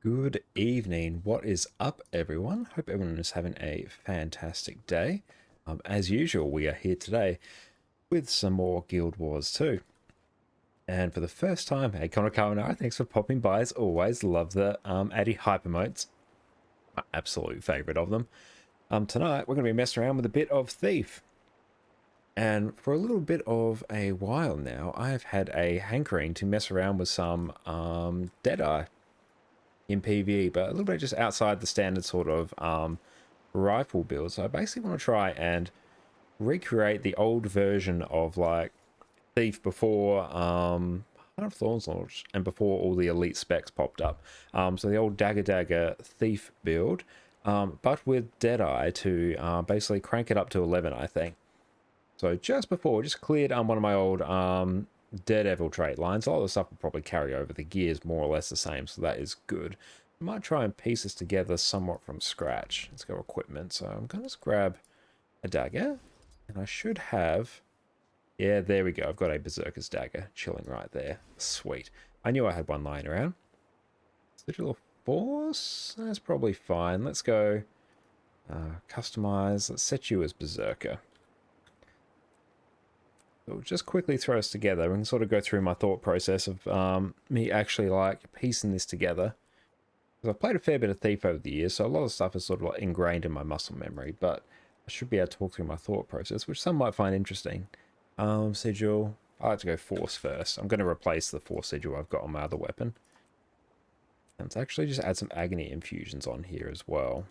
Good evening. What is up, everyone? Hope everyone is having a fantastic day. As usual, we are here today with some more Guild Wars 2. And for the first time, hey, Connor Carbonara, thanks for popping by. As always, love the Addy hyper modes. My absolute favorite of them. Tonight, we're going to be messing around with a bit of Thief. And for a little bit of a while now, I have had a hankering to mess around with some Deadeye in PvE, but a little bit just outside the standard sort of rifle build. So I basically want to try and recreate the old version of like Thief before Heart of Thorns launch and before all the elite specs popped up. So the old Dagger Thief build, but with Deadeye to basically crank it up to 11, I think. So just before, just cleared one of my old Daredevil trait lines. A lot of the stuff will probably carry over. The gear's more or less the same, so that is good. I might try and piece this together somewhat from scratch. Let's go equipment. So I'm going to just grab a dagger, and I should have... Yeah, there we go. I've got a Berserker's dagger chilling right there. Sweet. I knew I had one lying around. Sigil of Force? That's probably fine. Let's go customize. Let's set you as Berserker. So just quickly throw us together and sort of go through my thought process of me actually like piecing this together. Because I've played a fair bit of Thief over the years, so a lot of stuff is sort of like ingrained in my muscle memory, but I should be able to talk through my thought process, which some might find interesting. Sigil. I like to go Force first. I'm going to replace the Force Sigil I've got on my other weapon. And let's actually just add some Agony infusions on here as well.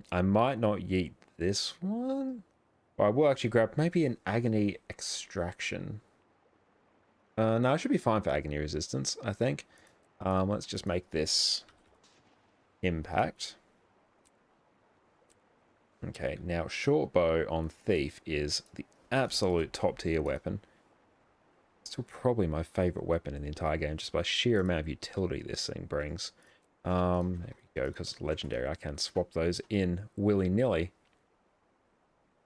I might not yeet this one. But I will actually grab maybe an Agony Extraction. No, I should be fine for Agony Resistance, I think. Let's just make this Impact. Okay, now Short Bow on Thief is the absolute top tier weapon. Still probably my favorite weapon in the entire game, just by sheer amount of utility this thing brings. There we go, because it's legendary, I can swap those in willy-nilly.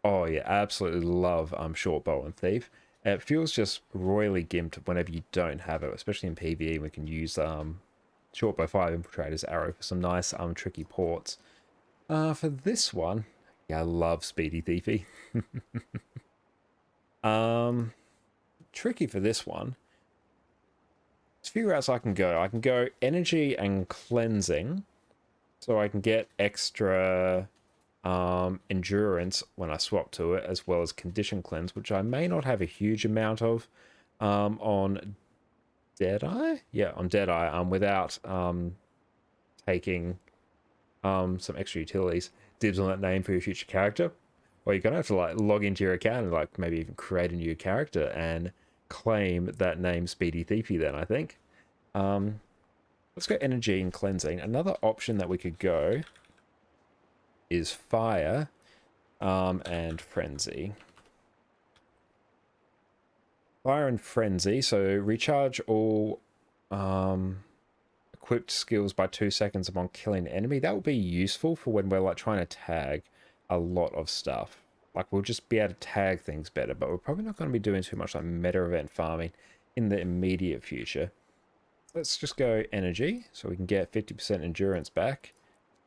Oh yeah, absolutely love Short Bow and Thief. It feels just royally gimped whenever you don't have it, especially in PvE. We can use Short Bow 5 Infiltrator's Arrow for some nice tricky ports. For this one, yeah, I love Speedy Thiefy. Tricky for this one. Let's figure out so I can go. I can go Energy and Cleansing, so I can get extra endurance when I swap to it, as well as condition cleanse, which I may not have a huge amount of on Deadeye. Yeah, on Deadeye, without taking some extra utilities. Dibs on that name for your future character. Or you're gonna have to like log into your account and like maybe even create a new character and claim that name Speedy Thiefy then, I think. Let's go energy and cleansing. Another option that we could go is fire and frenzy. Fire and frenzy, so recharge all equipped skills by 2 seconds upon killing an enemy. That would be useful for when we're like trying to tag a lot of stuff. Like we'll just be able to tag things better, but we're probably not going to be doing too much like meta event farming in the immediate future. Let's just go energy so we can get 50% endurance back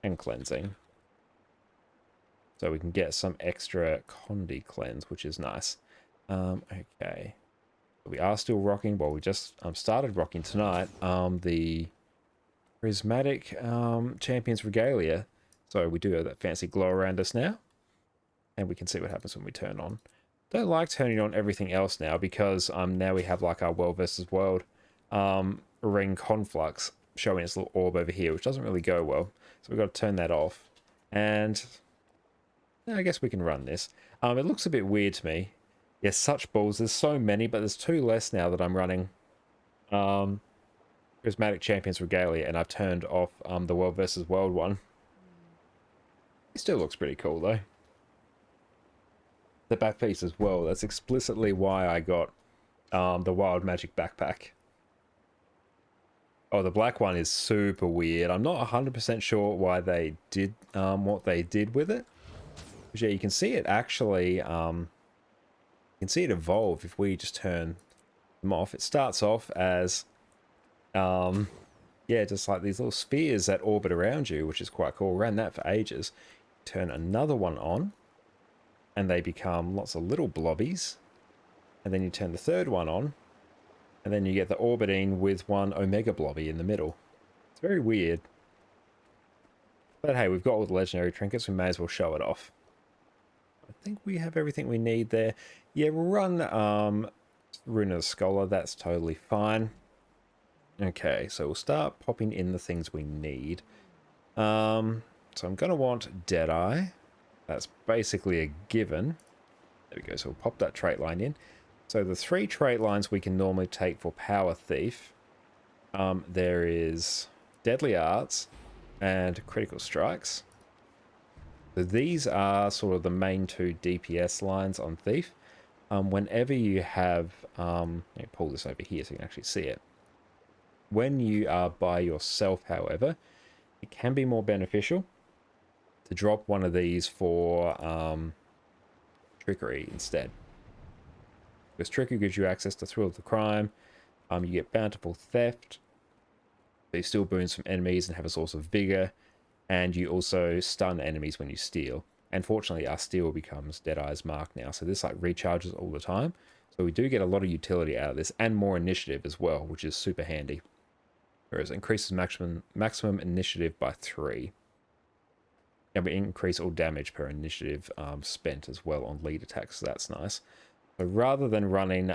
and cleansing. So we can get some extra Condi cleanse, which is nice. Okay. We are still rocking, well, we just started rocking tonight, the Prismatic Champions Regalia. So we do have that fancy glow around us now. And we can see what happens when we turn on. Don't like turning on everything else now because now we have like our World versus World ring conflux showing its little orb over here, which doesn't really go well. So we've got to turn that off. And I guess we can run this. It looks a bit weird to me. Yes, such balls. There's so many, but there's 2 less now that I'm running Prismatic Champions Regalia, and I've turned off the World versus World one. It still looks pretty cool, though. The back piece as well. That's explicitly why I got the Wild Magic backpack. Oh, the black one is super weird. I'm not 100% sure why they did what they did with it. But yeah, you can see it actually... you can see it evolve if we just turn them off. It starts off as Yeah, just like these little spheres that orbit around you, which is quite cool. Ran that for ages. Turn another one on, and they become lots of little blobbies. And then you turn the third one on, and then you get the orbiting with one omega blobby in the middle. It's very weird. But hey, we've got all the legendary trinkets, we may as well show it off. I think we have everything we need there. Yeah, we'll run Rune of the Scholar, that's totally fine. Okay, so we'll start popping in the things we need. So I'm going to want Deadeye. That's basically a given. There we go, so we'll pop that trait line in. So the 3 trait lines we can normally take for Power Thief, there is Deadly Arts and Critical Strikes. So these are sort of the main 2 DPS lines on Thief. Whenever you have, let me pull this over here so you can actually see it. When you are by yourself, however, it can be more beneficial to drop one of these for Trickery instead. Because Trickery gives you access to Thrill of the Crime, you get Bountiful Theft, so you steal boons from enemies and have a source of vigor, and you also stun enemies when you steal. And fortunately, our steal becomes Deadeye's Mark now, so this like recharges all the time. So we do get a lot of utility out of this, and more initiative as well, which is super handy. Whereas it increases maximum initiative by 3. And we increase all damage per initiative spent as well on lead attacks, so that's nice. So rather than running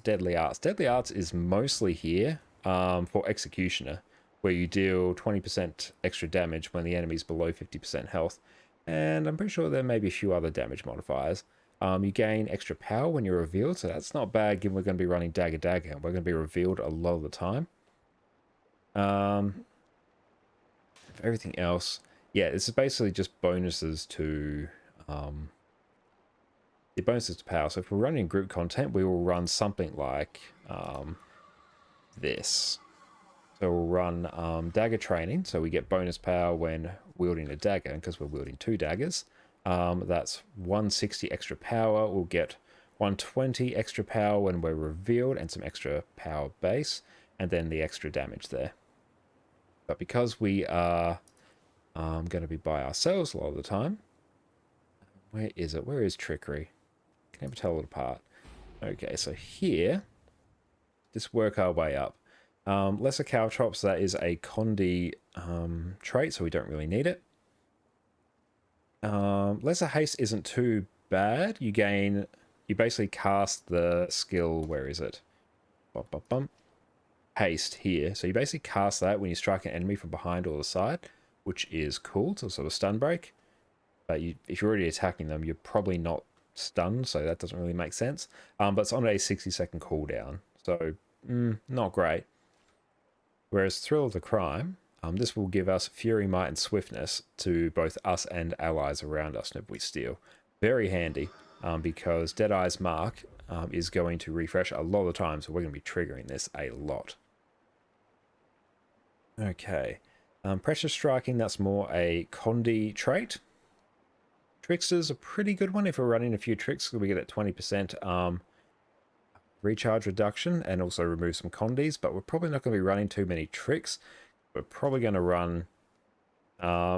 Deadly Arts is mostly here for Executioner, where you deal 20% extra damage when the enemy's below 50% health. And I'm pretty sure there may be a few other damage modifiers. You gain extra power when you're revealed, so that's not bad given we're going to be running Dagger, and we're going to be revealed a lot of the time. For everything else, yeah, this is basically just bonuses to the bonuses to power. So if we're running group content, we will run something like this. So we'll run dagger training, so we get bonus power when wielding a dagger, and because we're wielding 2 daggers, that's 160 extra power. We'll get 120 extra power when we're revealed, and some extra power base, and then the extra damage there. But because we are going to be by ourselves a lot of the time, where is it? Where is Trickery? Can never tell it apart. Okay, so here, just work our way up. Lesser Caltrops, that is a Condi trait, so we don't really need it. Lesser Haste isn't too bad. You basically cast the skill, where is it? Bum, bum, bum. Haste here. So you basically cast that when you strike an enemy from behind or the side, which is cool. It's sort of stun break. But if you're already attacking them, you're probably not stunned, so that doesn't really make sense. But it's on a 60-second cooldown, so not great. Whereas Thrill of the Crime, this will give us Fury, Might, and Swiftness to both us and allies around us if we steal. Very handy, because Deadeye's Mark is going to refresh a lot of the time, so we're going to be triggering this a lot. Okay. Pressure Striking, that's more a Condi trait. Trickster's a pretty good one if we're running a few tricks, we get that 20% recharge reduction and also remove some Condis, but we're probably not going to be running too many tricks. We're probably going to run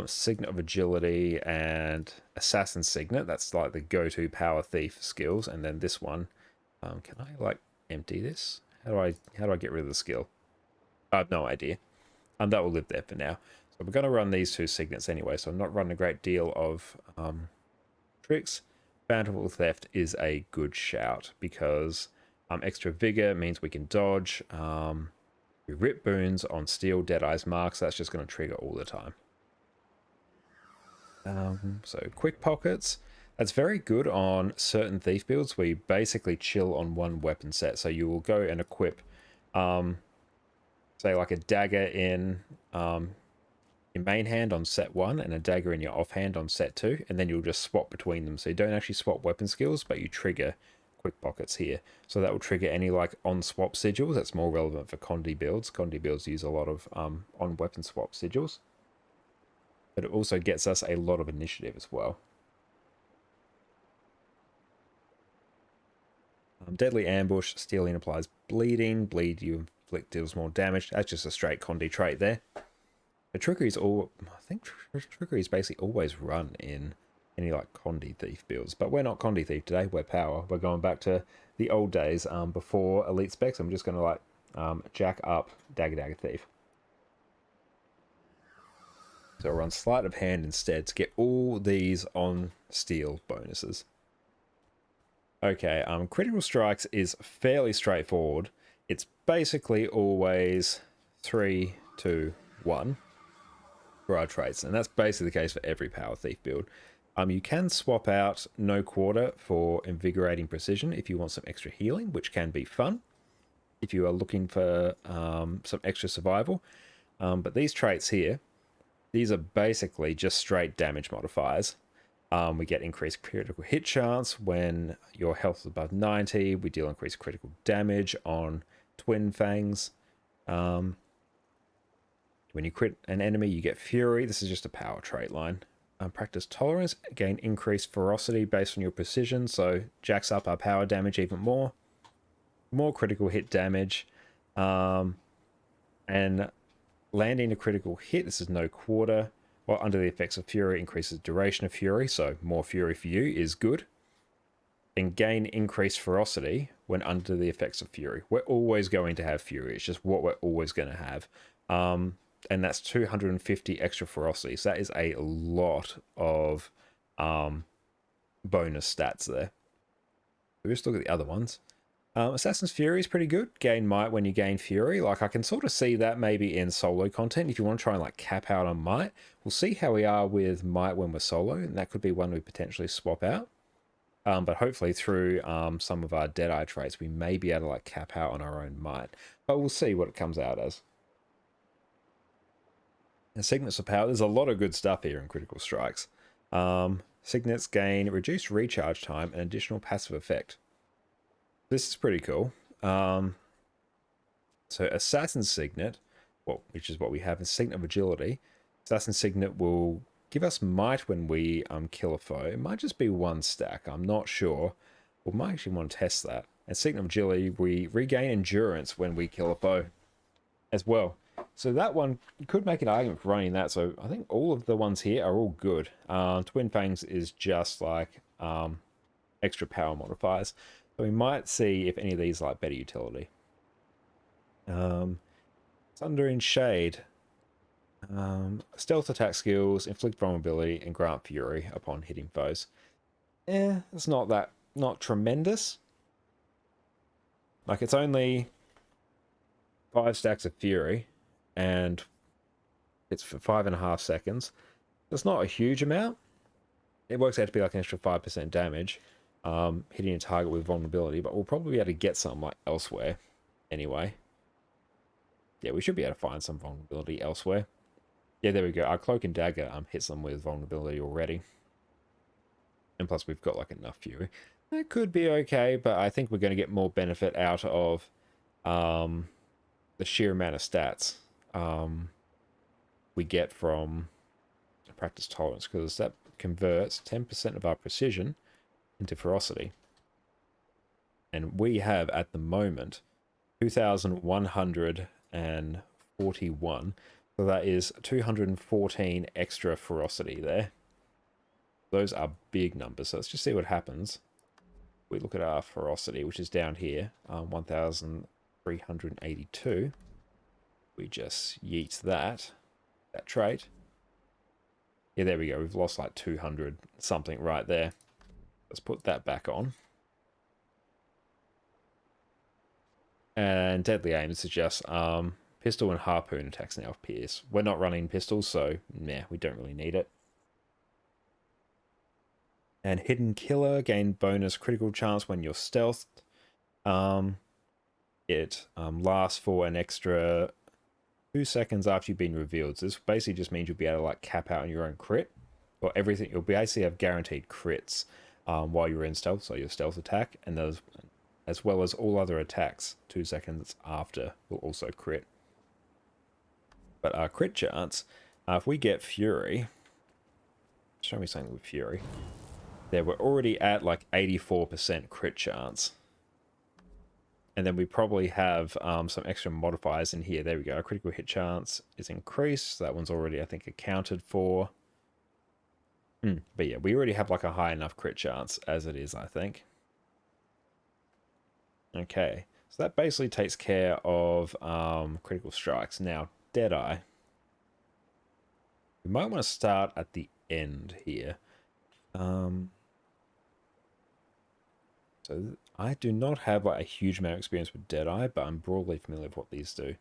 Signet of Agility and Assassin Signet. That's like the go-to Power Thief skills. And then this one, can I like empty this? How do I get rid of the skill? I have no idea. That will live there for now. So we're going to run these 2 Signets anyway, so I'm not running a great deal of tricks. Bountiful Theft is a good shout because extra vigor means we can dodge. We rip boons on Steel, Deadeye's Marks. So that's just going to trigger all the time. So Quick Pockets. That's very good on certain Thief builds where you basically chill on one weapon set. So you will go and equip, say like a dagger in your main hand on set 1 and a dagger in your offhand on set 2, and then you'll just swap between them. So you don't actually swap weapon skills, but you trigger Quick Pockets here. So that will trigger any like on swap sigils. That's more relevant for Condi builds. Condi builds use a lot of on weapon swap sigils. But it also gets us a lot of initiative as well. Deadly Ambush, Stealing applies bleeding. Bleed, you Inflict deals more damage. That's just a straight Condi trait there. The trickery is all. I think trickery is basically always run in any like Condi Thief builds, but we're not Condi Thief today. We're Power. We're going back to the old days before Elite Specs. I'm just going to like jack up Dagger Thief. So I'll run Sleight of Hand instead to get all these on steel bonuses. Okay, Critical Strikes is fairly straightforward. It's basically always 3, 2, 1 for our traits, and that's basically the case for every Power Thief build. You can swap out No Quarter for Invigorating Precision if you want some extra healing, which can be fun if you are looking for some extra survival. But these traits here, these are basically just straight damage modifiers. We get increased critical hit chance when your health is above 90. We deal increased critical damage on Twin Fangs. When you crit an enemy, you get Fury. This is just a power trait line. Practice Tolerance, gain increased ferocity based on your precision, so jacks up our power damage even more. More critical hit damage. And landing a critical hit, this is No Quarter. While under the effects of Fury, increases duration of Fury, so more Fury for you is good. And gain increased ferocity when under the effects of Fury. We're always going to have Fury, it's just what we're always going to have. And that's 250 extra ferocity. So that is a lot of bonus stats there. So just look at the other ones. Assassin's Fury is pretty good. Gain Might when you gain Fury. Like, I can sort of see that maybe in solo content. If you want to try and like cap out on Might, we'll see how we are with Might when we're solo, and that could be one we potentially swap out. But hopefully through some of our Deadeye traits, we may be able to like cap out on our own Might. But we'll see what it comes out as. And Signets of Power, there's a lot of good stuff here in Critical Strikes. Signets gain reduced recharge time and additional passive effect. This is pretty cool. So Assassin's Signet, which is what we have, is Signet of Agility. Assassin's Signet will give us Might when we kill a foe. It might just be one stack, I'm not sure. We might actually want to test that. And Signet of Agility, we regain Endurance when we kill a foe as well. So that one, you could make an argument for running that. So I think all of the ones here are all good. Twin Fangs is just like extra power modifiers. So we might see if any of these like better utility. Thunder in Shade. Stealth attack skills, inflict vulnerability, and grant fury upon hitting foes. It's not tremendous. Like, it's only 5 stacks of fury, and it's for 5.5 seconds. It's not a huge amount. It works out to be like an extra 5% damage, hitting a target with vulnerability, but we'll probably be able to get some like elsewhere anyway. Yeah, we should be able to find some vulnerability elsewhere. Yeah, there we go. Our Cloak and Dagger hits them with vulnerability already. And plus we've got like enough fury. That could be okay, but I think we're going to get more benefit out of the sheer amount of stats we get from Practice Tolerance, because that converts 10% of our precision into ferocity. And we have, at the moment, 2,141. So that is 214 extra ferocity there. Those are big numbers. So let's just see what happens. We look at our ferocity, which is down here, 1,382. We just yeet that trait. Yeah, there we go. We've lost like 200 something right there. Let's put that back on. And Deadly Aim is just pistol and harpoon attacks now with Pierce. We're not running pistols, so nah, we don't really need it. And Hidden Killer, gain bonus critical chance when you're stealthed. It lasts for an extra 2 seconds after you've been revealed. So this basically just means you'll be able to like cap out on your own crit, or everything. You'll basically have guaranteed crits while you're in stealth, so your stealth attack, and those, as well as all other attacks 2 seconds after, will also crit. But our crit chance, if we get Fury, show me something with Fury. There, we're already at like 84% crit chance. And then we probably have some extra modifiers in here. There we go. Our critical hit chance is increased. That one's already, I think, accounted for. But yeah, we already have like a high enough crit chance as it is, I think. Okay, so that basically takes care of critical strikes. Now, Deadeye. We might want to start at the end here. So I do not have like a huge amount of experience with Deadeye, but I'm broadly familiar with what these do.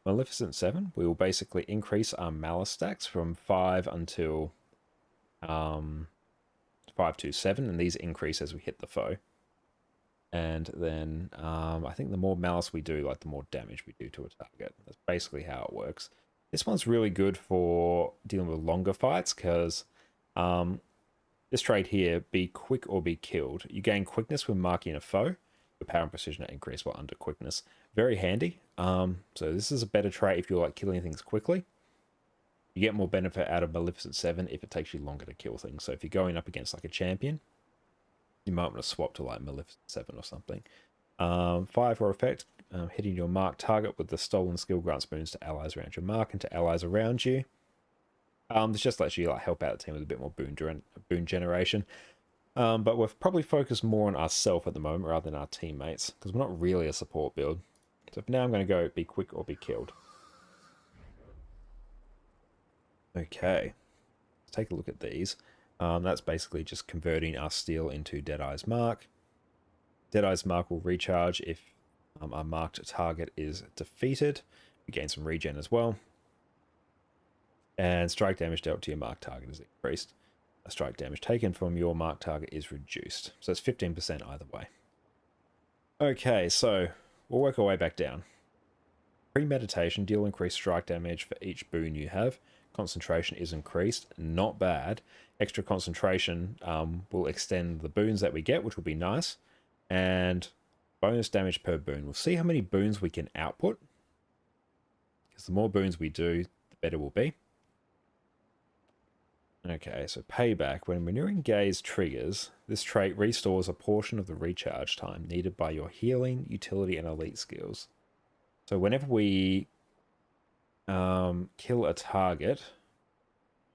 Maleficent 7, we will basically increase our malice stacks from 5 until 5 to 7, and these increase as we hit the foe. And then I think the more malice we do, like the more damage we do to a target. That's basically how it works. This one's really good for dealing with longer fights because this trait here, be quick or be killed. You gain quickness when marking a foe. Your power and precision are increased while under quickness. Very handy. So this is a better trait if you like killing things quickly. You get more benefit out of Maleficent 7 if it takes you longer to kill things. So if you're going up against like a champion, you might want to swap to like Maleficent 7 or something. 5 for effect, hitting your marked target with the stolen skill grants boons to allies around your mark and to allies around you. This just lets you like help out the team with a bit more boon generation. But we're probably focused more on ourselves at the moment rather than our teammates because we're not really a support build. So for now, I'm going to go be quick or be killed. Okay, let's take a look at these. That's basically just converting our steel into Deadeye's mark. Deadeye's mark will recharge if our marked target is defeated. We gain some regen as well. And strike damage dealt to your marked target is increased. A strike damage taken from your marked target is reduced. So it's 15% either way. Okay, so we'll work our way back down. Premeditation, deal increased strike damage for each boon you have. Concentration is increased, not bad. Extra concentration will extend the boons that we get, which will be nice. And bonus damage per boon. We'll see how many boons we can output. Because the more boons we do, the better we'll be. Okay, so payback. When renewing gaze triggers, this trait restores a portion of the recharge time needed by your healing, utility, and elite skills. So whenever we kill a target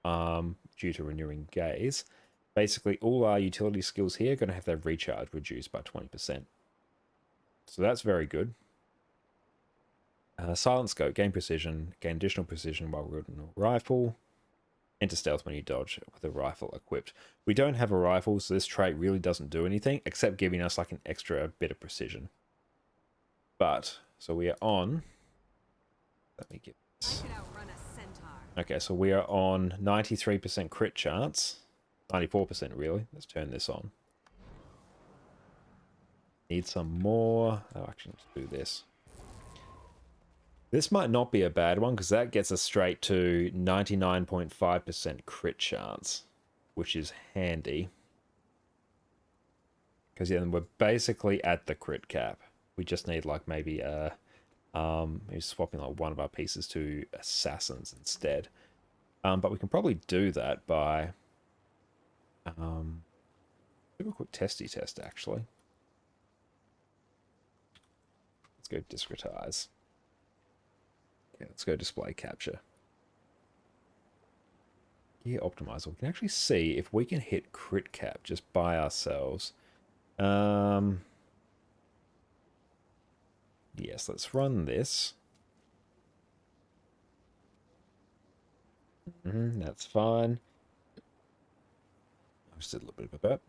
due to renewing gaze, basically all our utility skills here are going to have their recharge reduced by 20%. So that's very good. Silent scope, gain precision, gain additional precision while wielding a rifle. Enter stealth when you dodge with a rifle equipped. We don't have a rifle, so this trait really doesn't do anything except giving us like an extra bit of precision. But, so we are on... Let me get this. Okay, so we are on 93% crit chance. 94% really. Let's turn this on. Need some more. Oh, actually, let's do this. This might not be a bad one because that gets us straight to 99.5% crit chance, which is handy. Because yeah, then we're basically at the crit cap. We just need like maybe maybe swapping like one of our pieces to assassins instead. But we can probably do that by do a quick testy test actually. Let's go discretize. Okay, let's go display capture. Gear optimizer. We can actually see if we can hit crit cap just by ourselves. Yes, let's run this. That's fine. I just did a little bit of a burp.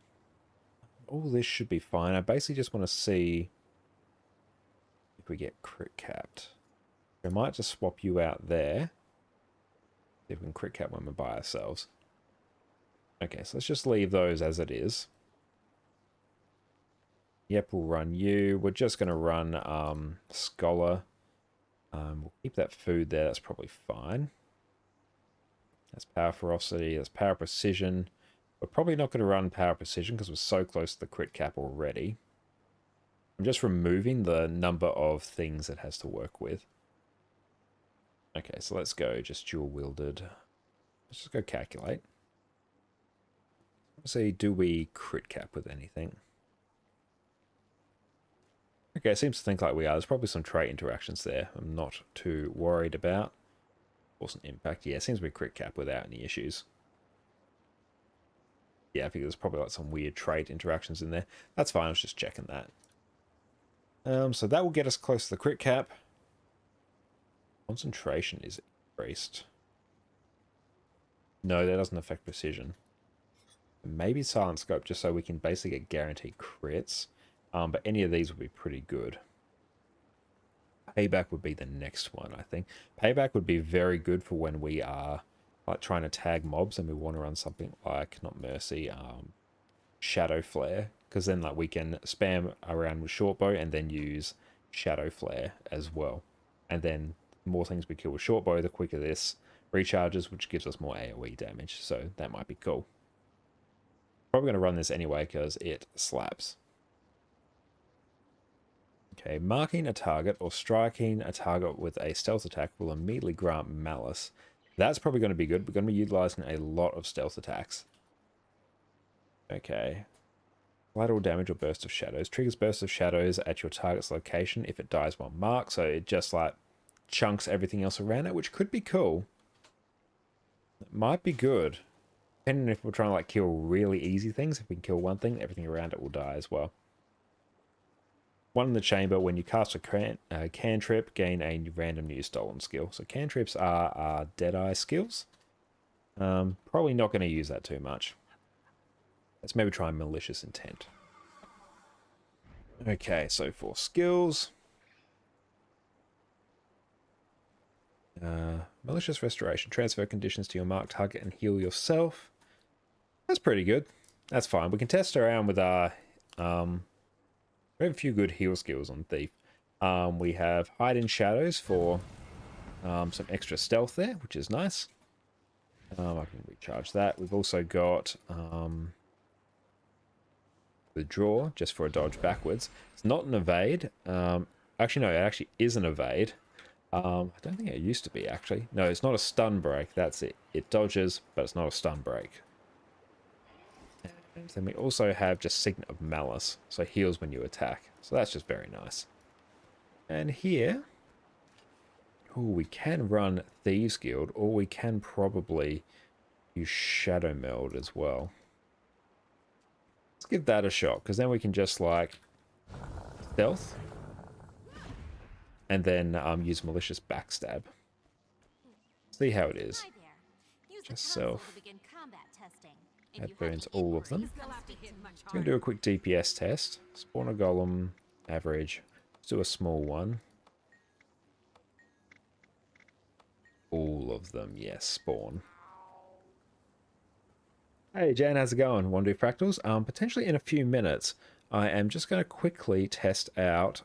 All this should be fine. I basically just want to see if we get crit capped. We might just swap you out there. See if we can crit cap when we're by ourselves. Okay, so let's just leave those as it is. Yep, we'll run you. We're just going to run Scholar. We'll keep that food there. That's probably fine. That's Power Ferocity. That's Power Precision. We're probably not going to run Power Precision because we're so close to the crit cap already. I'm just removing the number of things it has to work with. Okay, so let's go just dual wielded. Let's just go calculate. Let's see, do we crit cap with anything? Okay, it seems to think like we are. There's probably some trait interactions there I'm not too worried about. Force an impact. Yeah, it seems to be crit cap without any issues. Yeah, I think there's probably like some weird trait interactions in there. That's fine, I was just checking that. So that will get us close to the crit cap. Concentration is increased. No, that doesn't affect precision. Maybe silent scope, just so we can basically get guaranteed crits. But any of these would be pretty good. Payback would be the next one, I think. Payback would be very good for when we are like trying to tag mobs and we want to run something like, not Mercy, Shadow Flare, because then like we can spam around with Shortbow and then use Shadow Flare as well. And then the more things we kill with Shortbow, the quicker this recharges, which gives us more AoE damage. So that might be cool. Probably going to run this anyway because it slaps. Okay, marking a target or striking a target with a stealth attack will immediately grant malice. That's probably going to be good. We're going to be utilizing a lot of stealth attacks. Okay. Collateral damage or burst of shadows. Triggers burst of shadows at your target's location if it dies while marked. So it just like chunks everything else around it, which could be cool. It might be good. Depending if we're trying to like kill really easy things. If we can kill one thing, everything around it will die as well. One in the chamber, when you cast a cantrip, gain a random new stolen skill. So cantrips are Deadeye skills. Probably not going to use that too much. Let's maybe try malicious intent. Okay, so for skills. Malicious restoration. Transfer conditions to your marked target and heal yourself. That's pretty good. That's fine. We can test around with our... we have a few good heal skills on Thief. We have Hide in Shadows for some extra stealth there, which is nice. I can recharge that. We've also got Withdraw, just for a dodge backwards. It's not an evade. Actually, no, it actually is an evade. I don't think it used to be, actually. No, it's not a stun break. That's it. It dodges, but it's not a stun break. And then we also have just Signet of Malice, so heals when you attack. So that's just very nice. And here, we can run Thieves Guild, or we can probably use Shadow Meld as well. Let's give that a shot, because then we can just like stealth, and then use Malicious Backstab. See how it is. Just self. That burns all of them. Let's going to do a quick DPS test. Spawn a golem, average. Let's do a small one. All of them, yes, spawn. Hey Jan, how's it going? Want to do fractals? Potentially in a few minutes. I am just going to quickly test out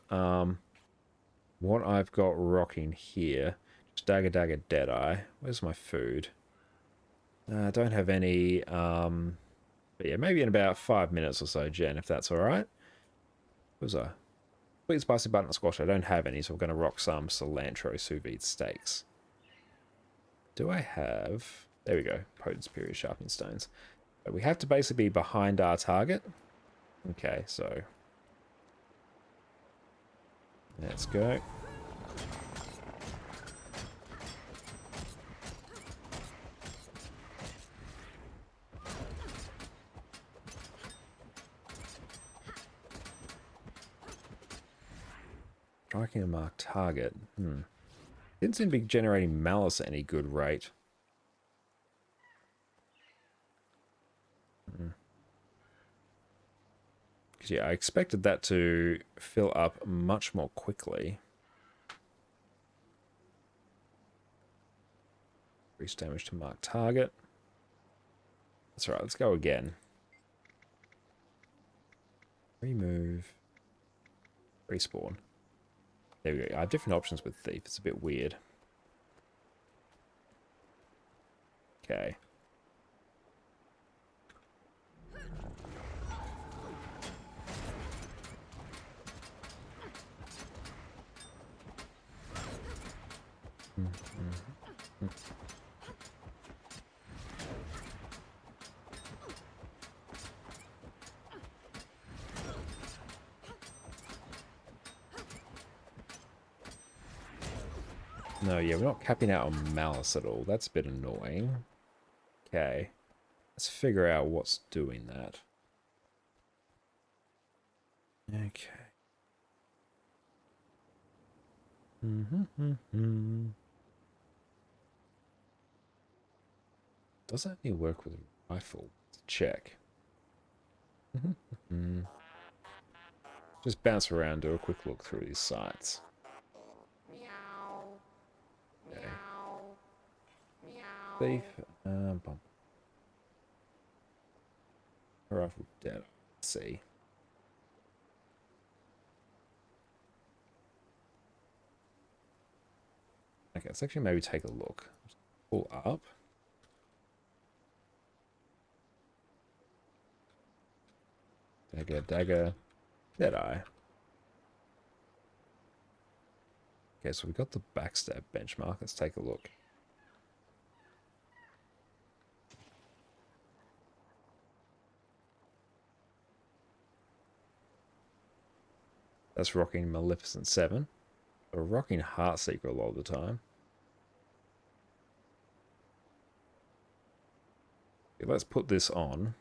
what I've got rocking here. Just Dagger Deadeye. Where's my food? I don't have any, but yeah, maybe in about 5 minutes or so, Jen, if that's alright. Was a Please spicy butternut squash. I don't have any, so I'm going to rock some cilantro sous vide steaks. Do I have... There we go. Potent Superior Sharpening Stones. But we have to basically be behind our target. Okay, so... Let's go. Striking a marked target. Didn't seem to be generating malice at any good rate. Because yeah, I expected that to fill up much more quickly. Increase damage to marked target. That's right, let's go again. Remove. Respawn. There we go. I have different options with Thief. It's a bit weird. Okay. No, yeah, we're not capping out on malice at all. That's a bit annoying. Okay. Let's figure out what's doing that. Okay. Mm-hmm. Does that only work with a rifle? Let's check. Mm-hmm. Just bounce around, do a quick look through these sites. Okay. Thief. Bump. Rifle dead. Let's see. Okay, let's actually maybe take a look. Pull up. Dagger, dagger. Deadeye. Okay, so we got the backstab benchmark. Let's take a look. That's rocking Maleficent 7. We're rocking Heartseeker a lot of the time. Okay, let's put this on.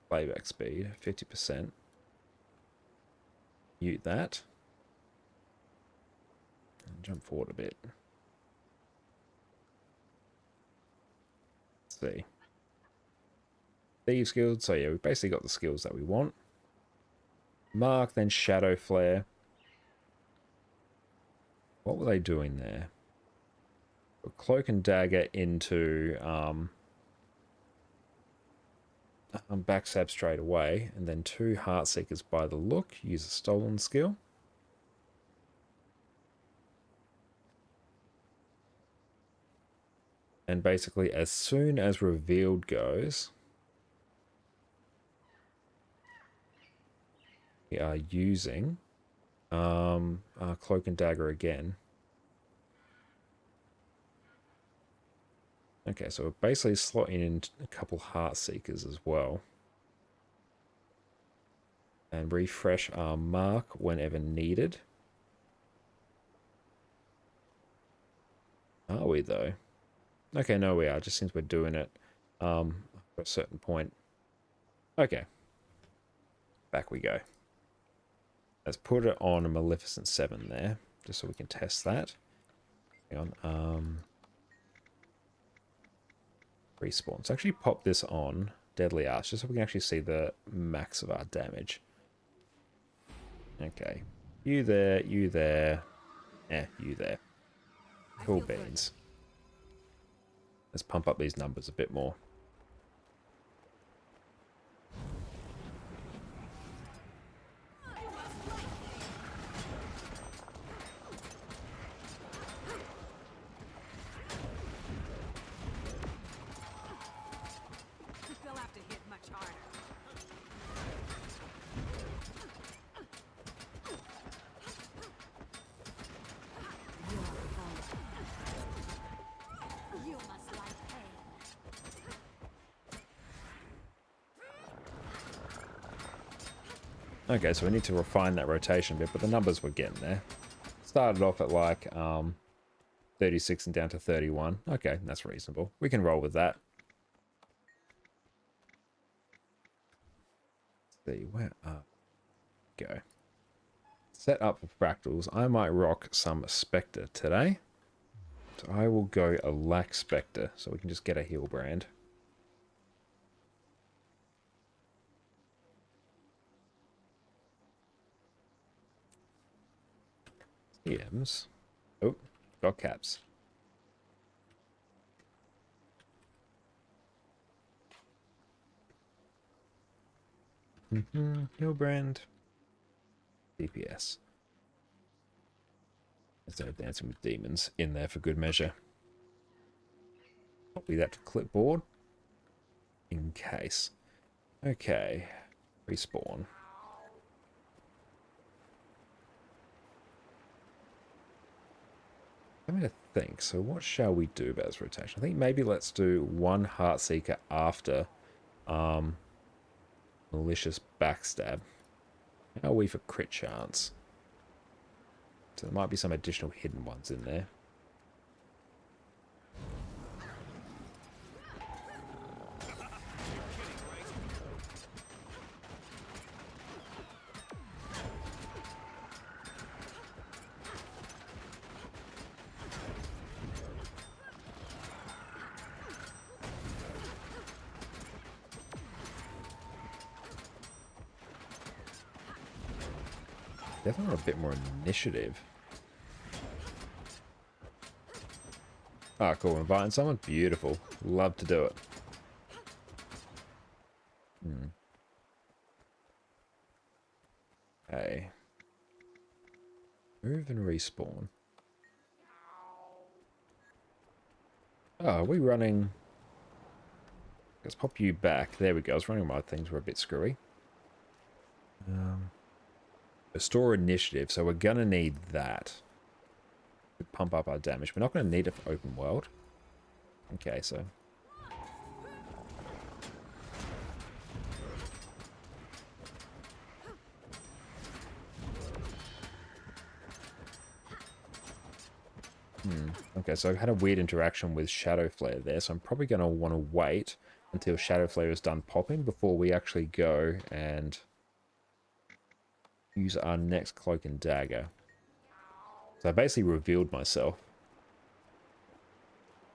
Playback speed, 50%. Mute that. And jump forward a bit. Let's see. Thieves Guild. So yeah, we've basically got the skills that we want. Mark, then Shadow Flare. What were they doing there? Cloak and Dagger into backstab straight away, and then 2 Heartseekers by the look. Use a stolen skill. And basically, as soon as revealed goes, we are using Cloak and Dagger again. Okay, so we're basically slotting in a couple Heartseekers as well. And refresh our mark whenever needed. Are we, though? Okay, no, we are, just since we're doing it at a certain point. Okay. Back we go. Let's put it on a Maleficent 7 there, just so we can test that. Hang on. Respawn. Let's actually pop this on Deadly Arch, just so we can actually see the max of our damage. Okay. You there, you there. You there. Cool beans. Let's pump up these numbers a bit more. Okay, so we need to refine that rotation a bit, but the numbers we're getting there. Started off at like 36 and down to 31. Okay, that's reasonable. We can roll with that. Let's see, where go. Set up for fractals. I might rock some Spectre today. So I will go a Lack Spectre, so we can just get a heal brand. CMs. Oh, got caps. Heal brand. DPS. Instead of Dancing with Demons in there for good measure. Copy that to clipboard. In case. Okay. Respawn. I'm going to think. So what shall we do about this rotation? I think maybe let's do 1 Heartseeker after Malicious Backstab. How are we for crit chance? So there might be some additional hidden ones in there. Definitely want a bit more initiative. Ah, cool. Inviting someone? Beautiful. Love to do it. Okay. Move and respawn. Oh, are we running... Let's pop you back. There we go. I was running my things were a bit screwy. Restore initiative. So we're going to need that. To pump up our damage. We're not going to need it for open world. Okay, so... Okay, so I had a weird interaction with Shadow Flare there, so I'm probably going to want to wait until Shadow Flare is done popping before we actually go and use our next Cloak and Dagger. So I basically revealed myself.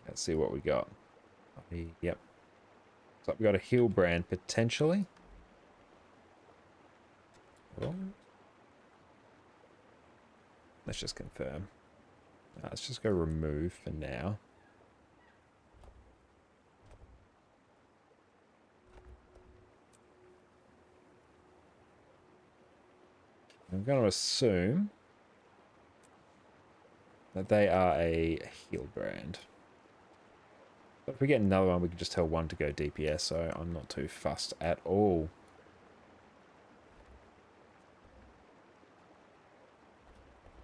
Let's see what we got. Yep. So we got a heal brand potentially. Well, let's just confirm. Let's just go remove for now. I'm going to assume that they are a heal brand. But if we get another one, we can just tell one to go DPS, so I'm not too fussed at all.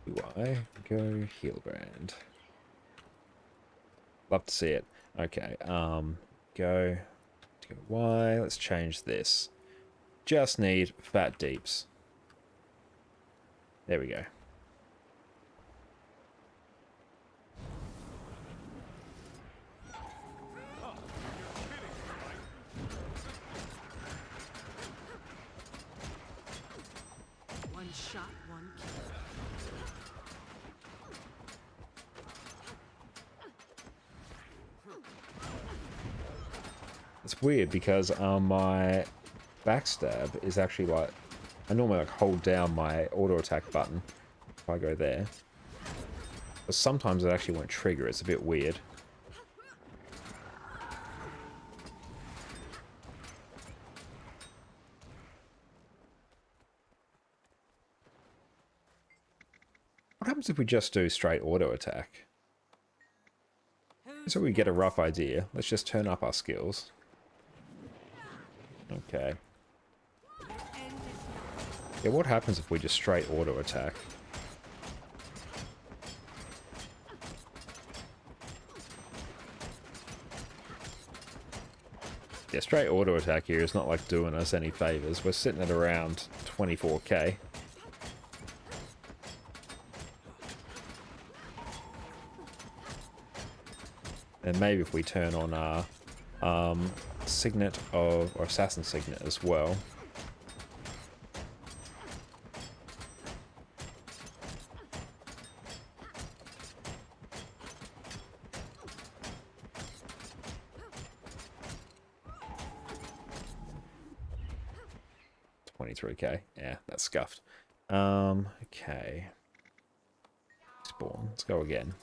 UI, go heal brand. Love to see it. Okay, go Y, let's change this. Just need fat deeps. There we go. One shot, one kill. It's weird because my backstab is actually like, I normally like hold down my auto attack button if I go there. But sometimes it actually won't trigger. It's a bit weird. What happens if we just do straight auto attack? So we get a rough idea. Let's just turn up our skills. Okay. Yeah, what happens if we just straight auto attack? Yeah, straight auto attack here is not like doing us any favors. We're sitting at around 24k. And maybe if we turn on our signet of, or assassin signet as well. $23k. Yeah, that's scuffed. Okay. Spawn. Let's go again.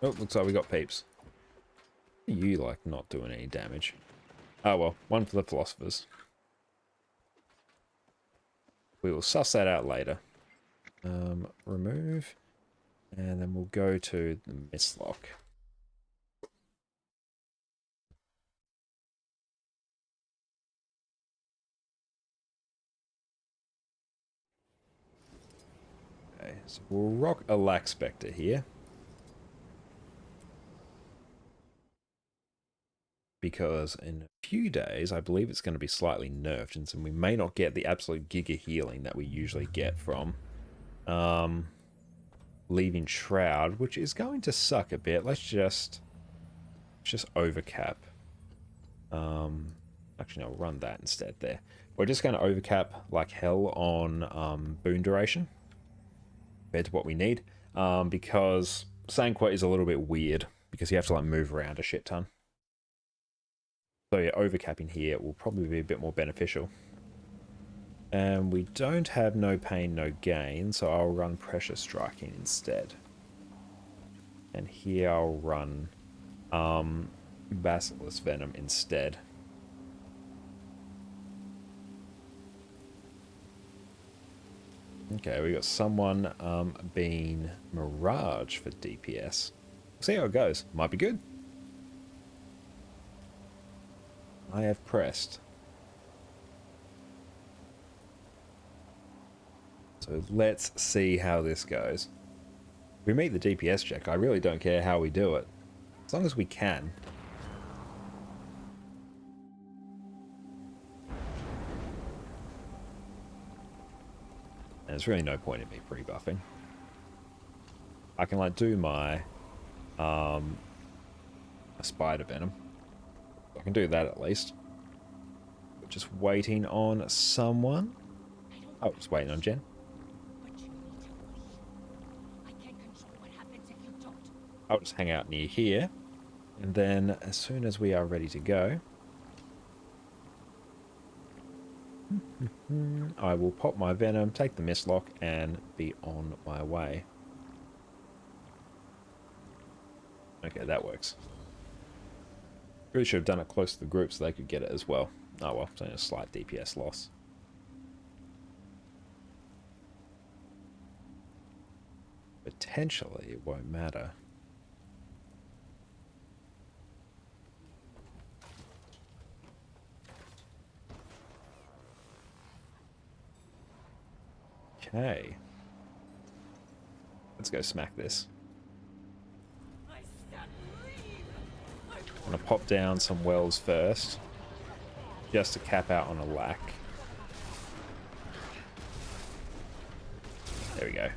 Oh, looks like we got peeps. You like not doing any damage. Oh well, one for the philosophers. We will suss that out later. Remove. And then we'll go to the Mistlock. Okay, so we'll rock a Lax Spectre here. Because in a few days, I believe it's going to be slightly nerfed, and so we may not get the absolute giga healing that we usually get from leaving Shroud, which is going to suck a bit. Let's just overcap. Actually, no, we'll run that instead there. We're just going to overcap like hell on boon duration compared to what we need, because Sanquet is a little bit weird because you have to like move around a shit ton. So yeah, overcapping here will probably be a bit more beneficial. And we don't have no pain, no gain, so I'll run pressure striking instead. And here I'll run Basilisk Venom instead. Okay, we got someone being Mirage for DPS. See how it goes. Might be good. I have pressed. So let's see how this goes. If we meet the DPS check, I really don't care how we do it. As long as we can. And there's really no point in me pre-buffing. I can like do my spider venom. I can do that at least. But just waiting on someone. Oh, just waiting on Jen. I'll just hang out near here. And then as soon as we are ready to go, I will pop my venom, take the mistlock, and be on my way. Okay, that works. Really should have done it close to the group so they could get it as well. Oh well, it's only a slight DPS loss. Potentially, it won't matter. Okay. Let's go smack this. I'm going to pop down some wells first, just to cap out on a lack. There we go.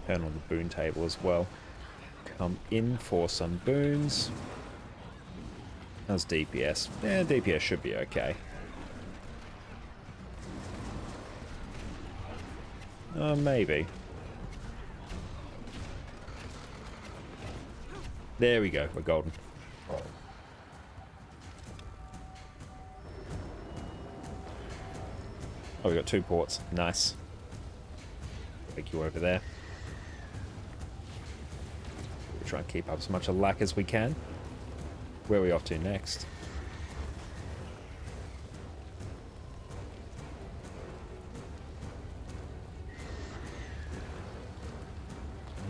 Turn on the boon table as well. Come in for some boons. How's DPS? Yeah, DPS should be okay. Maybe. There we go, we're golden. Oh, we got 2 ports. Nice. Take you over there. We'll try and keep up as much of lack as we can. Where are we off to next?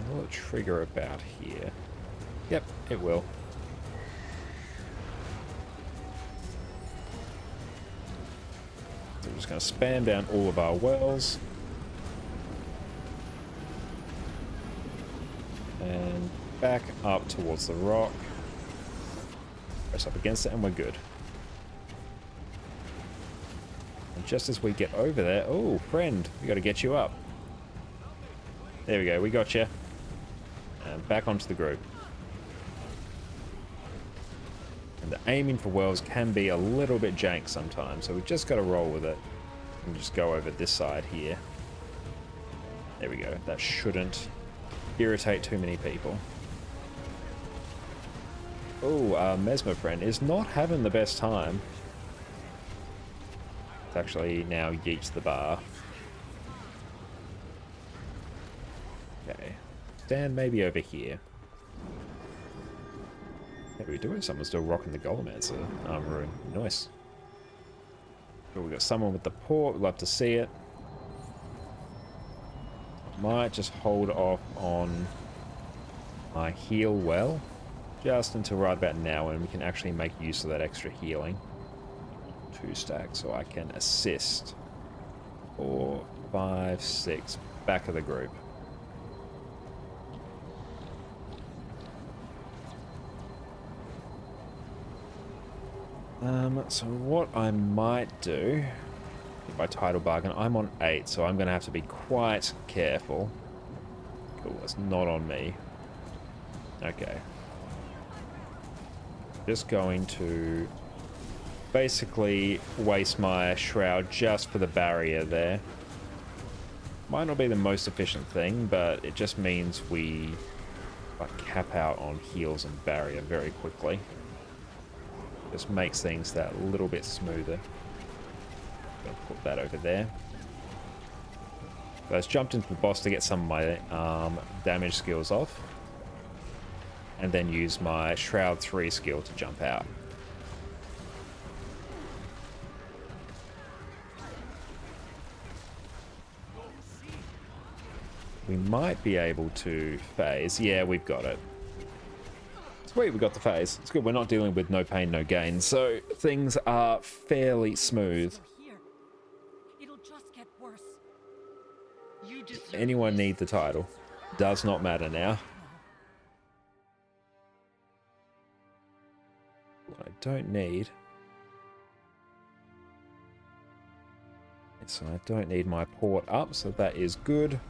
Will it trigger about here? Yep, it will. So we're just going to spam down all of our wells. And back up towards the rock. Press up against it and we're good. And just as we get over there... Oh, friend, we got to get you up. There we go, we got you. And back onto the group. And the aiming for wells can be a little bit jank sometimes, so we've just got to roll with it. And just go over this side here. There we go. That shouldn't irritate too many people. Oh, our Mesmer friend is not having the best time. It's actually now yeets the bar. Okay. Stand maybe over here. How do we do it? Someone's still rocking the Golemancer room. Nice. Oh, we got someone with the port. We'd love to see it. Might just hold off on my heal well. Just until right about now when we can actually make use of that extra healing. 2 stacks so I can assist. 4, 5, 6. Back of the group. So what I might do by title bargain. I'm on 8, so I'm going to have to be quite careful. Cool, that's not on me. Okay. Just going to basically waste my shroud just for the barrier there. Might not be the most efficient thing, but it just means we like cap out on heals and barrier very quickly. Just makes things that little bit smoother. Gonna put that over there. So I just jumped into the boss to get some of my damage skills off. And then use my Shroud 3 skill to jump out. We might be able to phase. Yeah, we've got it. Sweet, we got the phase. It's good. We're not dealing with no pain, no gain. So things are fairly smooth. Here. It'll just get worse. You deserve Anyone need the title? Does not matter now. What I don't need. So I don't need my port up, so that is good.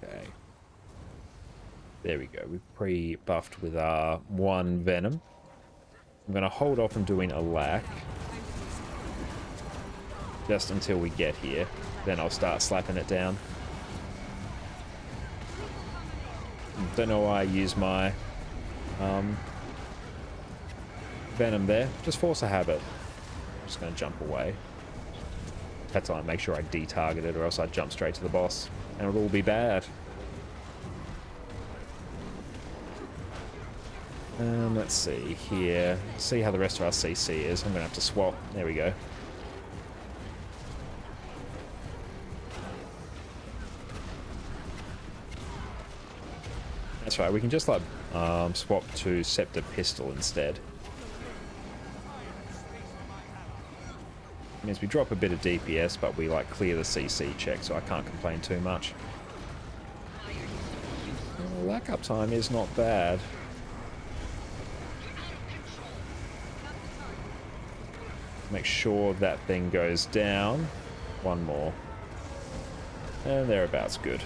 Okay. There we go. We've pre-buffed with our 1 Venom. I'm going to hold off on doing a lack. Just until we get here. Then I'll start slapping it down. Don't know why I use my Venom there. Just force a habit. I'm just going to jump away. That's why I make sure I de-target it, or else I jump straight to the boss. And it'll all be bad. Let's see here. See how the rest of our CC is. I'm going to have to swap. There we go. That's right, we can just like swap to Scepter Pistol instead. Means we drop a bit of DPS, but we like clear the CC check, so I can't complain too much. Well, lack up time is not bad. Make sure that thing goes down. One more. And thereabouts good.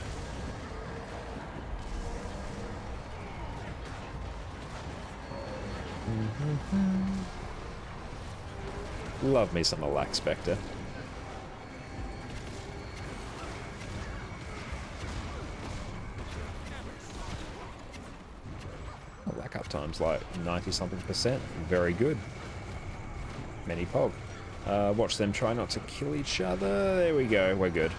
Love me some Alack Spectre. Lack up time's like 90-something%. Very good. Many pog. Watch them try not to kill each other. There we go. We're good.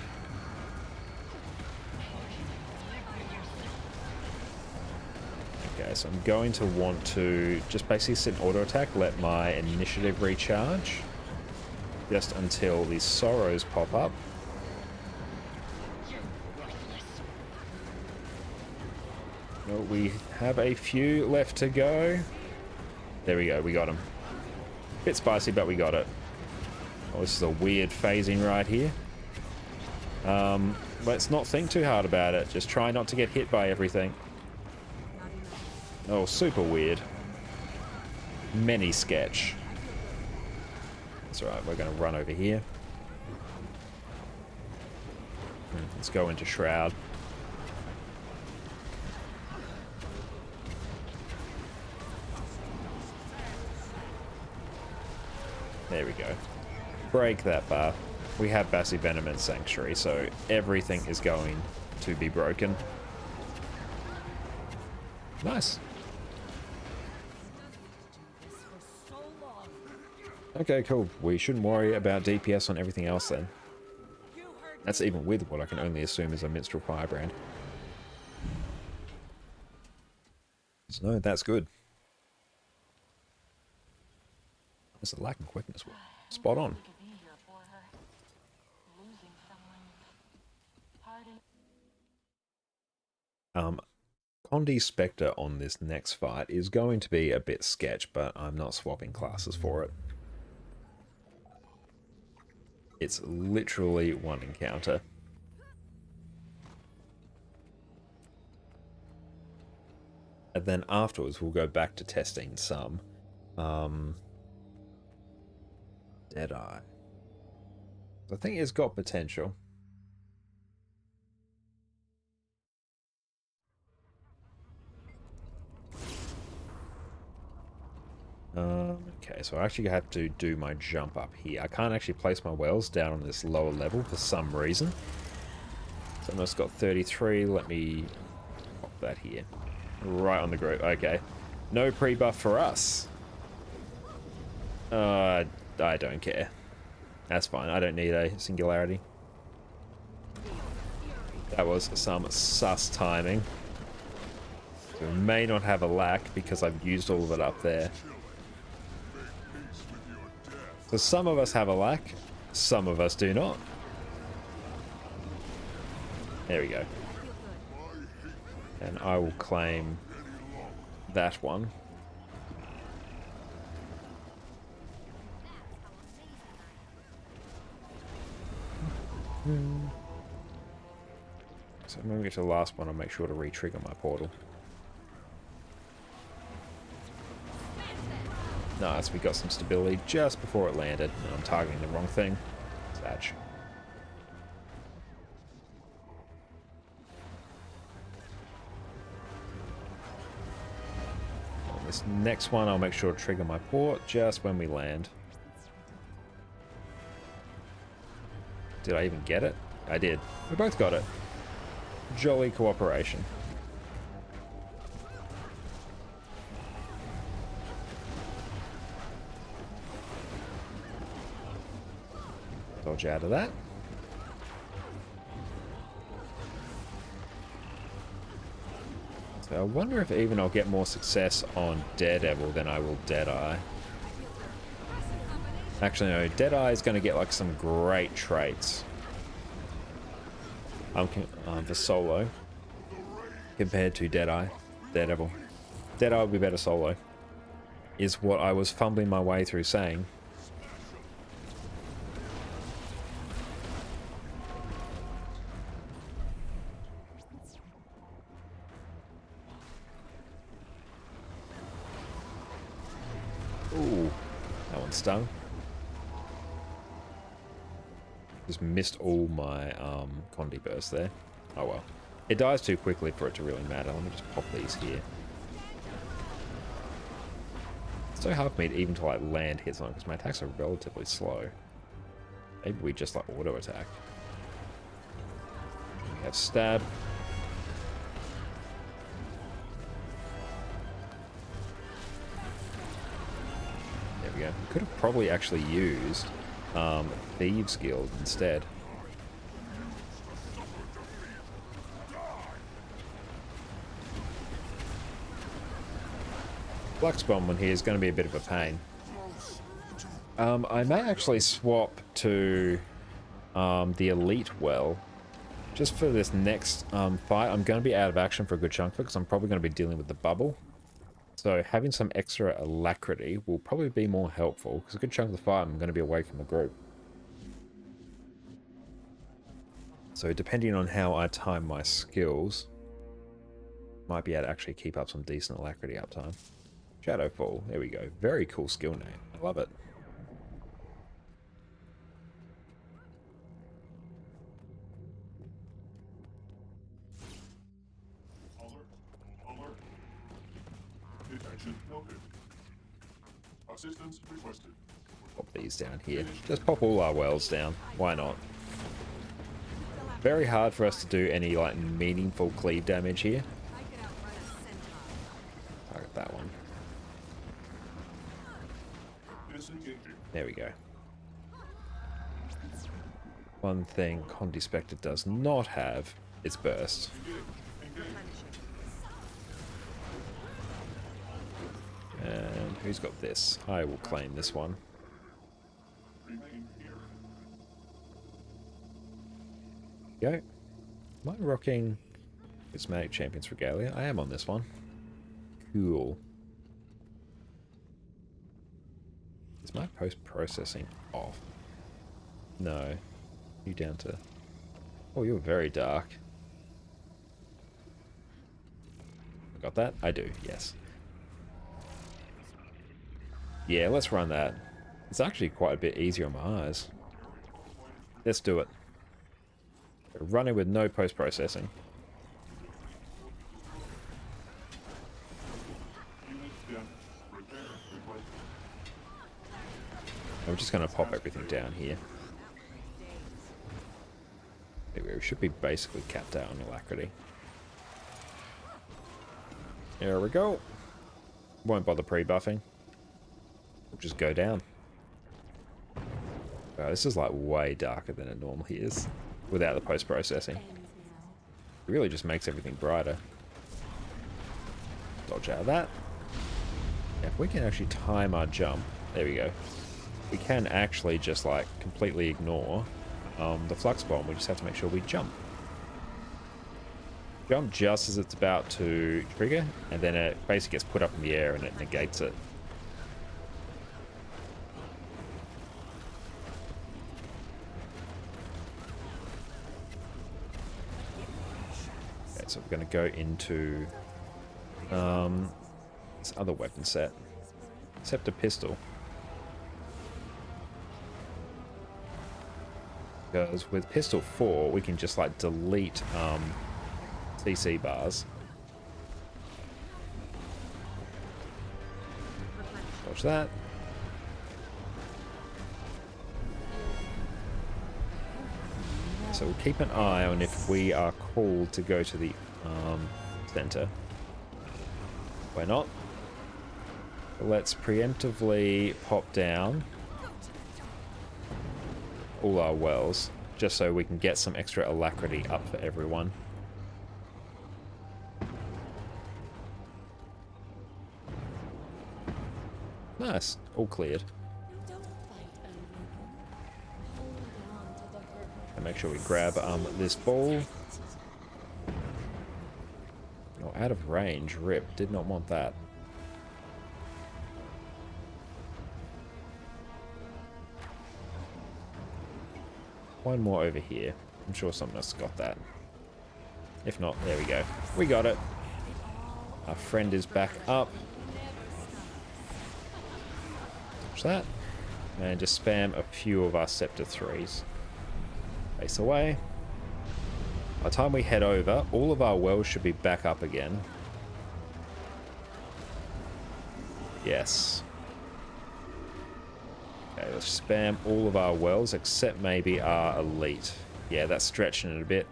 Okay, so I'm going to want to just basically sit in auto attack, let my initiative recharge. Just until these sorrows pop up. No, we have a few left to go. There we go, we got him. Bit spicy, but we got it. Oh, this is a weird phasing right here. Let's not think too hard about it. Just try not to get hit by everything. Oh, super weird. Many sketch. That's alright, we're going to run over here. Let's go into Shroud. There we go. Break that bar. We have Bassi Venom and Sanctuary, so everything is going to be broken. Nice. Okay, cool. We shouldn't worry about DPS on everything else then. That's even with what I can only assume is a Minstrel Firebrand. So no, that's good. There's a lack of quickness. Spot on. Condi Spectre on this next fight is going to be a bit sketch, but I'm not swapping classes for it. It's literally one encounter. And then afterwards, we'll go back to testing some Deadeye. I think it's got potential. Okay, so I actually have to do my jump up here. I can't actually place my wells down on this lower level for some reason. So I've got 33. Let me pop that here. Right on the group. Okay. No pre-buff for us. I don't care. That's fine. I don't need a singularity. That was some sus timing. So we may not have a lack because I've used all of it up there. So some of us have a lack, some of us do not. There we go. And I will claim that one. So when we get to the last one, I'll make sure to re-trigger my portal. Nice, we got some stability just before it landed, and I'm targeting the wrong thing. Satch. On this next one, I'll make sure to trigger my port just when we land. Did I even get it? I did. We both got it. Jolly cooperation. Dodge out of that. So I wonder if even I'll get more success on Daredevil than I will Deadeye. Actually, no. Deadeye is going to get like some great traits. For solo compared to Daredevil. Deadeye would be better solo. Is what I was fumbling my way through saying. Ooh, that one stung. Just missed all my Condi bursts there. Oh well. It dies too quickly for it to really matter. Let me just pop these here. It's so hard for me to even to like land hits on because my attacks are relatively slow. Maybe we just like auto attack. We have stab. There we go. We could have probably actually used Thieves Guild instead. Flux Bomb one here is going to be a bit of a pain. I may actually swap to the Elite Well. Just for this next fight, I'm going to be out of action for a good chunk of it because I'm probably going to be dealing with the bubble. So having some extra alacrity will probably be more helpful because a good chunk of the fight I'm going to be away from the group. So depending on how I time my skills, might be able to actually keep up some decent alacrity uptime. Shadowfall, there we go. Very cool skill name. I love it. Alert. Detection noted. Assistance requested. Pop these down here. Just pop all our wells down. Why not? Very hard for us to do any like meaningful cleave damage here. Target that one. There we go. One thing Condi Spectre does not have is burst. And who's got this? I will claim this one. Go. Am I rocking Prismatic Champions Regalia? I am on this one. Cool. Is my post-processing off? No. You down to... Oh, you're very dark. got that? I do, yes. Yeah, let's run that. It's actually quite a bit easier on my eyes. Let's do it. Run it with no post-processing. I'm just going to pop everything down here. Anyway, we should be basically capped out on alacrity. There we go. Won't bother pre-buffing. We'll just go down. Wow, this is like way darker than it normally is without the post-processing. It really just makes everything brighter. Dodge out of that. Now, if we can actually time our jump, there we go. We can actually just like completely ignore the flux bomb. We just have to make sure we jump. Jump just as it's about to trigger, and then it basically gets put up in the air and it negates it. Okay, so we're going to go into this other weapon set. Scepter pistol. Because with pistol 4, we can just like delete CC bars. Watch that. So we'll keep an eye on if we are called to go to the center. We're not. Let's preemptively pop down all our wells, just so we can get some extra alacrity up for everyone. Nice, all cleared. And make sure we grab this ball. Oh, out of range, rip, did not want that. One more over here. I'm sure someone else got that. If not, there we go. We got it. Our friend is back up. Watch that. And just spam a few of our Scepter 3s. Face away. By the time we head over, all of our wells should be back up again. Yes. Okay, let's spam all of our wells except maybe our elite. Yeah, that's stretching it a bit.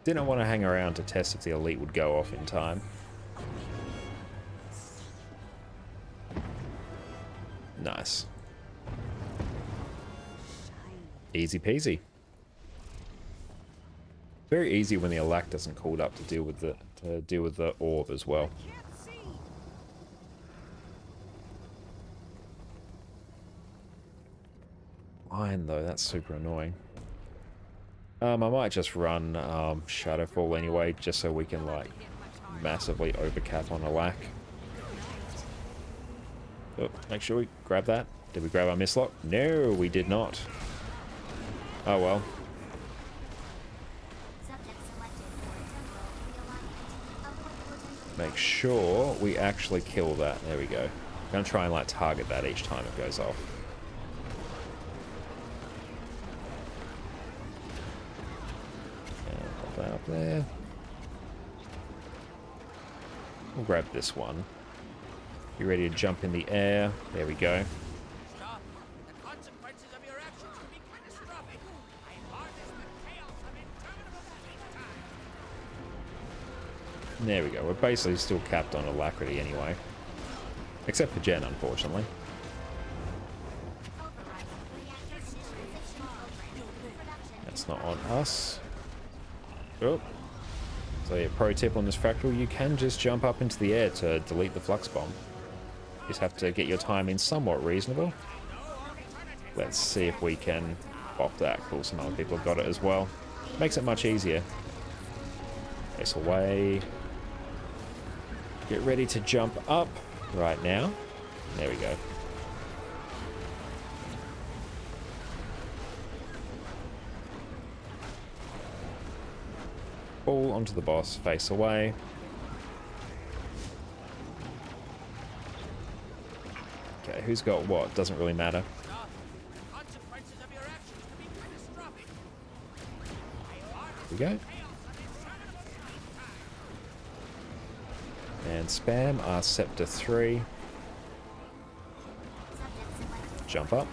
Didn't want to hang around to test if the elite would go off in time. Nice. Easy peasy. Very easy when the Alac doesn't called up to deal with the orb as well. Iron though, that's super annoying. I might just run Shadowfall anyway, just so we can like massively overcap on Alac. Oh, make sure we grab that. Did we grab our mislock? No, we did not. Oh well. Make sure we actually kill that. There we go. I'm gonna try and like target that each time it goes off. And pop that up there. We'll grab this one. You ready to jump in the air? There we go. There we go. We're basically still capped on alacrity anyway. Except for Jen, unfortunately. That's not on us. Oh. So yeah, pro tip on this fractal, you can just jump up into the air to delete the flux bomb. You just have to get your timing somewhat reasonable. Let's see if we can pop that. Cool, some other people have got it as well. Makes it much easier. Face away. Get ready to jump up right now. There we go. Ball onto the boss, face away. who's got what? Doesn't really matter. Consequences of your actions could be catastrophic. Here we go. And spam our Scepter 3. Jump up.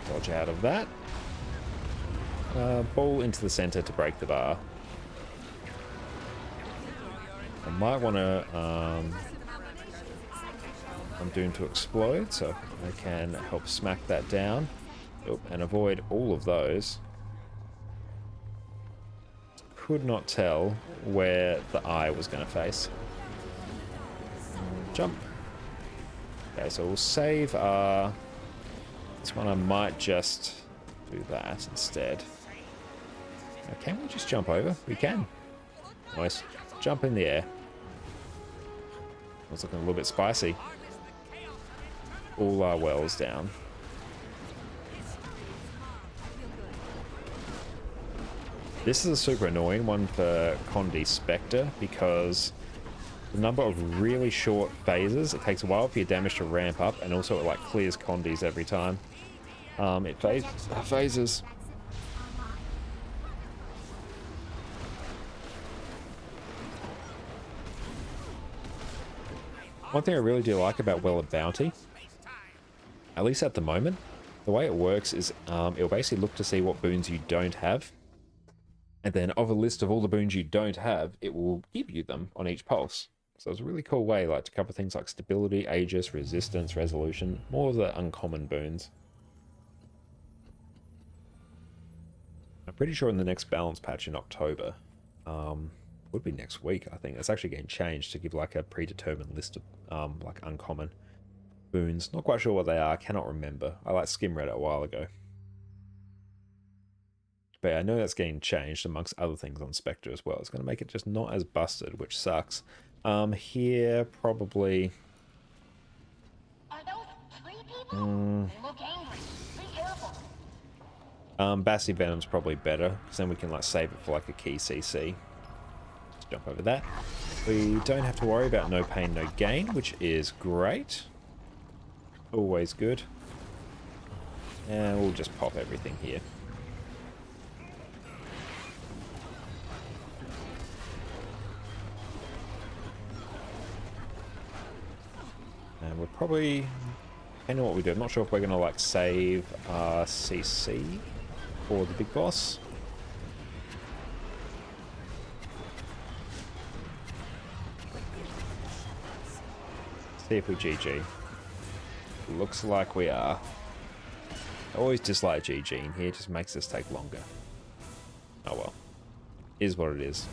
Dodge out of that. Ball into the center to break the bar. I might want to undo to explode so I can help smack that down. Oh, and avoid all of those. Could not tell where the eye was going to face. Jump. Okay, so we'll save our... This one I might just do that instead. Now, can we just jump over? We can. Nice. Jump in the air. It's looking a little bit spicy. All our wells down. This is a super annoying one for Condi Spectre because the number of really short phases, it takes a while for your damage to ramp up, and also it like clears Condis every time. It phases. One thing I really do like about Well of Bounty, at least at the moment, the way it works is it'll basically look to see what boons you don't have. And then of a list of all the boons you don't have, it will give you them on each pulse. So it's a really cool way like to cover things like stability, Aegis, resistance, resolution, more of the uncommon boons. I'm pretty sure in the next balance patch in October, would be next week, I think. It's actually getting changed to give like a predetermined list of like uncommon boons. Not quite sure what they are, cannot remember. I like skim read it a while ago. But yeah, I know that's getting changed amongst other things on Spectre as well. It's going to make it just not as busted, which sucks. Here, probably... Are those tree people? They look angry. Be careful. Bassy Venom's probably better, because then we can like save it for like a key CC. Let's jump over that. We don't have to worry about no pain, no gain, which is great. Always good. And we'll just pop everything here. And we're probably, depending on what we do, I'm not sure if we're going to like save our CC for the big boss. See if we GG. Looks like we are. I always dislike GG in here, it just makes this take longer. Oh well. Is what it is.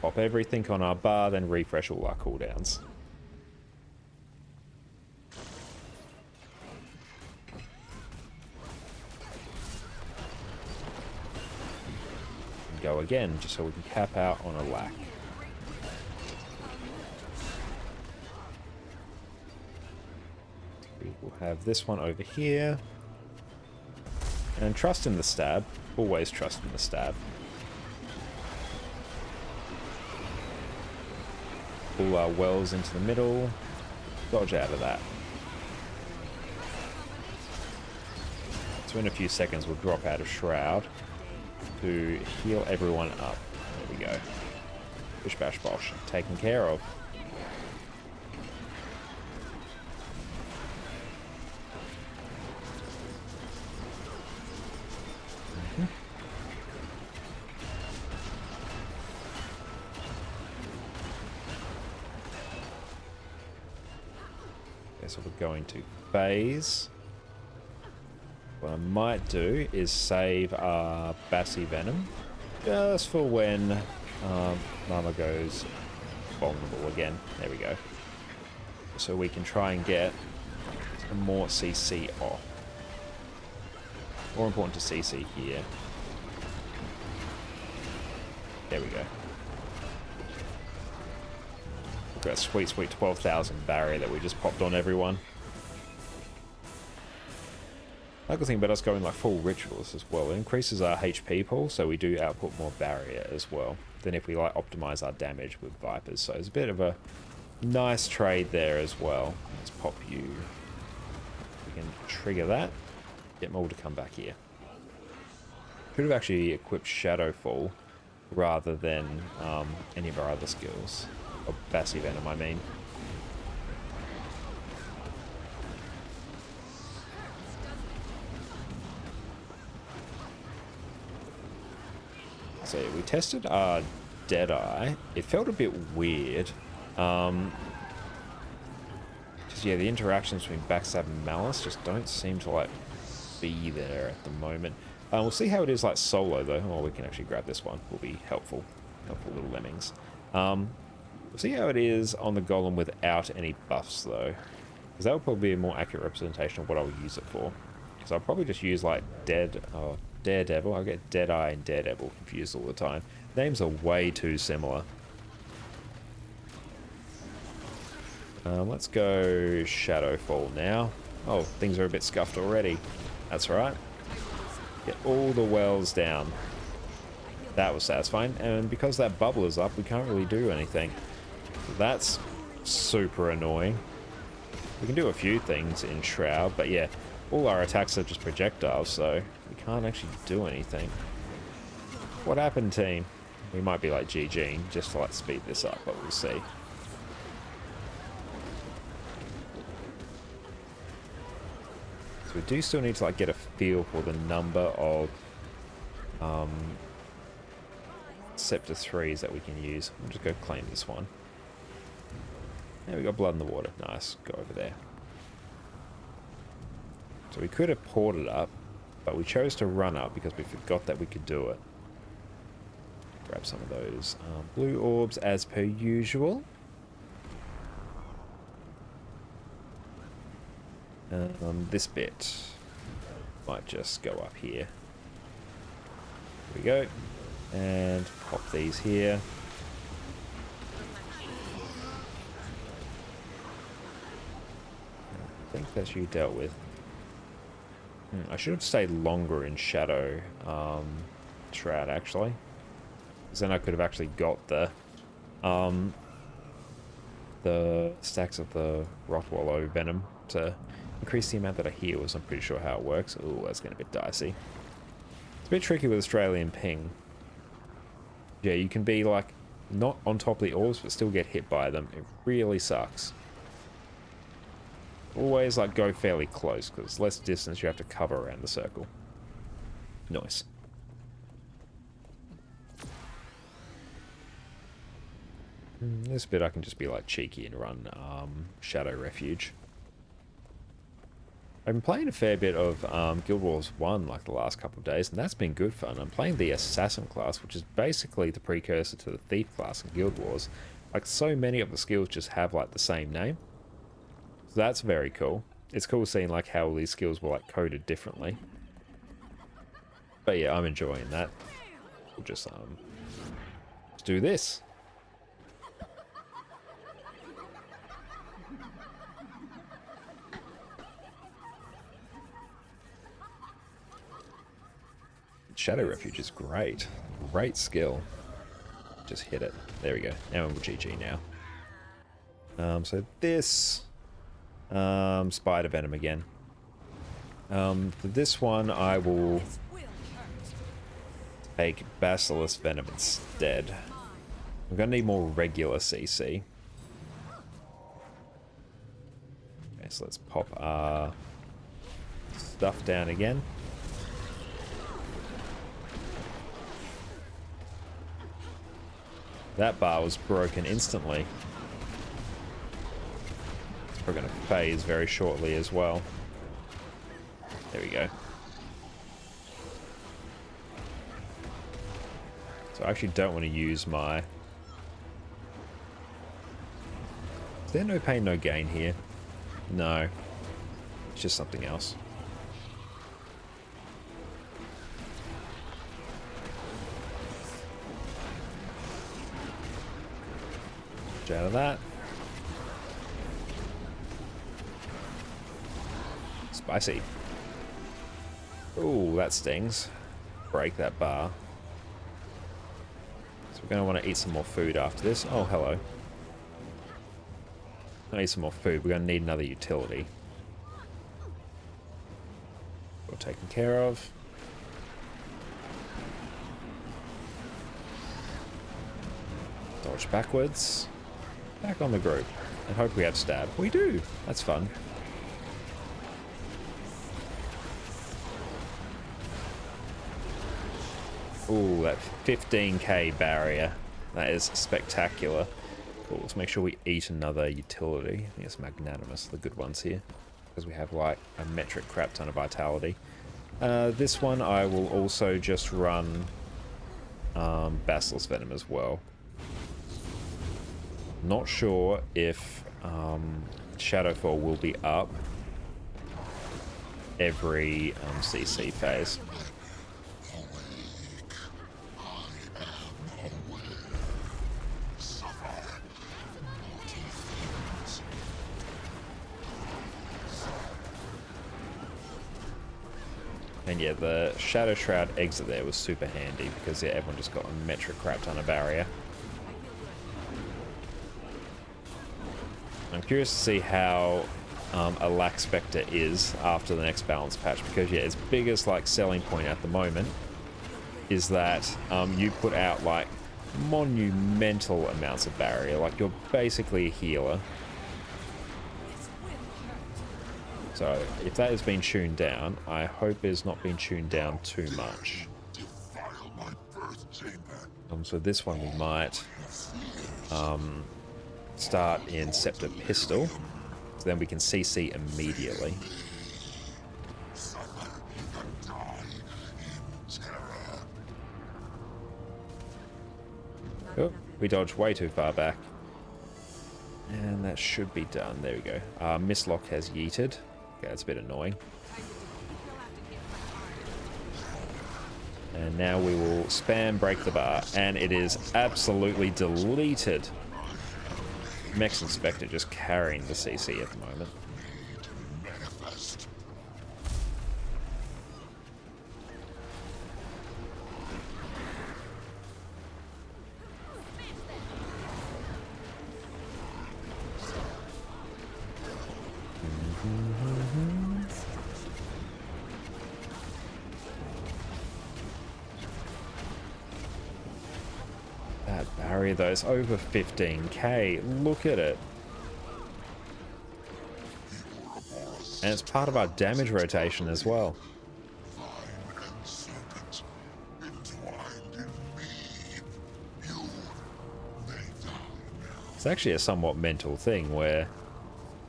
Pop everything on our bar, then refresh all our cooldowns. And go again, just so we can cap out on a lack. We will have this one over here. And trust in the stab. Always trust in the stab. Pull our wells into the middle. Dodge out of that. So in a few seconds we'll drop out of Shroud to heal everyone up. There we go. Bish bash bosh. Taken care of. So we're going to phase. What I might do is save our Bassy Venom just for when Mama goes vulnerable again. There we go. So we can try and get some more CC off. More important to CC here. There we go. That sweet 12,000 barrier that we just popped on everyone. Another good thing about us going like full rituals as well, it increases our HP pool, so we do output more barrier as well than if we like optimize our damage with Vipers. So it's a bit of a nice trade there as well. Let's pop you. We can trigger that. Get more to come back here. Could have actually equipped Shadowfall rather than any of our other skills. Or Passive Venom, I mean. So yeah, we tested our Deadeye. It felt a bit weird. Just yeah, the interactions between Backstab and Malice just don't seem to like be there at the moment. We'll see how it is like solo though. Oh, we can actually grab this one. Will be helpful. Helpful little lemmings. We'll see how it is on the Golem without any buffs though, because that will probably be a more accurate representation of what I'll use it for. Because I'll probably just use like Daredevil. I get Deadeye and Daredevil confused all the time. Names are way too similar. Let's go Shadowfall now. Oh, things are a bit scuffed already. That's right. Get all the wells down. That was satisfying. And because that bubble is up, we can't really do anything. That's super annoying. We can do a few things in Shroud, but yeah, all our attacks are just projectiles, so we can't actually do anything. What happened, team? We might be like GG just to like speed this up, but we'll see. So we do still need to like get a feel for the number of Scepter 3s that we can use. We'll just go claim this one. There we got blood in the water. Nice. Go over there. So we could have ported up, but we chose to run up because we forgot that we could do it. Grab some of those blue orbs as per usual. This bit might just go up here. Here we go. And pop these here. I think that's you dealt with. I should have stayed longer in Shadow Shroud, actually. Because then I could have actually got the stacks of the Rottweiler Venom to increase the amount that I heal, as I'm pretty sure how it works. Ooh, that's getting a bit dicey. It's a bit tricky with Australian ping. Yeah, you can be like not on top of the orbs but still get hit by them. It really sucks. Always like go fairly close because less distance you have to cover around the circle. Nice. This bit I can just be like cheeky and run Shadow Refuge. I've been playing a fair bit of Guild Wars 1 like the last couple of days, and that's been good fun. I'm playing the Assassin class, which is basically the precursor to the Thief class in Guild Wars. Like, so many of the skills just have like the same name. So that's very cool. It's cool seeing like how all these skills were like coded differently. But yeah, I'm enjoying that. We'll just let's do this. Shadow Refuge is great. Great skill. Just hit it. There we go. Now we're GG now. So this... Spider Venom again. For this one, I will take Basilisk Venom instead. I'm going to need more regular CC. Okay, so let's pop our stuff down again. That bar was broken instantly. We're going to phase very shortly as well. There we go. So I actually don't want to use my... Is there no pain, no gain here? No. It's just something else. Get out of that. Spicy. Ooh, that stings. Break that bar. So we're going to want to eat some more food after this. Oh, hello. I need some more food. We're going to need another utility. All taken care of. Dodge backwards. Back on the group. And hope we have stab. We do! That's fun. Ooh, that 15k barrier. That is spectacular. Cool, let's make sure we eat another utility. I think it's magnanimous, the good ones here. Because we have like a metric crap ton of vitality. This one I will also just run Basilisk Venom as well. Not sure if Shadowfall will be up every CC phase. And yeah, the Shadow Shroud exit there was super handy because yeah, everyone just got a metric crap ton of barrier. I'm curious to see how a Lack Spectre is after the next balance patch because yeah, its biggest like selling point at the moment is that you put out like monumental amounts of barrier. Like you're basically a healer. So if that has been tuned down, I hope it's not been tuned down too much. So this one we might start in Scepter Pistol, so then we can CC immediately. Oh, we dodged way too far back. And that should be done. There we go. Mistlock has yeeted. Okay, that's a bit annoying. And now we will spam break the bar, and it is absolutely deleted. Mex Inspector just carrying the CC at the moment. That barrier though is over 15k. Look at it. And it's part of our damage rotation as well. It's actually a somewhat mental thing where,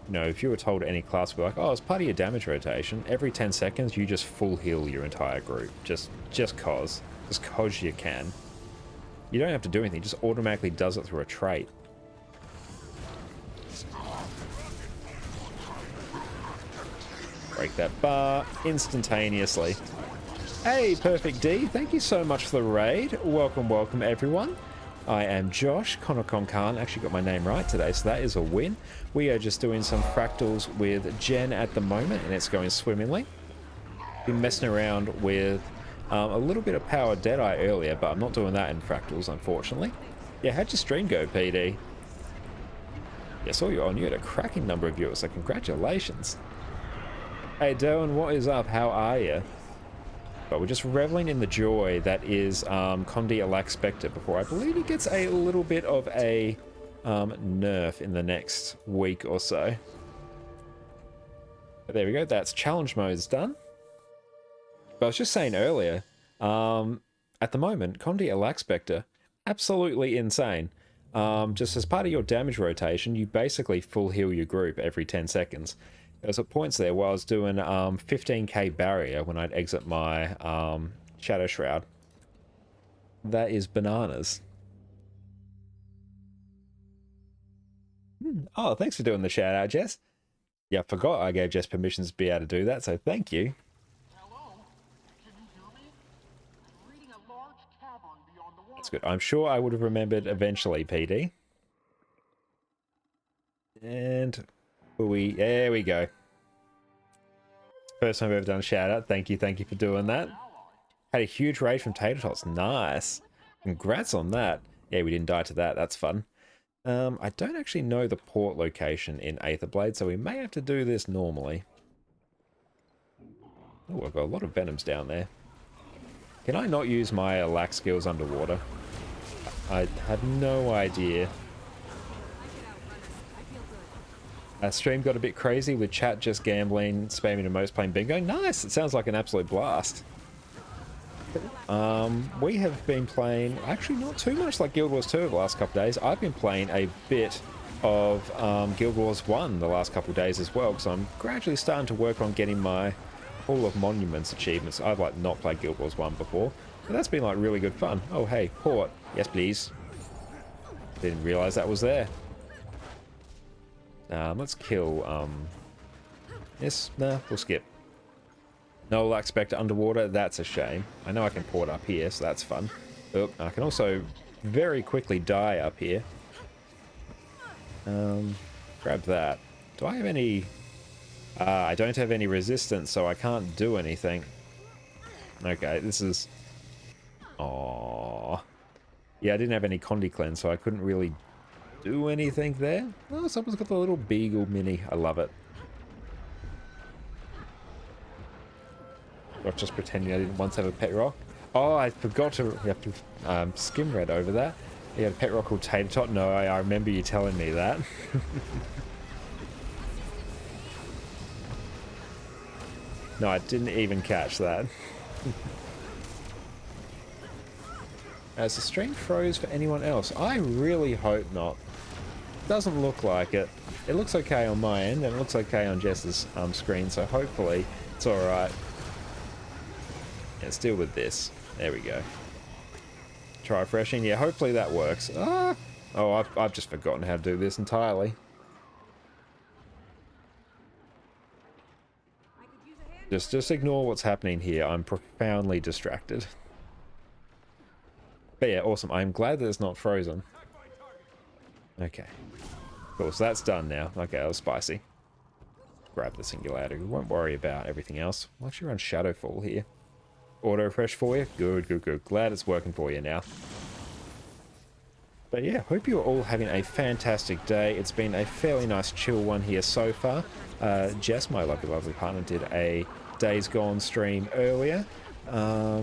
you know, if you were told any class would be like, oh, it's part of your damage rotation, every 10 seconds you just full heal your entire group. Just cause you can. You don't have to do anything, it just automatically does it through a trait. Break that bar instantaneously. Hey, Perfect D, thank you so much for the raid. Welcome, welcome everyone. I am Josh, Conocon Khan, actually got my name right today, so that is a win. We are just doing some fractals with Jen at the moment, and it's going swimmingly. Been messing around with a little bit of power Deadeye earlier, but I'm not doing that in fractals, unfortunately. Yeah, how'd your stream go, PD? Yeah, I saw you on. You had a cracking number of viewers, so congratulations. Hey, Derwin, what is up? How are you? But we're just reveling in the joy that is Condi Alack Spectre before I believe he gets a little bit of a nerf in the next week or so. But there we go, that's challenge mode's done. But I was just saying earlier, at the moment, Condi Alack Spectre, absolutely insane. Just as part of your damage rotation, you basically full heal your group every 10 seconds. There was at points there where I was doing 15k barrier when I'd exit my Shadow Shroud. That is bananas. Oh, thanks for doing the shout out, Jess. Yeah, I forgot I gave Jess permissions to be able to do that, so thank you. Hello? Can you hear me? I'm reading a large cavern beyond the water. That's good. I'm sure I would have remembered eventually, PD. And there we go. First time I've ever done a shout out. Thank you for doing that. Had a huge raid from Tater Tots. Nice. Congrats on that. Yeah, we didn't die to that. That's fun. I don't actually know the port location in Aetherblade, so we may have to do this normally. Oh, I've got a lot of venoms down there. Can I not use my lax skills underwater? I had no idea. Stream got a bit crazy with chat just gambling, spamming emotes, playing bingo. Nice! It sounds like an absolute blast. We have been playing, actually not too much like Guild Wars 2 over the last couple of days. I've been playing a bit of Guild Wars 1 the last couple of days as well, because I'm gradually starting to work on getting my Hall of Monuments achievements. I've like not played Guild Wars 1 before, but that's been like really good fun. Oh hey, port. Yes please. Didn't realise that was there. Let's kill, yes, nah, we'll skip. No Lax Spectre underwater, that's a shame. I know I can port up here, so that's fun. Oh, I can also very quickly die up here. Grab that. Do I have any... I don't have any resistance, so I can't do anything. Okay, this is... Aww. Yeah, I didn't have any Condi Cleanse, so I couldn't really do anything there. Oh, someone's got the little Beagle Mini. I love it. Not just pretending I didn't once have a pet rock. Oh, I forgot to... You have to skim read over that. You had a pet rock called Tater Tot? No, I remember you telling me that. No, I didn't even catch that. Has the stream froze for anyone else? I really hope not. Doesn't look like it. It looks okay on my end, and it looks okay on Jess's screen, so hopefully it's alright. Let's deal with this. There we go. Try refreshing. Yeah, hopefully that works. Ah! Oh, I've just forgotten how to do this entirely. Just ignore what's happening here. I'm profoundly distracted. But yeah, awesome. I'm glad that it's not frozen. Okay. Cool, so that's done now. Okay, that was spicy. Grab the singularity. We won't worry about everything else. We'll actually run Shadowfall here. Auto refresh for you. Good, good, good. Glad it's working for you now. But yeah, hope you're all having a fantastic day. It's been a fairly nice chill one here so far. Jess, my lovely partner, did a Days Gone stream earlier. Yeah,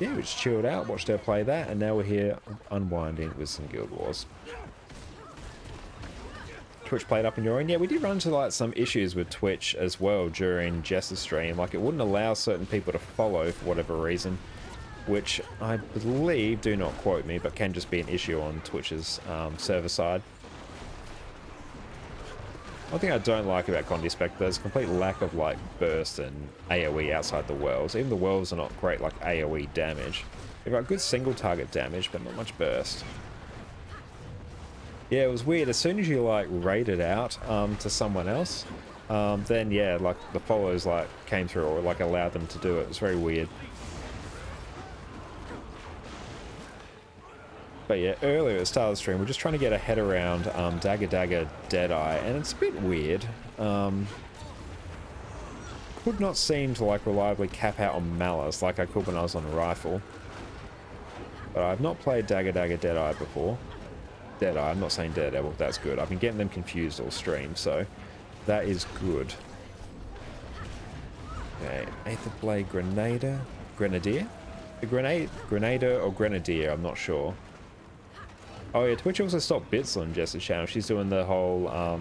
we just chilled out, watched her play that, and now we're here unwinding with some Guild Wars. Twitch played up in your own. Yeah, we did run into like some issues with Twitch as well during Jess's stream. Like it wouldn't allow certain people to follow for whatever reason, which I believe, do not quote me, but can just be an issue on Twitch's server side. One thing I don't like about Condi Spectre is a complete lack of like burst and AoE outside the worlds. Even the worlds are not great like AoE damage. They've got good single target damage, but not much burst. Yeah, it was weird. As soon as you like raided out to someone else, then yeah, like the follows like came through or like allowed them to do it. It was very weird. But yeah, earlier at the start of the stream, we're just trying to get a head around Dagger Deadeye, and it's a bit weird. Could not seem to like reliably cap out on Malice like I could when I was on a rifle. But I've not played Dagger Deadeye before. Deadeye, I'm not saying Daredevil, that's good. I've been getting them confused all stream, so that is good. Okay, Aetherblade Grenadier? The Grenader or Grenadier, I'm not sure. Oh yeah, Twitch also stopped bits on Jess's channel. She's doing the whole,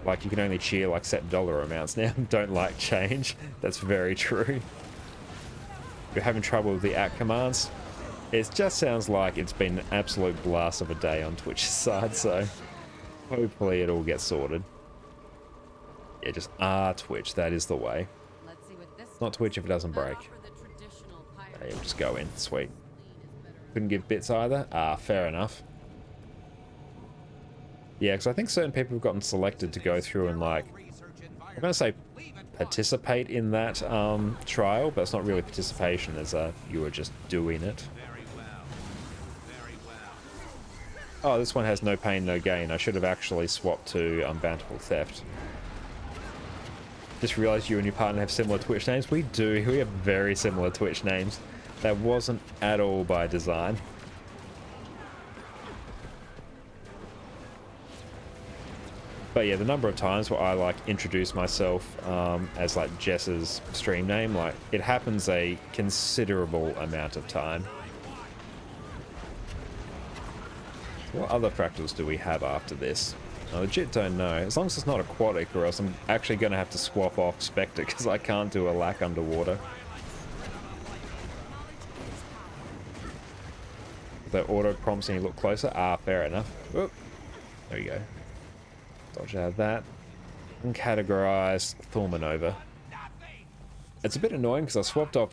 like you can only cheer like set dollar amounts now. Don't like change. That's very true. You're having trouble with the @ commands. It just sounds like it's been an absolute blast of a day on Twitch's side, so hopefully it all gets sorted. Yeah, just Twitch, that is the way. Not Twitch if it doesn't break. Yeah, we'll just go in, sweet. Couldn't give bits either? Fair enough. Yeah, because I think certain people have gotten selected to go through and like, I'm going to say participate in that trial, but it's not really participation as you were just doing it. Oh, this one has no pain, no gain. I should have actually swapped to Bountiful Theft. Just realized you and your partner have similar Twitch names. We do. We have very similar Twitch names. That wasn't at all by design. But yeah, the number of times where I like introduce myself as like Jess's stream name, like it happens a considerable amount of time. What other fractals do we have after this? I legit don't know. As long as it's not aquatic, or else I'm actually going to have to swap off Spectre because I can't do a lack underwater. The auto prompts and you look closer. Ah, fair enough. Oop. There you go. Dodge out of that. And categorize Thormanova. It's a bit annoying because I swapped off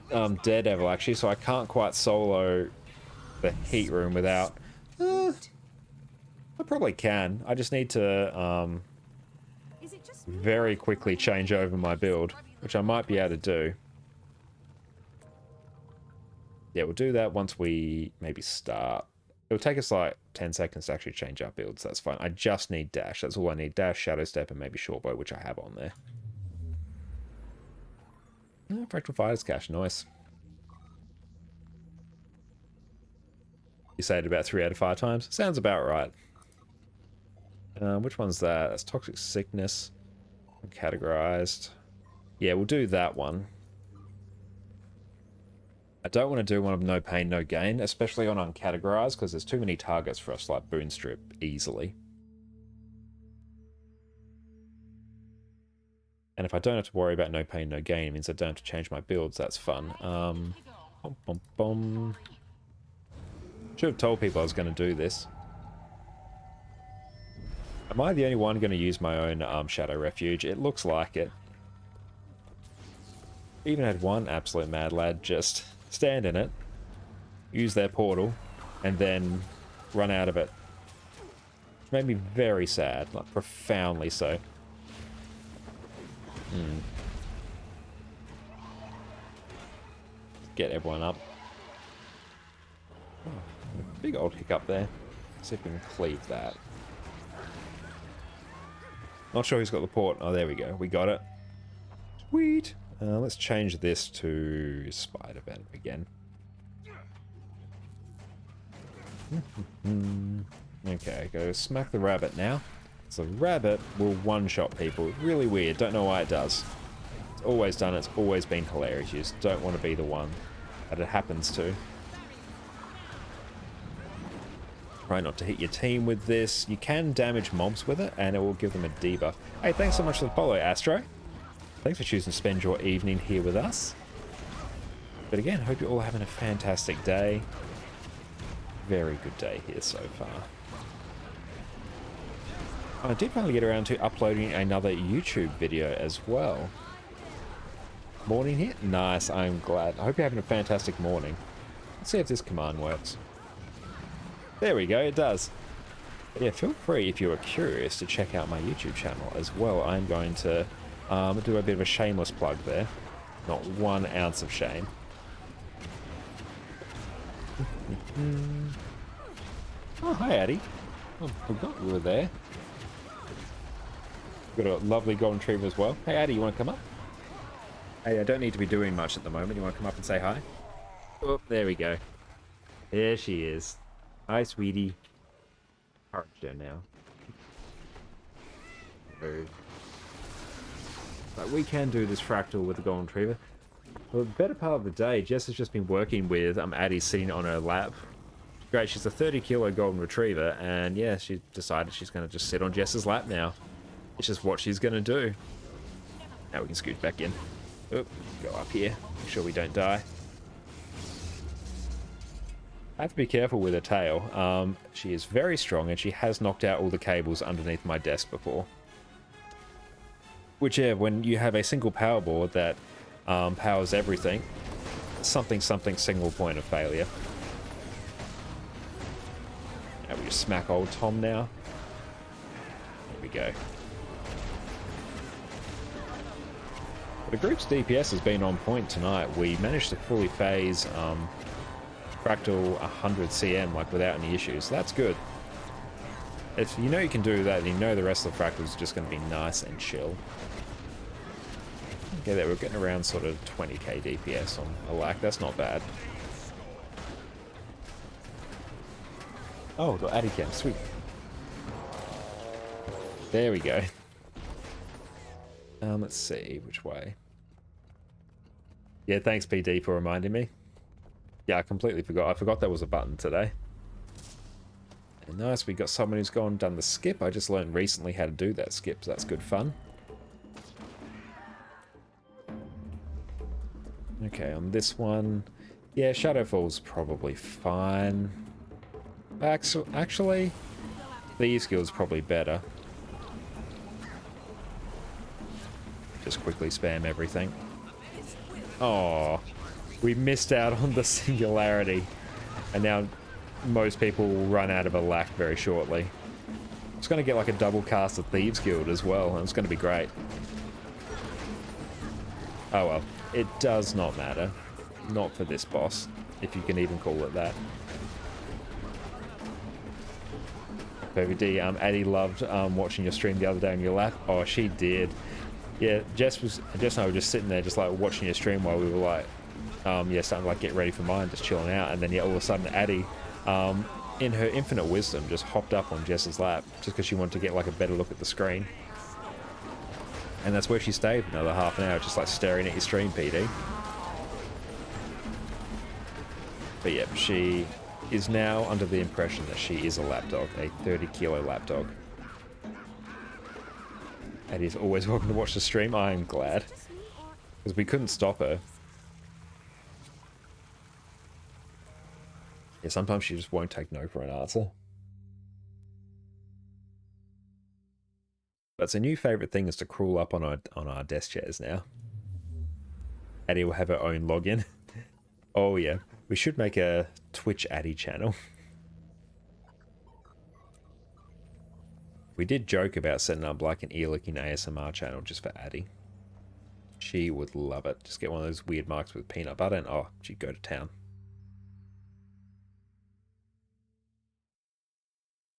Daredevil actually, so I can't quite solo the heat room without. I probably can. I just need to very quickly change over my build, which I might be able to do. Yeah, we'll do that once we maybe start. It'll take us like 10 seconds to actually change our builds. That's fine. I just need dash. That's all I need. Dash, shadow step, and maybe short bow, which I have on there. Oh, fractal fighters cache. Nice. You say it about 3 out of 5 times. Sounds about right. Which one's that? That's toxic sickness. Categorized. Yeah, we'll do that one. I don't want to do one of no pain, no gain, especially on uncategorized, because there's too many targets for us to like boon strip easily. And if I don't have to worry about no pain, no gain, it means I don't have to change my builds. That's fun. Bom, bom, bom. Should have told people I was going to do this. Am I the only one going to use my own Shadow Refuge? It looks like it. Even had one absolute mad lad just stand in it, use their portal, and then run out of it. Which made me very sad, like profoundly so. Get everyone up. Oh, big old hiccup there. See if we can cleave that. Not sure who's got the port. Oh, there we go. We got it. Sweet. Let's change this to Spider Venom again. Okay, go smack the rabbit now. So rabbit will one-shot people. Really weird. Don't know why it does. It's always done it. It's always been hilarious. You just don't want to be the one that it happens to. Try not to hit your team with this. You can damage mobs with it, and it will give them a debuff. Hey, thanks so much for the follow, Astro. Thanks for choosing to spend your evening here with us. But again, hope you're all having a fantastic day. Very good day here so far. I did finally get around to uploading another YouTube video as well. Morning here? Nice, I'm glad. I hope you're having a fantastic morning. Let's see if this command works. There we go, it does. But yeah, feel free if you're curious to check out my YouTube channel as well. I'm going to do a bit of a shameless plug there. Not 1 ounce of shame. Oh, hi Addy. I forgot you were there. Got a lovely golden retriever as well. Hey Addy, you want to come up? Hey, I don't need to be doing much at the moment. You want to come up and say hi? Oh, there we go. There she is. Hi, sweetie. Encouraged her now. Rude. But we can do this fractal with the golden retriever. For the better part of the day, Jess has just been working with Addie sitting on her lap. Great, she's a 30-kilo golden retriever, and yeah, she decided she's going to just sit on Jess's lap now. It's just what she's going to do. Now we can scoot back in. Oop, go up here. Make sure we don't die. I have to be careful with her tail. She is very strong, and she has knocked out all the cables underneath my desk before. Which, yeah, when you have a single power board that powers everything, something single point of failure. Now we just smack old Tom now. There we go. The group's DPS has been on point tonight. We managed to fully phase Fractal 100 CM like without any issues. So that's good. If you know you can do that, and you know the rest of the Fractals are just going to be nice and chill. Yeah, they were getting around sort of 20k DPS on a lack. That's not bad. Oh, got Addy Cam. Sweet. There we go. Let's see which way. Yeah, thanks PD for reminding me. Yeah, I completely forgot. I forgot there was a button today. And nice, we got someone who's gone and done the skip. I just learned recently how to do that skip, so that's good fun. Okay, on this one, yeah, Shadowfall's probably fine. Actually, Thieves Guild's probably better. Just quickly spam everything. Oh, we missed out on the singularity, and now most people will run out of a lack very shortly. It's going to get like a double cast of Thieves Guild as well, and it's going to be great. Oh well, it does not matter. Not for this boss, if you can even call it that. PVD, Addie loved watching your stream the other day on your lap. Oh, she did. Yeah, Jess and I were just sitting there, just like watching your stream while we were like, yeah, starting to like get ready for mine, just chilling out, and then yeah, all of a sudden Addie, in her infinite wisdom, just hopped up on Jess's lap just because she wanted to get like a better look at the screen, and that's where she stayed for another half an hour, just like staring at your stream, PD. But yeah, she is now under the impression that she is a lapdog, a 30-kilo lapdog. Addie's always welcome to watch the stream. I am glad, because we couldn't stop her. Yeah, sometimes she just won't take no for an answer. But it's a new favourite thing is to crawl up on our desk chairs now. Addie will have her own login. Oh yeah, we should make a Twitch Addie channel. We did joke about setting up like an ear-licking ASMR channel just for Addie. She would love it. Just get one of those weird marks with peanut butter and oh, she'd go to town.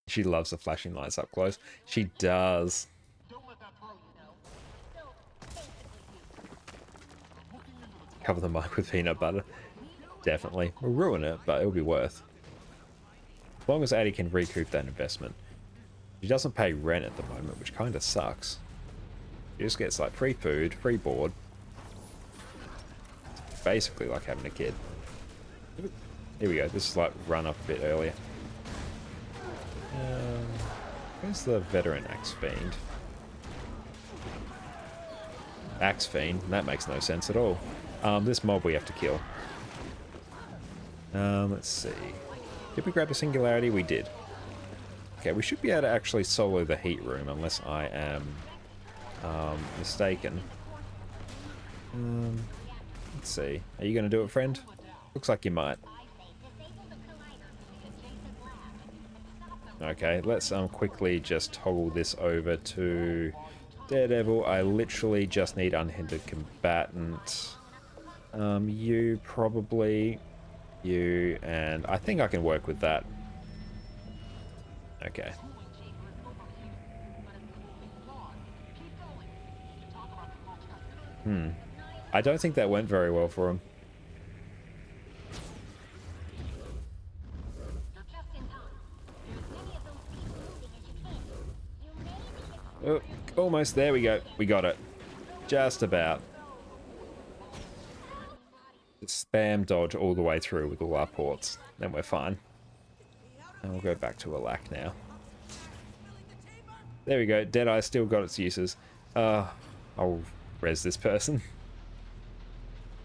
She loves the flashing lights up close. She does. Don't let that throw you. Cover the mic with peanut butter. Definitely. We'll ruin it, but it'll be worth. As long as Addie can recoup that investment. She doesn't pay rent at the moment, which kind of sucks. She just gets like free food, free board. It's basically like having a kid. Here we go. This is like run up a bit earlier. Where's the veteran Axe Fiend? Axe Fiend? That makes no sense at all. This mob we have to kill. Let's see. Did we grab a singularity? We did. Okay, we should be able to actually solo the heat room unless I am mistaken. Let's see. Are you going to do it, friend? Looks like you might. Okay, let's quickly just toggle this over to Daredevil. I literally just need unhindered combatant. You probably, you, and I think I can work with that. Okay. I don't think that went very well for him. Oh, almost. There we go. We got it. Just about. Spam dodge all the way through with all our ports. Then we're fine. And we'll go back to a lack now. There we go. Deadeye still got its uses. I'll res this person.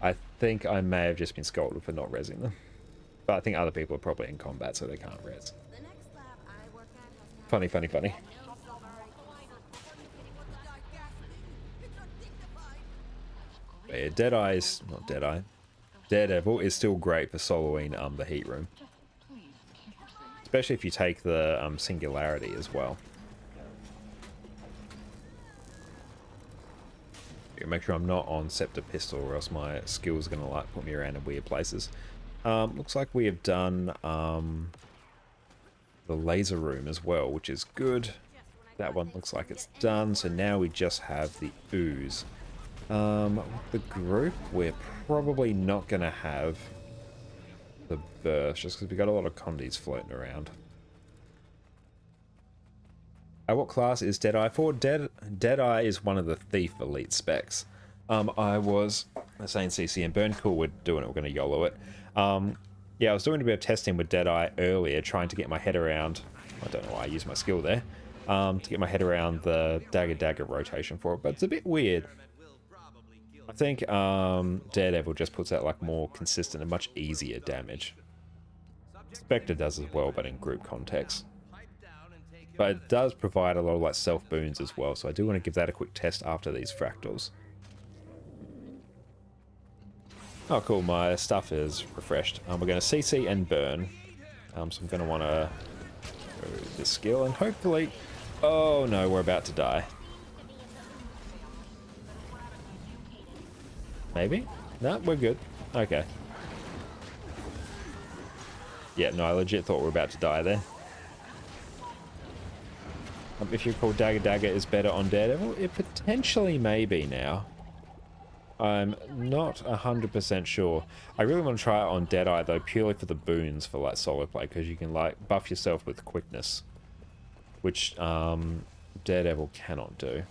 I think I may have just been scolded for not resing them. But I think other people are probably in combat, so they can't res. Funny, funny, funny. But yeah, Deadeye's not Deadeye. Daredevil is still great for soloing the heat room. Especially if you take the singularity as well. Make sure I'm not on Scepter Pistol or else my skills are going to like put me around in weird places. Looks like we have done the laser room as well, which is good. That one looks like it's done, so now we just have the ooze. With the group, we're probably not going to have the burst, just because we got a lot of condies floating around. What class is Deadeye for? Deadeye is one of the Thief Elite specs. I was saying CC and Burn, cool, we're doing it, we're going to YOLO it. Yeah, I was doing a bit of testing with Deadeye earlier, trying to get my head around, I don't know why I used my skill there, to get my head around the dagger rotation for it, but it's a bit weird. I think Daredevil just puts out like more consistent and much easier damage. Spectre does as well, but in group context. But it does provide a lot of like self boons as well, so I do want to give that a quick test after these fractals. Oh cool, my stuff is refreshed. We're going to CC and burn. So I'm going to want to go this skill and hopefully... Oh no, we're about to die. Maybe? No, we're good. Okay. Yeah, no, I legit thought we were about to die there. If you recall, Dagger is better on Daredevil, it potentially may be now. I'm not 100% sure. I really want to try it on Deadeye though, purely for the boons for like solo play, because you can like buff yourself with quickness, which Daredevil cannot do.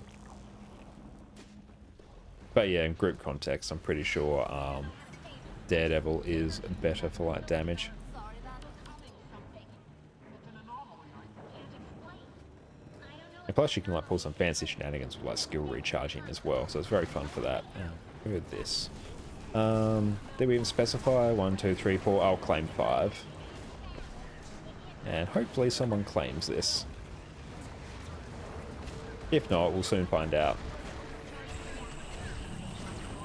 But yeah, in group context, I'm pretty sure Daredevil is better for light damage. And plus you can like pull some fancy shenanigans with like skill recharging as well, so it's very fun for that. Look at this. Did we even specify 1, 2, 3, 4? I'll claim 5. And hopefully someone claims this. If not, we'll soon find out.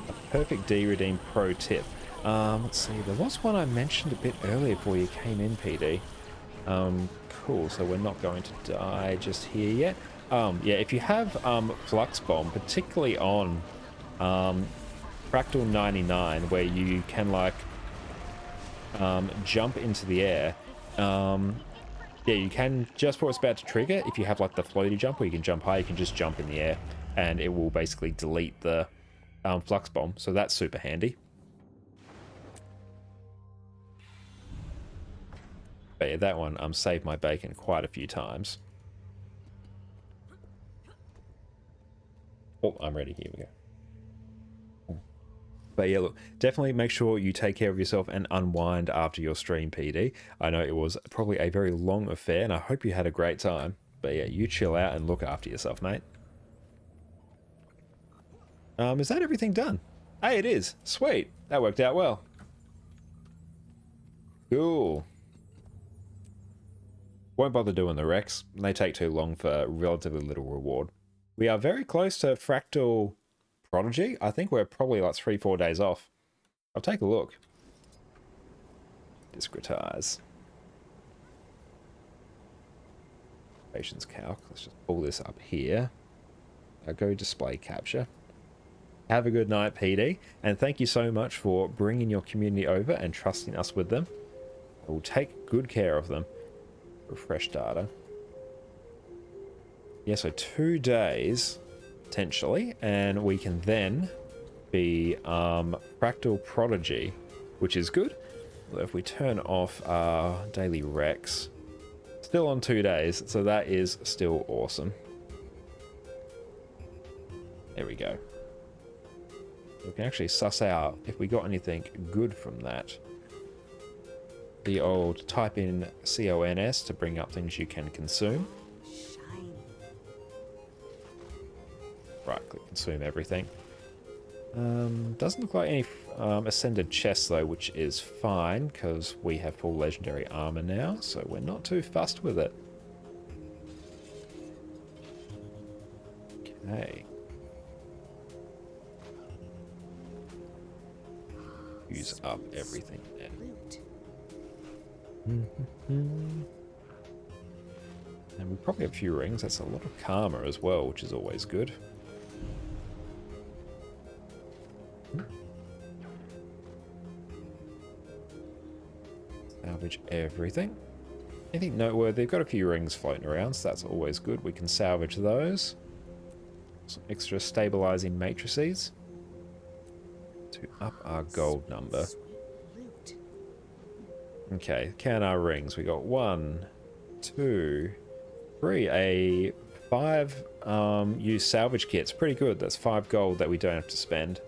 A perfect D-redeem pro tip. Let's see, there was one I mentioned a bit earlier before you came in, PD. Cool, so we're not going to die just here yet. Yeah, if you have Flux Bomb, particularly on Fractal 99, where you can like jump into the air, yeah, you can, just before it's about to trigger, if you have like the floaty jump where you can jump high, you can just jump in the air and it will basically delete the Flux Bomb, so that's super handy. But yeah, that one saved my bacon quite a few times. Oh, I'm ready. Here we go. But yeah, look, definitely make sure you take care of yourself and unwind after your stream, PD. I know it was probably a very long affair, and I hope you had a great time. But yeah, you chill out and look after yourself, mate. Is that everything done? Hey, it is. Sweet. That worked out well. Cool. Won't bother doing the Rex. They take too long for relatively little reward. We are very close to Fractal Prodigy. I think we're probably like 3-4 days off. I'll take a look. Discretize. Patience calc. Let's just pull this up here. Go display capture. Have a good night, PD. And thank you so much for bringing your community over and trusting us with them. We'll take good care of them. Refresh data. Yeah, so 2 days, potentially, and we can then be Fractal Prodigy, which is good. If we turn off our daily Rex, still on 2 days, so that is still awesome. There we go. We can actually suss out if we got anything good from that. The old type in CONS to bring up things you can consume. Right, click consume everything. Doesn't look like any ascended chests though, which is fine because we have full legendary armor now, so we're not too fussed with it. Okay. Use up everything then. And we probably have a few rings. That's a lot of karma as well, which is always good. Salvage everything. Anything noteworthy? They've got a few rings floating around, so that's always good. We can salvage those. Some extra stabilizing matrices. to up our gold number. Sweet loot. Okay, count our rings. We got 1, 2, 3, a 5 used salvage kits. Pretty good. That's 5 gold that we don't have to spend.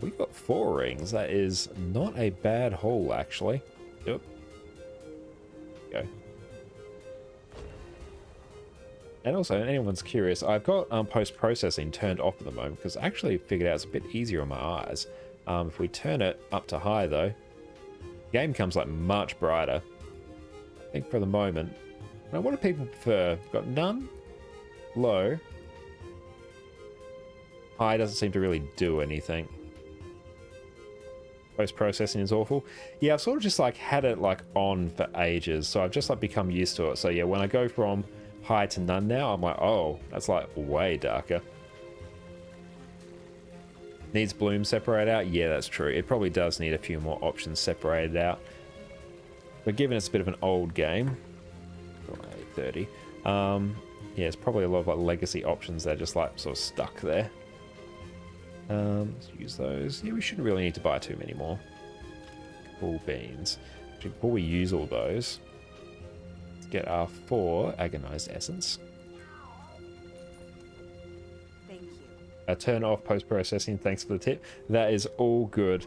We got 4 rings. That is not a bad haul, actually. Yep. Go. And also, if anyone's curious, I've got post-processing turned off at the moment because I actually figured out it's a bit easier on my eyes. If we turn it up to high, though, the game comes like much brighter. I think for the moment. Now, what do people prefer? Got none? Low? High doesn't seem to really do anything. Post-processing is awful. Yeah, I've sort of just like had it like on for ages, so I've just like become used to it. So yeah, when I go from high to none now, I'm like, oh, that's like way darker. Needs bloom separated out? Yeah, that's true. It probably does need a few more options separated out. But given it's a bit of an old game, 30, yeah, it's probably a lot of like legacy options that are just like sort of stuck there. Let's use those. Yeah, we shouldn't really need to buy too many more. Cool beans. Actually, before we use all those, let's get our 4 agonized essence. Thank you. Turn off post-processing. Thanks for the tip. That is all good.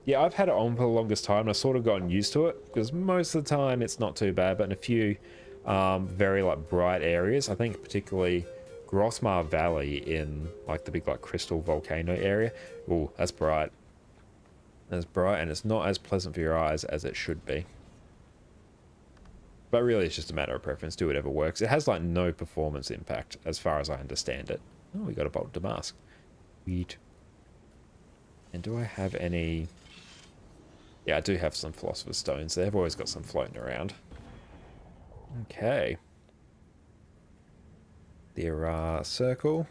Yeah, I've had it on for the longest time and I've sort of gotten used to it because most of the time it's not too bad, but in a few very like bright areas, I think particularly Grossmar Valley in like the big like crystal volcano area. Oh, that's bright. That's bright and it's not as pleasant for your eyes as it should be. But really it's just a matter of preference. Do whatever works. It has like no performance impact as far as I understand it. Oh, we got a bolt damask. Sweet. And do I have any... Yeah, I do have some Philosopher's Stones. They've always got some floating around. Okay. There are circle.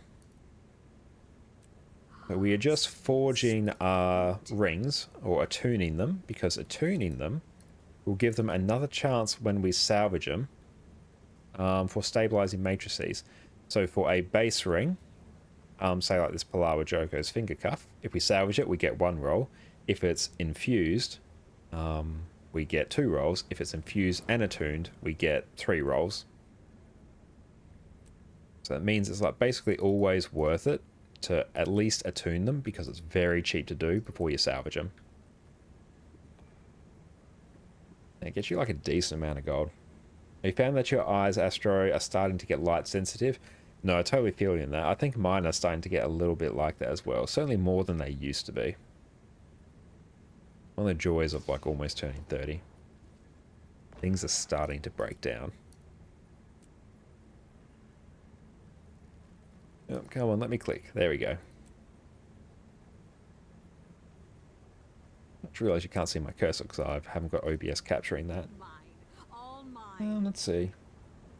So we are just forging our rings, or attuning them, because attuning them will give them another chance when we salvage them for stabilizing matrices. So for a base ring, say like this Palawa Joko's finger cuff, if we salvage it, we get 1 roll. If it's infused, we get 2 rolls. If it's infused and attuned, we get 3 rolls. So that means it's like basically always worth it to at least attune them because it's very cheap to do before you salvage them. And it gets you like a decent amount of gold. Have you found that your eyes, Astro, are starting to get light sensitive? No, I totally feel you in that. I think mine are starting to get a little bit like that as well. Certainly more than they used to be. One of the joys of like almost turning 30. Things are starting to break down. Oh, come on, let me click. There we go. I just realised you can't see my cursor because I haven't got OBS capturing that. Mine. All mine. Let's see.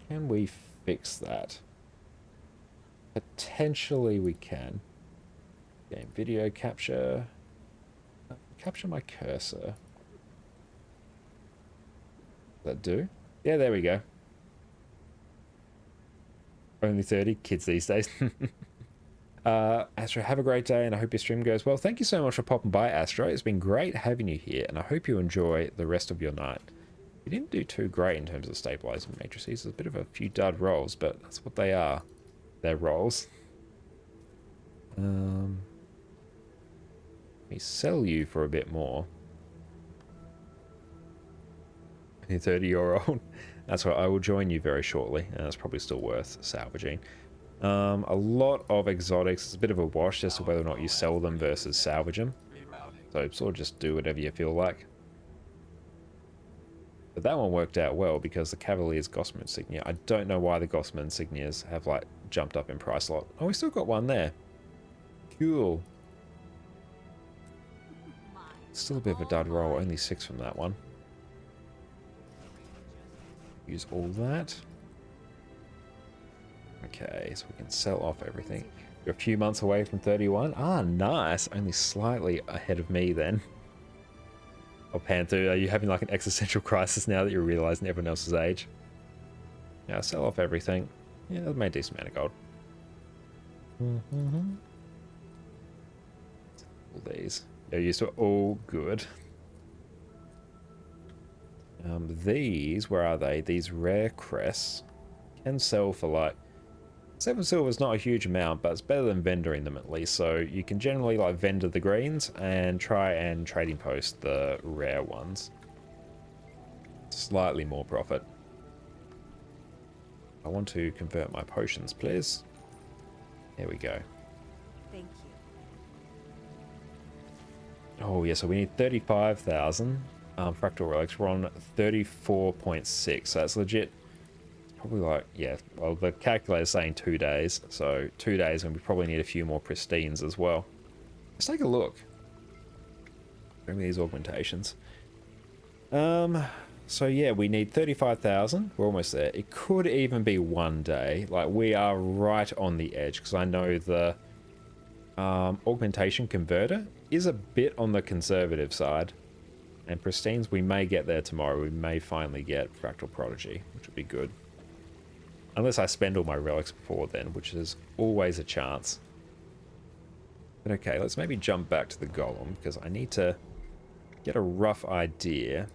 Can we fix that? Potentially we can. Game video capture. Capture my cursor. Does that do? Yeah, there we go. Only 30 kids these days. Astro, have a great day and I hope your stream goes well. Thank you so much for popping by, Astro. It's been great having you here and I hope you enjoy the rest of your night. You didn't do too great in terms of stabilizing matrices. There's a bit of a few dud rolls, but that's what they are. They're rolls. Let me sell you for a bit more. You're 30-year-old. That's why I will join you very shortly, and that's probably still worth salvaging. A lot of exotics. It's a bit of a wash as to whether or not you sell them versus salvage them. So sort of just do whatever you feel like. But that one worked out well because the Cavalier's Gossamer insignia. I don't know why the Gossamer insignias have like jumped up in price a lot. Oh, we still got one there. Cool. Still a bit of a dud roll. Only 6 from that one. Use all that. Okay, so we can sell off everything. You're a few months away from 31. Ah, nice. Only slightly ahead of me then. Oh, Panther, are you having like an existential crisis now that you're realizing everyone else's age? Yeah, sell off everything. Yeah, that made a decent amount of gold. All these. You're used to it. All good. These, where are they? These rare crests can sell for like 7 silver is not a huge amount, but it's better than vendoring them at least. So you can generally like vendor the greens and try and trading post the rare ones. Slightly more profit. I want to convert my potions, please. There we go. Thank you. Oh yeah, so we need 35,000 fractal relics. We're on 34.6, so that's legit. Probably like, yeah, well, the calculator's saying 2 days, so 2 days, and we probably need a few more pristines as well. Let's take a look. Bring me these augmentations. So yeah, we need 35,000. We're almost there. It could even be 1 day. Like, we are right on the edge, because I know the augmentation converter is a bit on the conservative side. And pristines, we may get there tomorrow. We may finally get Fractal Prodigy, which would be good. Unless I spend all my relics before then, which is always a chance. But okay, let's maybe jump back to the Golem, because I need to get a rough idea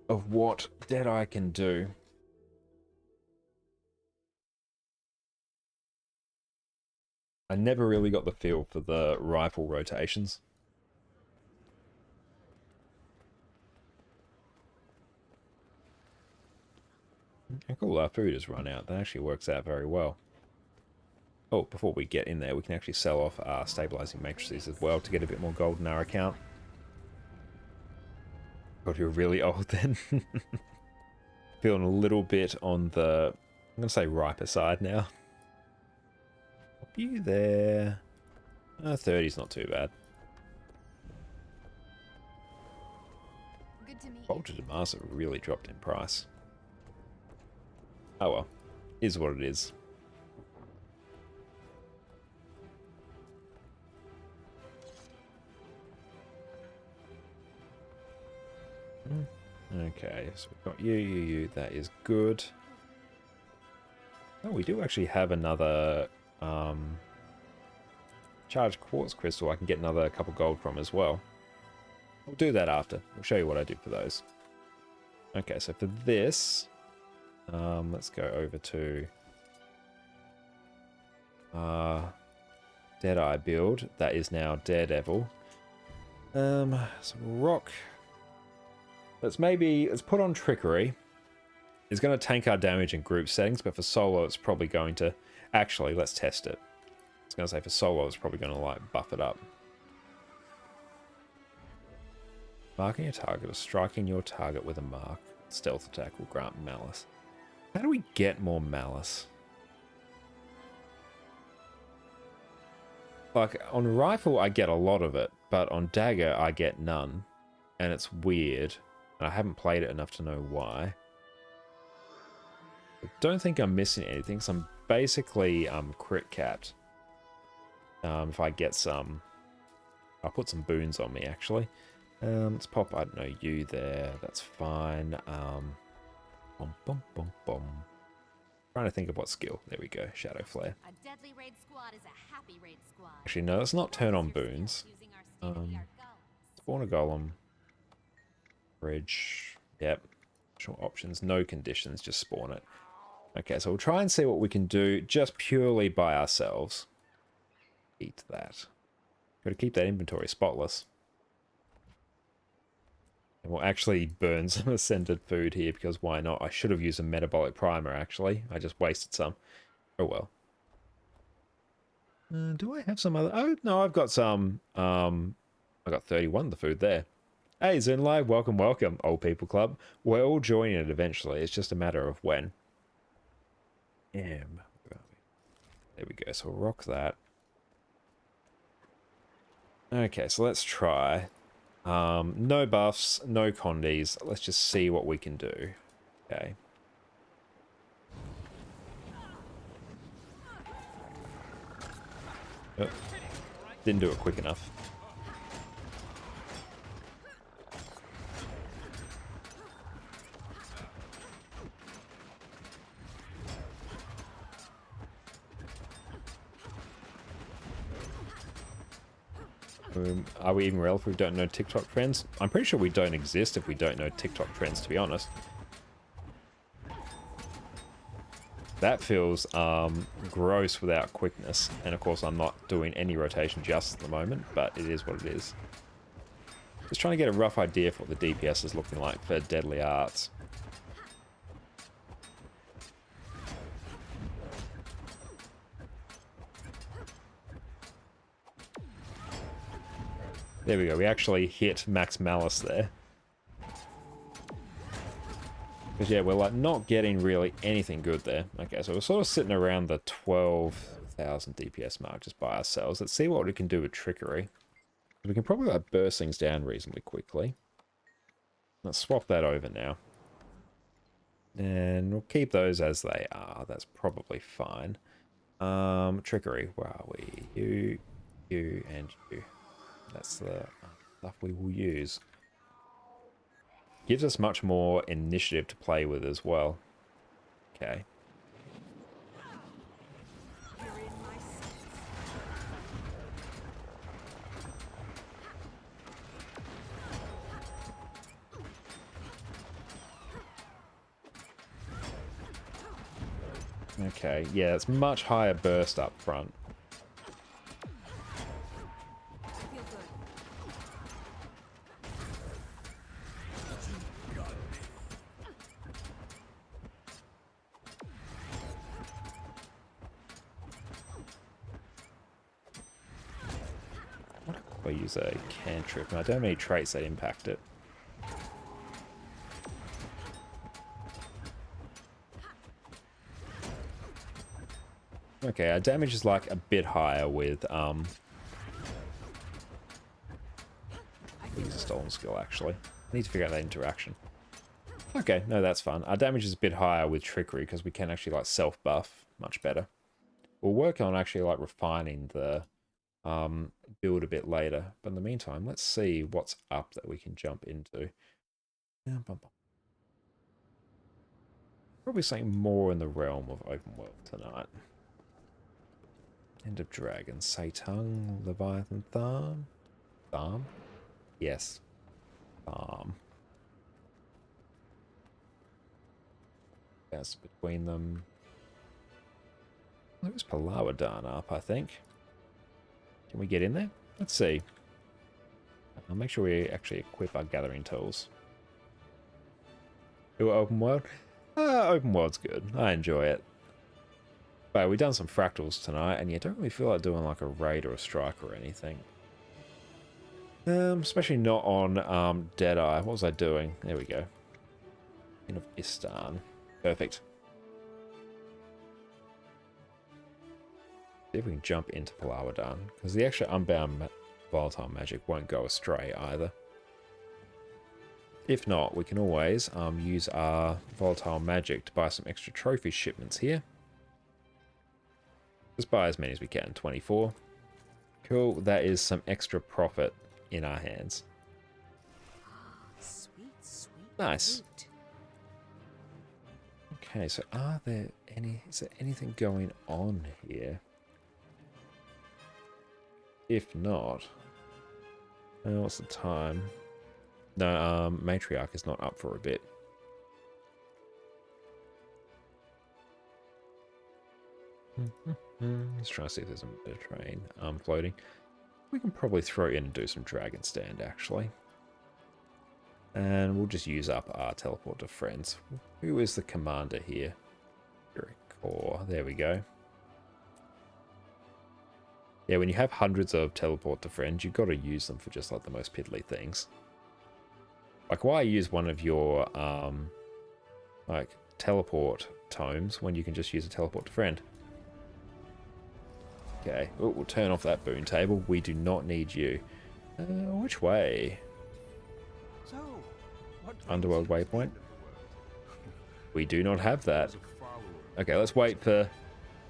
of what Deadeye can do. I never really got the feel for the rifle rotations. Okay, cool, our food has run out. That actually works out very well. Oh, before we get in there, we can actually sell off our stabilizing matrices as well to get a bit more gold in our account. God, you're really old then. Feeling a little bit on the, I'm going to say riper side now. Pop you there. 30's not too bad. Good to meet you. Bolter Damaso really dropped in price. Oh well, is what it is. Okay, so we've got you, that is good. Oh, we do actually have another charged quartz crystal I can get another couple gold from as well. We'll do that after. I'll show you what I do for those. Okay, so for this, let's go over to Deadeye build. That is now Daredevil. So rock. Let's put on Trickery. It's going to tank our damage in group settings, but for solo it's probably going to... Actually, let's test it. I was going to say for solo it's probably going to like buff it up. Marking your target or striking your target with a mark. Stealth attack will grant malice. How do we get more malice? Like, on rifle I get a lot of it, but on dagger I get none. And it's weird. And I haven't played it enough to know why. I don't think I'm missing anything, so I'm basically crit capped. If I get some... I'll put some boons on me, actually. Let's pop, I don't know, you there. That's fine. Bum, bum, bum, bum. Trying to think of what skill. There we go. Shadow Flare. A deadly raid squad is a happy raid squad. Actually, no, let's not turn on boons. Spawn a golem. Bridge. Yep. Short options. No conditions. Just spawn it. Okay, so we'll try and see what we can do just purely by ourselves. Eat that. Got to keep that inventory spotless. And we'll actually burn some ascended food here because why not? I should have used a metabolic primer actually. I just wasted some. Oh well. Do I have some other... Oh, no, I've got some... I got 31 of the food there. Hey, Zoom Live, welcome, welcome, Old People Club. We're all joining it eventually. It's just a matter of when. There we go. So we'll rock that. Okay, so let's try. No buffs, no condies. Let's just see what we can do. Okay. Oh, didn't do it quick enough. Are we even relevant if we don't know TikTok trends? I'm pretty sure we don't exist if we don't know TikTok trends, to be honest. That feels gross without quickness. And of course, I'm not doing any rotation just at the moment, but it is what it is. Just trying to get a rough idea for what the DPS is looking like for Deadly Arts. There we go, we actually hit max malice there. Because yeah, we're like not getting really anything good there. Okay, so we're sort of sitting around the 12,000 DPS mark just by ourselves. Let's see what we can do with trickery. We can probably like burst things down reasonably quickly. Let's swap that over now. And we'll keep those as they are. That's probably fine. Trickery, where are we? You, and you. That's the stuff we will use. Gives us much more initiative to play with as well. Okay. Okay, yeah, it's much higher burst up front. What if I use a cantrip? And I don't have any traits that impact it. Okay, our damage is like a bit higher with use a stolen skill actually. I need to figure out that interaction. Okay, no, that's fun. Our damage is a bit higher with trickery because we can actually like self buff much better. We'll work on actually like refining the build a bit later. But in the meantime, let's see what's up that we can jump into. Probably something more in the realm of open world tonight. End of Dragon, Satang, Leviathan, Tharm. Tharm? Yes. Tharm. That's between them. There was Palawadan up, I think. Can we get in there? Let's see. I'll make sure we actually equip our gathering tools. Do open world? Open world's good. I enjoy it. But we've done some fractals tonight, and you don't really feel like doing like a raid or a strike or anything. Especially not on Deadeye. What was I doing? There we go. King of Istan. Perfect. See if we can jump into Palawadan, because the extra unbound volatile magic won't go astray either. If not, we can always use our volatile magic to buy some extra trophy shipments here. Just buy as many as we can. 24. Cool. That is some extra profit in our hands. Sweet, sweet. Nice. Fruit. Okay, so is there anything going on here? If not, what's the time? No, Matriarch is not up for a bit. Let's try to see if there's a better train floating. We can probably throw in and do some Dragon Stand, actually. And we'll just use up our teleport to friends. Who is the commander here? Core. There we go. Yeah, when you have hundreds of teleport to friends, you've got to use them for just like the most piddly things. Like, why use one of your like teleport tomes when you can just use a teleport to friend? Okay, we'll turn off that boon table. We do not need you. Which way? So, what Underworld waypoint? We do not have that. Okay, let's wait for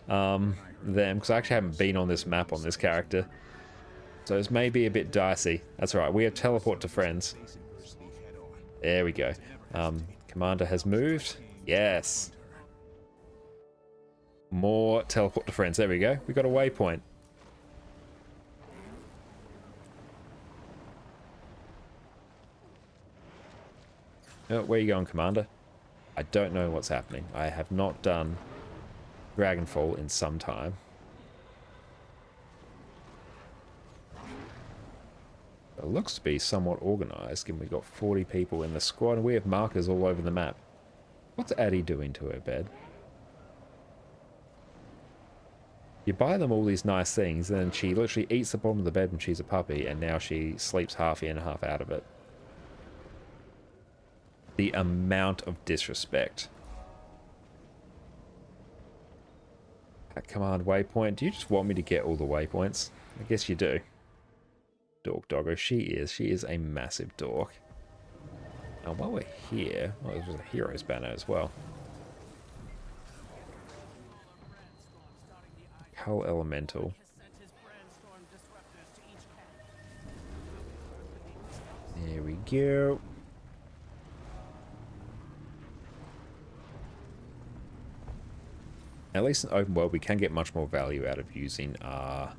them, because I actually haven't been on this map on this character. So this may be a bit dicey. That's right, we have teleport to friends. There we go. Commander has moved. Yes. More teleport to friends. There we go. We got a waypoint. Where are you going, Commander? I don't know what's happening. I have not done Dragonfall in some time. It looks to be somewhat organized, given we've got 40 people in the squad and we have markers all over the map. What's Addie doing to her bed? You buy them all these nice things, and then she literally eats the bottom of the bed when she's a puppy, and now she sleeps half in, half out of it. The amount of disrespect. That command waypoint. Do you just want me to get all the waypoints? I guess you do. Dork doggo. She is a massive dork. And while we're here, well, there's a hero's banner as well. Hull Elemental. There we go. At least in open world, we can get much more value out of using our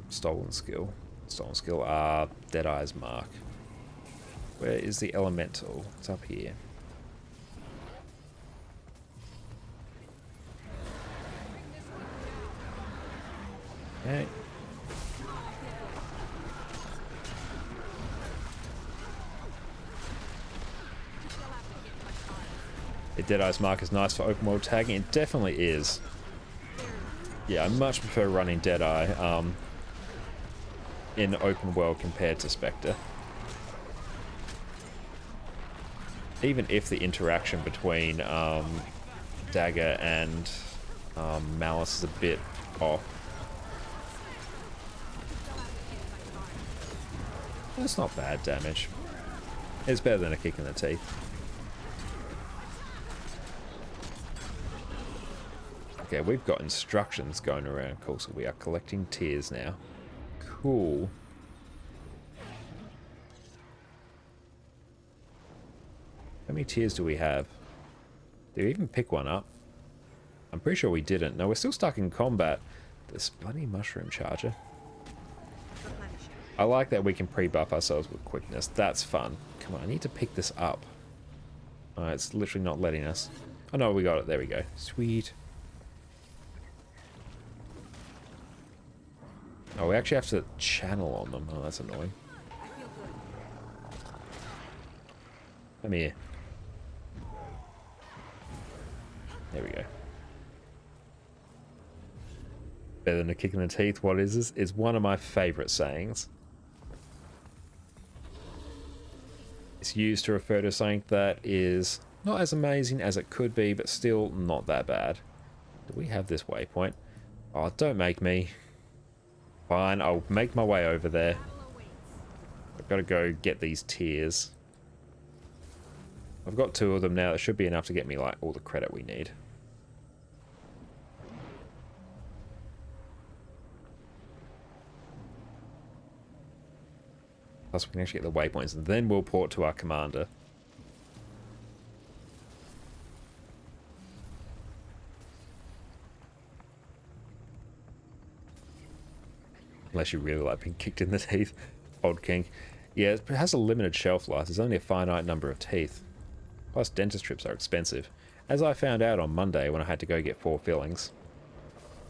stolen skill. Deadeye's mark. Where is the elemental? It's up here. Okay. The Deadeye's mark is nice for open world tagging. It definitely is. Yeah, I much prefer running Deadeye in open world compared to Spectre. Even if the interaction between Dagger and Malice is a bit off. It's not bad damage. It's better than a kick in the teeth. Okay, we've got instructions going around. Cool, so we are collecting tears now. Cool. How many tears do we have? Did we even pick one up? I'm pretty sure we didn't. No, we're still stuck in combat. This bloody mushroom charger. I like that we can pre-buff ourselves with quickness. That's fun. Come on, I need to pick this up. Oh, it's literally not letting us. Oh no, we got it. There we go. Sweet. Oh, we actually have to channel on them. Oh, that's annoying. Come here. There we go. Better than a kick in the teeth. What is this? It's one of my favorite sayings. It's used to refer to something that is not as amazing as it could be, but still not that bad. Do we have this waypoint? Oh, don't make me. Fine, I'll make my way over there. I've got to go get these tears. I've got 2 of them now. That should be enough to get me like all the credit we need. Plus we can actually get the waypoints and then we'll port to our commander. Unless you really like being kicked in the teeth. Old king. Yeah, it has a limited shelf life. There's only a finite number of teeth. Plus dentist trips are expensive. As I found out on Monday when I had to go get 4 fillings.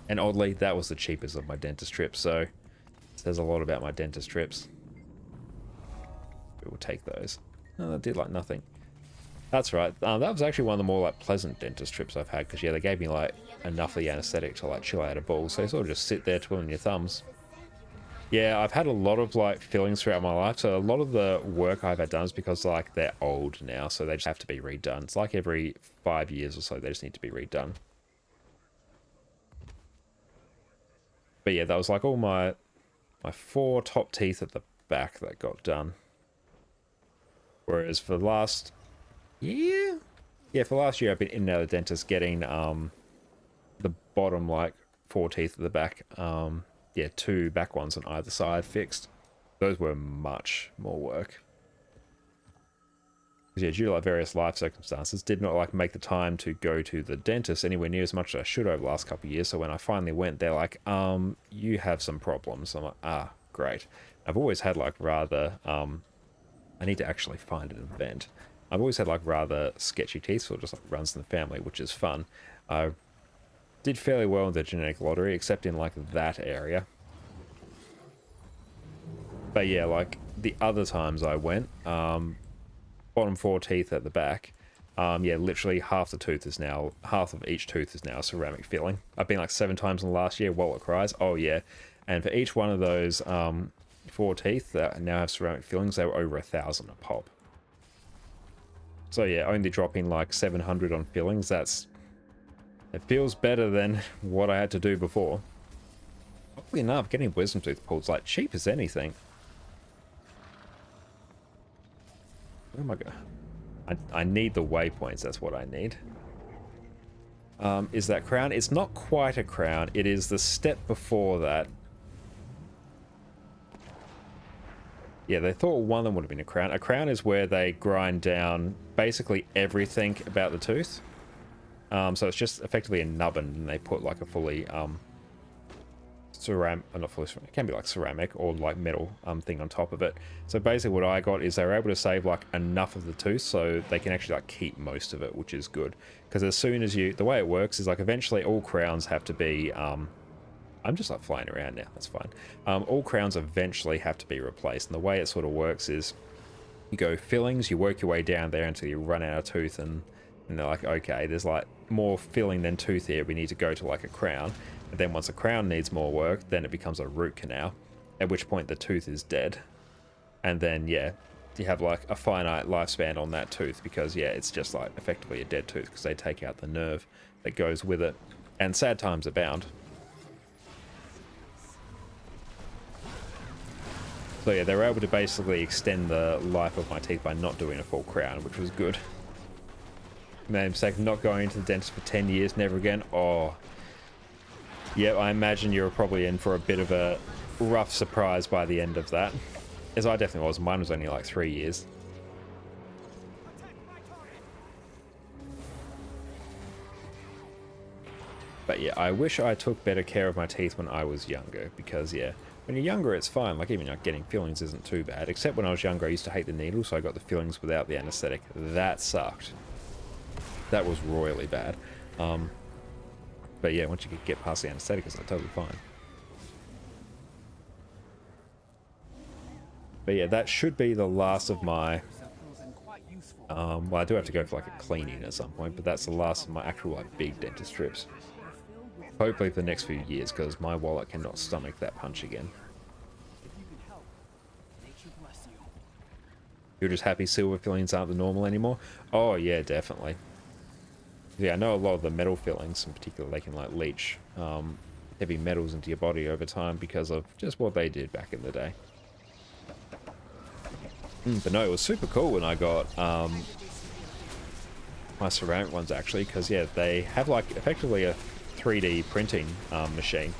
And oddly, that was the cheapest of my dentist trips, so it says a lot about my dentist trips. We will take those. No, that did like nothing. That's right. That was actually one of the more like pleasant dentist trips I've had, because yeah, they gave me like enough of the anesthetic to like chill out a ball, so you sort of just sit there twiddling your thumbs. Yeah, I've had a lot of like fillings throughout my life, so a lot of the work I've had done is because like they're old now, so they just have to be redone. It's like every 5 years or so they just need to be redone. But yeah, that was like all my 4 top teeth at the back that got done. Whereas for the last year, for last year I've been in and out of the dentist getting the bottom like 4 teeth at the back, 2 back ones on either side fixed. Those were much more work. Yeah, due to like various life circumstances, did not like make the time to go to the dentist anywhere near as much as I should over the last couple of years. So when I finally went, they're like, you have some problems. I'm like, ah, great. I've always had like rather I need to actually find an event. I've always had like rather sketchy teeth, so it just like runs in the family, which is fun. I did fairly well in the genetic lottery, except in like that area. But yeah, like the other times I went, bottom 4 teeth at the back, yeah, literally half of each tooth is now a ceramic filling. I've been like 7 times in the last year, wallet cries, oh yeah. And for each one of those 4 teeth that now have ceramic fillings, they were over 1,000 a pop. So yeah, only dropping like 700 on fillings, it feels better than what I had to do before. Oddly enough, getting wisdom tooth pulled is like cheap as anything. Where am I going? I need the waypoints, that's what I need. Is that crown? It's not quite a crown, it is the step before that. Yeah, they thought one of them would have been a crown. A crown is where they grind down basically everything about the tooth. So it's just effectively a nubbin, and they put like a fully ceramic, not fully ceramic, it can be like ceramic or like metal thing on top of it. So basically what I got is they were able to save like enough of the tooth so they can actually like keep most of it, which is good. Because as soon as the way it works is like eventually all crowns have to be, I'm just like flying around now, that's fine. All crowns eventually have to be replaced, and the way it sort of works is you go fillings, you work your way down there until you run out of tooth, and they're like, okay, there's like more filling than tooth here, we need to go to like a crown. And then once a crown needs more work, then it becomes a root canal, at which point the tooth is dead. And then, yeah, you have like a finite lifespan on that tooth because, yeah, it's just like effectively a dead tooth because they take out the nerve that goes with it. And sad times abound. So yeah, they were able to basically extend the life of my teeth by not doing a full crown, which was good. Made a mistake of not going to the dentist for 10 years, never again. Oh. Yeah, I imagine you were probably in for a bit of a rough surprise by the end of that. As I definitely was. Mine was only like 3 years. But yeah, I wish I took better care of my teeth when I was younger, because yeah, when you're younger it's fine, like even like getting fillings isn't too bad, except when I was younger I used to hate the needle, so I got the fillings without the anesthetic. That sucked. That was royally bad. But yeah, once you get past the anesthetic it's like totally fine. But yeah, that should be the last of my well, I do have to go for like a cleaning at some point, but that's the last of my actual like big dentist trips. Hopefully for the next few years, because my wallet cannot stomach that punch again. You're just happy silver fillings aren't the normal anymore? Oh yeah, definitely. Yeah, I know a lot of the metal fillings in particular, they can like leach heavy metals into your body over time because of just what they did back in the day. But no, it was super cool when I got my ceramic ones actually, because yeah, they have like effectively a 3D printing machine.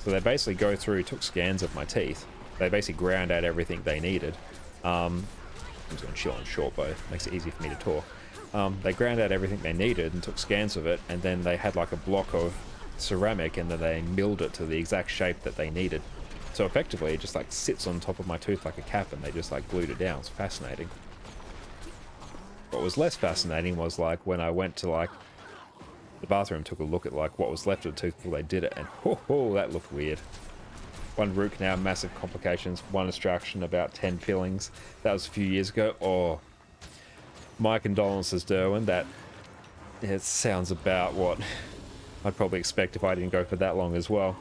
So they basically go through, took scans of my teeth. They basically ground out everything they needed. I'm just going to chill on short bow, makes it easy for me to talk. They ground out everything they needed and took scans of it, and then they had like a block of ceramic, and then they milled it to the exact shape that they needed. So effectively it just like sits on top of my tooth like a cap, and they just like glued it down. It's fascinating. What was less fascinating was like when I went to like the bathroom, took a look at like what was left of the tooth before they did it, and oh, that looked weird. One root canal, massive complications, one extraction, about 10 fillings. That was a few years ago. Oh, my condolences, Derwin. That it sounds about what I'd probably expect if I didn't go for that long as well.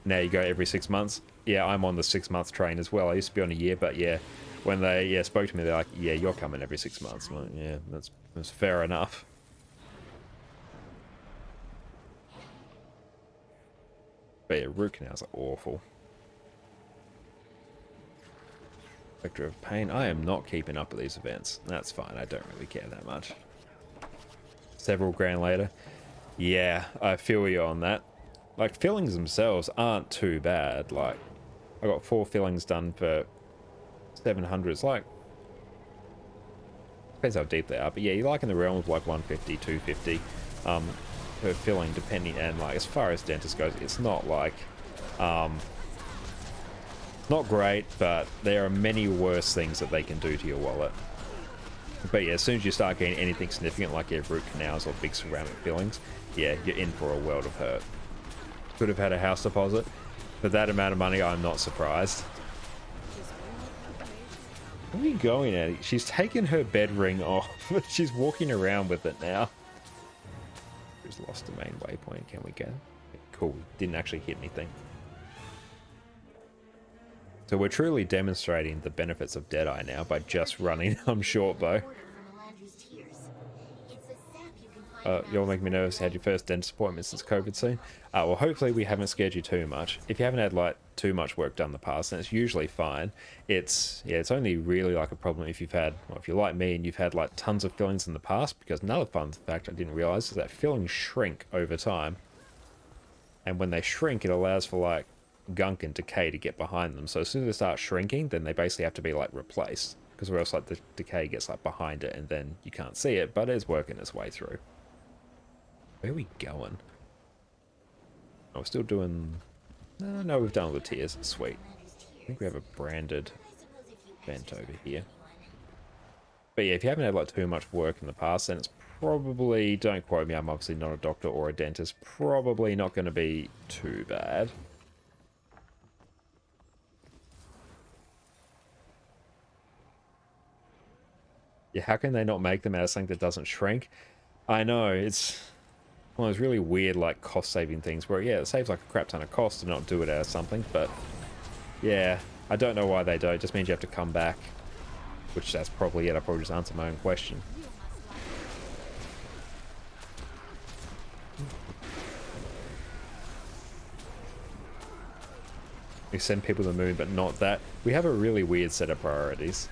Now you go every 6 months. Yeah, I'm on the 6-month train as well. I used to be on a year, but yeah, when they spoke to me, they're like, yeah, you're coming every 6 months. I'm like, yeah, that's fair enough. But yeah, root canals are awful. Vector of pain. I am not keeping up with these events. That's fine. I don't really care that much. Several grand later. Yeah, I feel you on that. Like, fillings themselves aren't too bad. Like, I got 4 fillings done for 700. It's like, depends how deep they are. But yeah, you're like in the realm of like 150, 250 per filling, depending. And like, as far as dentist goes, it's not like not great, but there are many worse things that they can do to your wallet. But yeah, as soon as you start getting anything significant like your root canals or big ceramic fillings, yeah, you're in for a world of hurt. Could have had a house deposit. For that amount of money, I'm not surprised. Where are you going, Eddie? She's taken her bed ring off. She's walking around with it now. Just lost the main waypoint. Can we get? Cool. Didn't actually hit anything. So we're truly demonstrating the benefits of Deadeye now by just running short bow. You're making me nervous. Had your first dentist appointment since COVID soon? Well, hopefully we haven't scared you too much. If you haven't had like too much work done in the past, then it's usually fine. It's only really like a problem if you've had, well, if you're like me and you've had like tons of fillings in the past. Because another fun fact I didn't realize is that fillings shrink over time, and when they shrink, it allows for like gunk and decay to get behind them. So as soon as they start shrinking, then they basically have to be like replaced, because or else like the decay gets like behind it, and then you can't see it, but it's working its way through. Where are we going? Oh, we're still doing... No, we've done all the tiers. Sweet. I think we have a branded vent over here. But yeah, if you haven't had like too much work in the past, then it's probably... Don't quote me, I'm obviously not a doctor or a dentist. Probably not going to be too bad. Yeah, how can they not make them out of something that doesn't shrink? I know, it's... one of those really weird, like, cost-saving things where, yeah, it saves, like, a crap ton of cost to not do it out of something, but, yeah, I don't know why they don't. It just means you have to come back, which that's probably it. I probably just answered my own question. We send people to the moon, but not that. We have a really weird set of priorities.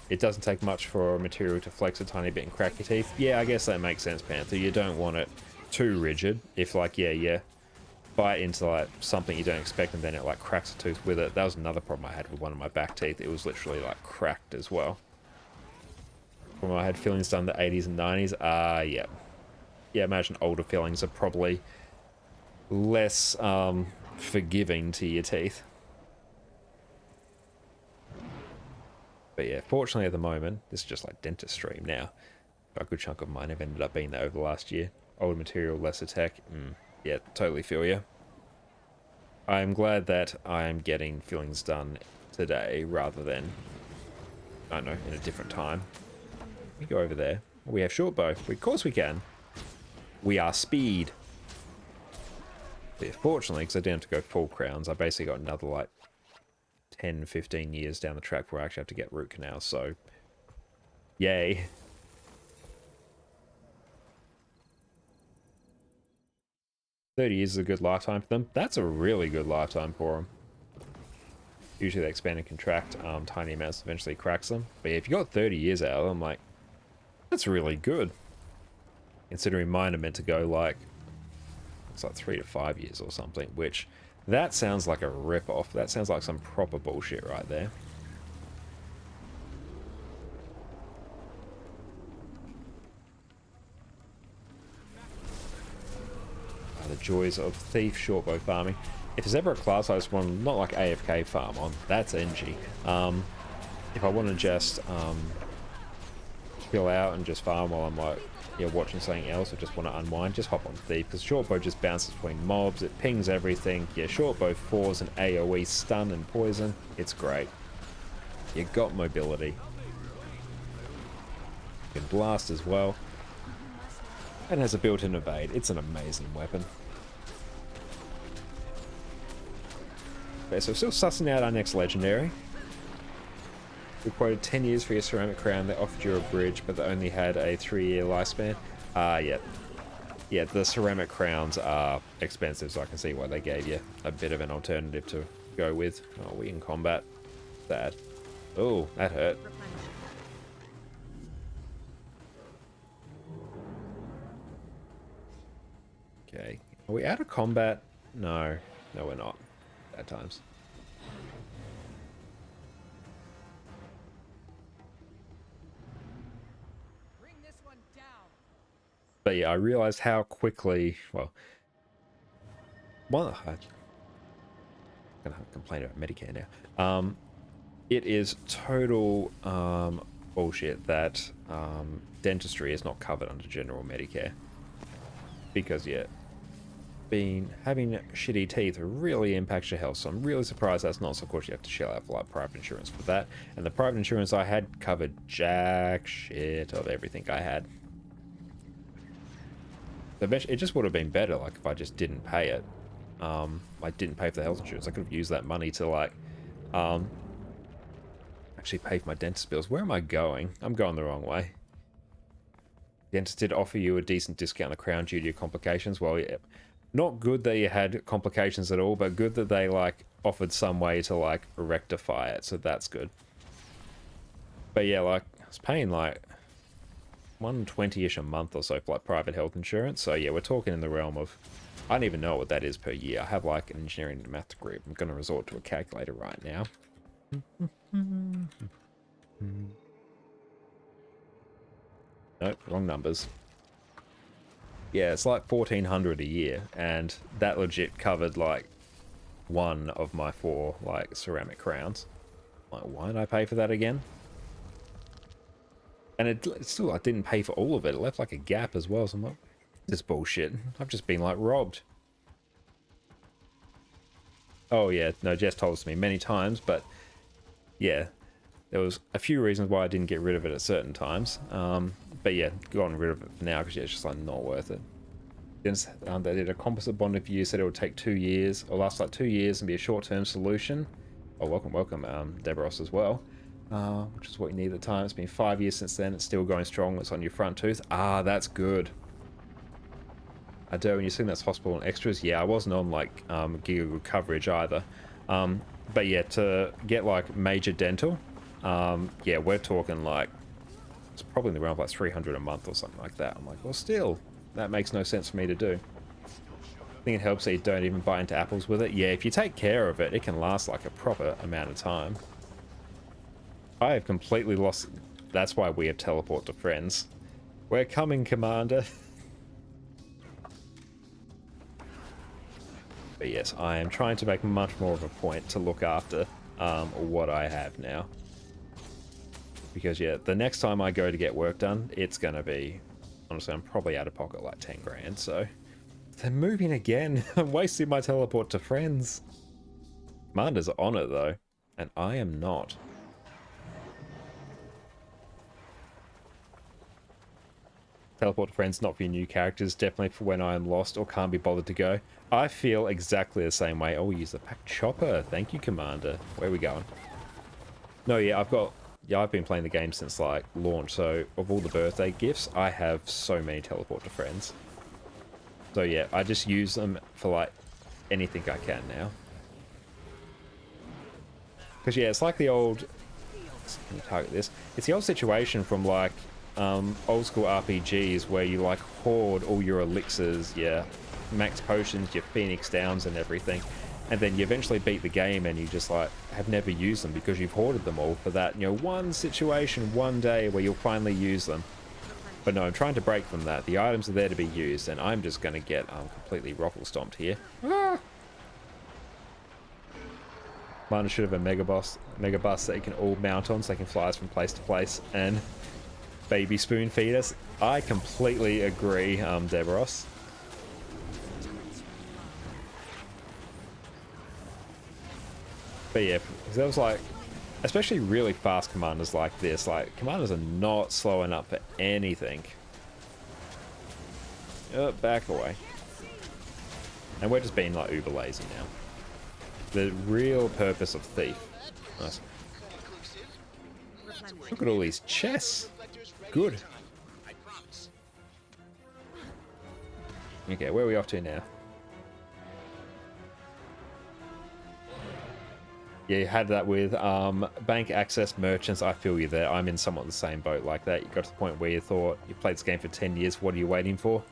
It doesn't take much for a material to flex a tiny bit and crack your teeth. Yeah, I guess that makes sense, Panther. You don't want it too rigid. If, like, yeah, bite into, like, something you don't expect and then it, like, cracks a tooth with it. That was another problem I had with one of my back teeth. It was literally, like, cracked as well. When I had fillings done in the 80s and 90s, yeah. Yeah, imagine older fillings are probably less, forgiving to your teeth. But yeah, fortunately at the moment, this is just like dentist stream now. A good chunk of mine have ended up being that over the last year. Older material, lesser tech. Yeah, totally feel you. I'm glad that I am getting fillings done today rather than, I don't know, in a different time. We go over there. We have short bow. Of course we can. We are speed. But yeah, fortunately, because I didn't have to go full crowns, I basically got another like 10, 15 years down the track where I actually have to get root canals, so yay. $30 years is a good lifetime for them. That's a really good lifetime for them. Usually they expand and contract tiny amounts, eventually cracks them. But yeah, if you got 30 years out of them, like, that's really good. Considering mine are meant to go like, it's like 3 to 5 years or something, which that sounds like a rip-off. That sounds like some proper bullshit right there. The joys of thief shortbow farming. If there's ever a class I just want, not like AFK farm on, that's NG. If I want to just chill out and just farm while I'm like, yeah, watching something else or just want to unwind, just hop on thief, because shortbow just bounces between mobs, it pings everything. Yeah, shortbow 4's an AoE stun and poison. It's great. You got mobility. You can blast as well. And has a built-in evade. It's an amazing weapon. Okay, so still sussing out our next legendary. We quoted 10 years for your ceramic crown. They offered you a bridge, but they only had a 3-year lifespan. Yeah. Yeah, the ceramic crowns are expensive, so I can see why they gave you a bit of an alternative to go with. Oh, we in combat. Sad. Oh, that hurt. Okay. Are we out of combat? No. No, we're not. At times. Bring this one down. But yeah, I realized how quickly, well, I'm gonna complain about Medicare now. It is total bullshit that dentistry is not covered under general Medicare. Because, yeah, having shitty teeth really impacts your health, so I'm really surprised that's not. So of course you have to shell out for like private insurance for that, and the private insurance I had covered jack shit of everything I had. It just would have been better like if I just didn't pay it. I didn't pay for the health insurance. I could have used that money to like actually pay for my dentist bills. Where am I going? I'm going the wrong way. Dentist did offer you a decent discount on the crown due to your complications. Well, yeah, not good that you had complications at all, but good that they like offered some way to like rectify it, so that's good. But yeah, like I was paying like 120-ish a month or so for like private health insurance. So yeah, we're talking in the realm of, I don't even know what that is per year. I have like an engineering and math degree. I'm going to resort to a calculator right now. Nope, wrong numbers. Yeah, it's like 1,400 a year, and that legit covered like one of my 4 like ceramic crowns. Like, why did I pay for that again? And it still, I didn't pay for all of it. It left like a gap as well. So I'm like, this bullshit. I've just been like robbed. Oh yeah, no, Jess told us to me many times, but yeah, there was a few reasons why I didn't get rid of it at certain times. But yeah, gotten rid of it for now because yeah, it's just like not worth it. Then they did a composite bond review, said it would take 2 years, or last like 2 years and be a short-term solution. Oh, welcome, Deborah Ross as well. Which is what you need at the time. It's been 5 years since then. It's still going strong. It's on your front tooth. Ah, that's good. I do. When you're seeing that's hospital and extras, yeah, I wasn't on like Giga coverage either. But yeah, to get like major dental, yeah, we're talking like it's probably in the realm of like 300 a month or something like that. I'm like, well, still, that makes no sense for me to do. I think it helps that you don't even bite into apples with it. Yeah, if you take care of it, it can last like a proper amount of time. I have completely lost. That's why we have teleport to friends. We're coming, Commander. But yes, I am trying to make much more of a point to look after what I have now. Because yeah, the next time I go to get work done, it's going to be, honestly, I'm probably out of pocket like 10 grand. So they're moving again. I'm wasting my teleport to friends. Commander's on it though, and I am not. Teleport to friends, not for your new characters, definitely for when I am lost or can't be bothered to go. I feel exactly the same way. Oh, use the pack chopper. Thank you, Commander. Where are we going? No, yeah, I've been playing the game since like launch, so of all the birthday gifts, I have so many teleport to friends. So yeah, I just use them for like anything I can now. Because yeah, it's like the old, let me target this. It's the old situation from like old school RPGs where you like hoard all your elixirs, your max potions, your phoenix downs and everything, and then you eventually beat the game and you just like have never used them because you've hoarded them all for that, you know, one situation, one day where you'll finally use them. But no, I'm trying to break from that. The items are there to be used, and I'm just going to get completely ruffle stomped here. Mine should have a mega bus that you can all mount on, so they can fly us from place to place and baby spoon feed us. I completely agree, Deborah. But yeah, there was like, especially really fast commanders like this, like commanders are not slowing up for anything. Back away. And we're just being like uber lazy now. The real purpose of Thief. Nice. Look at all these chests. Good. Okay, where are we off to now? Yeah, you had that with bank access merchants. I feel you there. I'm in somewhat the same boat like that. You got to the point where you thought you played this game for 10 years. What are you waiting for?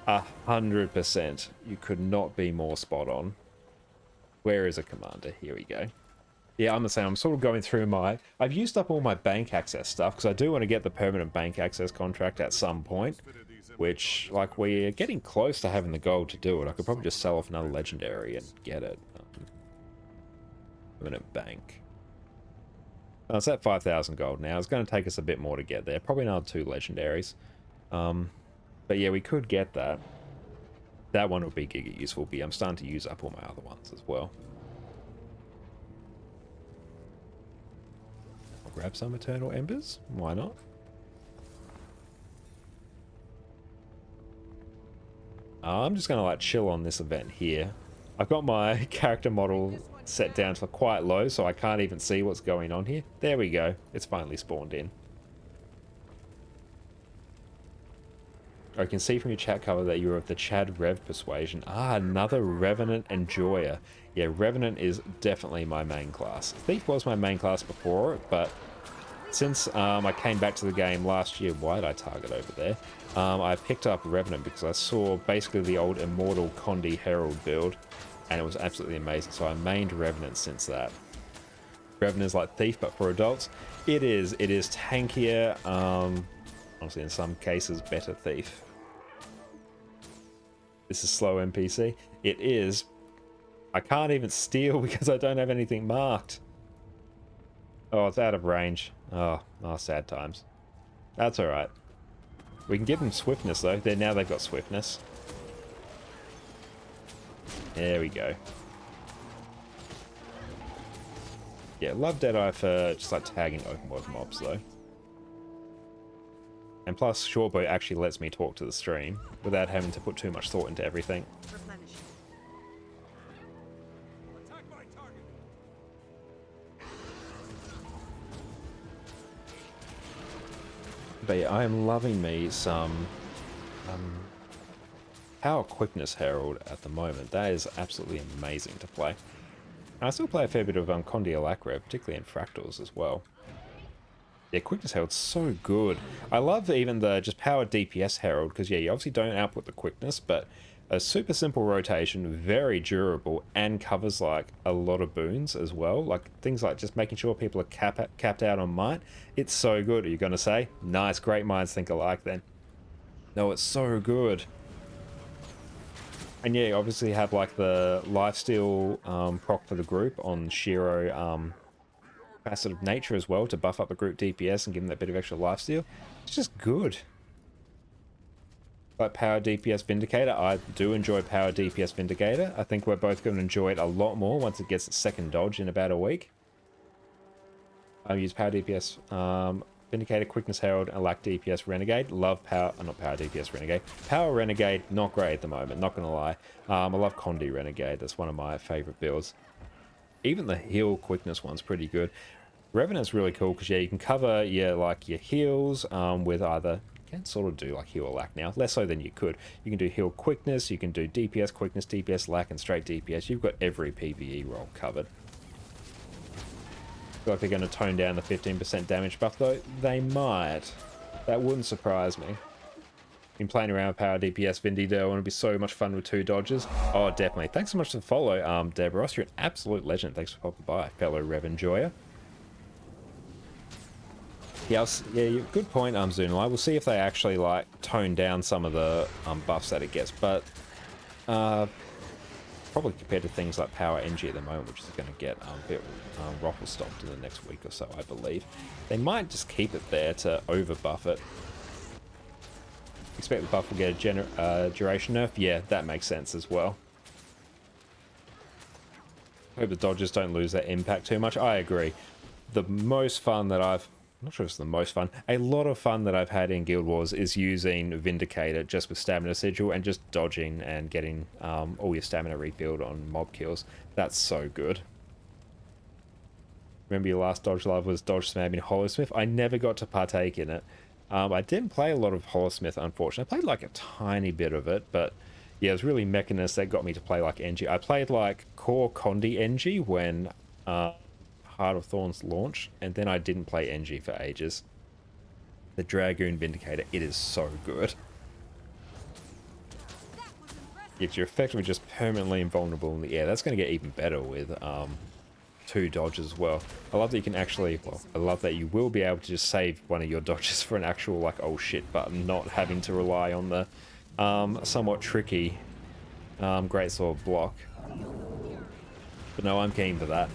100%. You could not be more spot on. Where is a commander? Here we go. Yeah, I'm the same. I'm sort of going through I've used up all my bank access stuff because I do want to get the permanent bank access contract at some point. Which, like, we're getting close to having the gold to do it. I could probably just sell off another legendary and get it. Permanent bank. Oh, it's at 5,000 gold now. It's going to take us a bit more to get there. Probably another 2 legendaries. But yeah, we could get that. That one would be giga useful. But I'm starting to use up all my other ones as well. I'll grab some Eternal Embers. Why not? I'm just going to like chill on this event here. I've got my character model set down to quite low, so I can't even see what's going on here. There we go. It's finally spawned in. I can see from your chat cover that you're of the Chad Rev persuasion. Ah, another Revenant Enjoyer. Yeah, Revenant is definitely my main class. Thief was my main class before, but since I came back to the game last year, why did I target over there? I picked up Revenant because I saw basically the old Immortal Condi Herald build, and it was absolutely amazing. So I mained Revenant since that. Revenant is like Thief, but for adults. It is tankier. Honestly, in some cases, better Thief. This is slow NPC. It is. I can't even steal because I don't have anything marked. Oh, it's out of range. Oh, sad times. That's alright. We can give them swiftness, though. Now they've got swiftness. There we go. Yeah, love Deadeye for just like tagging open world mobs, though. And plus, Shortbow actually lets me talk to the stream without having to put too much thought into everything. Replenish. Attack my target. But yeah, I am loving me some Power Quickness Herald at the moment. That is absolutely amazing to play. And I still play a fair bit of Condi Alacra, particularly in Fractals as well. Yeah, Quickness Herald's so good. I love even the just Power DPS Herald, because yeah, you obviously don't output the quickness, but a super simple rotation, very durable, and covers like a lot of boons as well. Like things like just making sure people are capped out on might. It's so good. Are you going to say? Nice, great minds think alike then. No, it's so good. And yeah, you obviously have like the lifesteal proc for the group on Shiro Facet of Nature as well to buff up the group DPS and give them that bit of extra lifesteal. It's just good. Like Power DPS Vindicator, I do enjoy Power DPS Vindicator. I think we're both going to enjoy it a lot more once it gets its second dodge in about a week. I use Power DPS Vindicator, Quickness Herald, and Lack DPS Renegade. Love Power, not Power DPS Renegade. Power Renegade, not great at the moment, not going to lie. I love Condi Renegade, that's one of my favourite builds. Even the heal quickness one's pretty good. Revenant's really cool because yeah, you can cover your heals with either, you can sort of do like heal or lack now, less so than you could. You can do heal quickness, you can do DPS quickness, DPS lack, and straight DPS. You've got every PvE role covered. I feel like they're going to tone down the 15% damage buff though. They might. That wouldn't surprise me. Been playing around with Power DPS Vindy though, and it'd be so much fun with 2 dodges. Oh, definitely. Thanks so much for the follow, Debros. You're an absolute legend. Thanks for popping by, fellow Rev Enjoyer. Yeah, good point, Zunai. We'll see if they actually like tone down some of the buffs that it gets, but probably compared to things like Power NG at the moment, which is going to get a bit ruffle stomped in the next week or so, I believe. They might just keep it there to over buff it. Expect the buff will get a duration nerf. Yeah, that makes sense as well. Hope the dodges don't lose their impact too much. I agree. The most fun that I'm not sure if it's the most fun. A lot of fun that I've had in Guild Wars is using Vindicator just with Stamina Sigil and just dodging and getting all your stamina refilled on mob kills. That's so good. Remember your last dodge love was dodge spamming Hollowsmith? I never got to partake in it. I didn't play a lot of Hollowsmith, unfortunately. I played like a tiny bit of it, but yeah, it was really Mechanist that got me to play like NG. I played like core Condi NG when Heart of Thorns launched, and then I didn't play NG for ages. The Dragoon Vindicator, it is so good. Yet you're effectively just permanently invulnerable in the air. That's going to get even better with 2 dodges as well. I love that you can actually, well, I love that you will be able to just save one of your dodges for an actual like oh shit button, not having to rely on the somewhat tricky greatsword block. But no, I'm keen for that.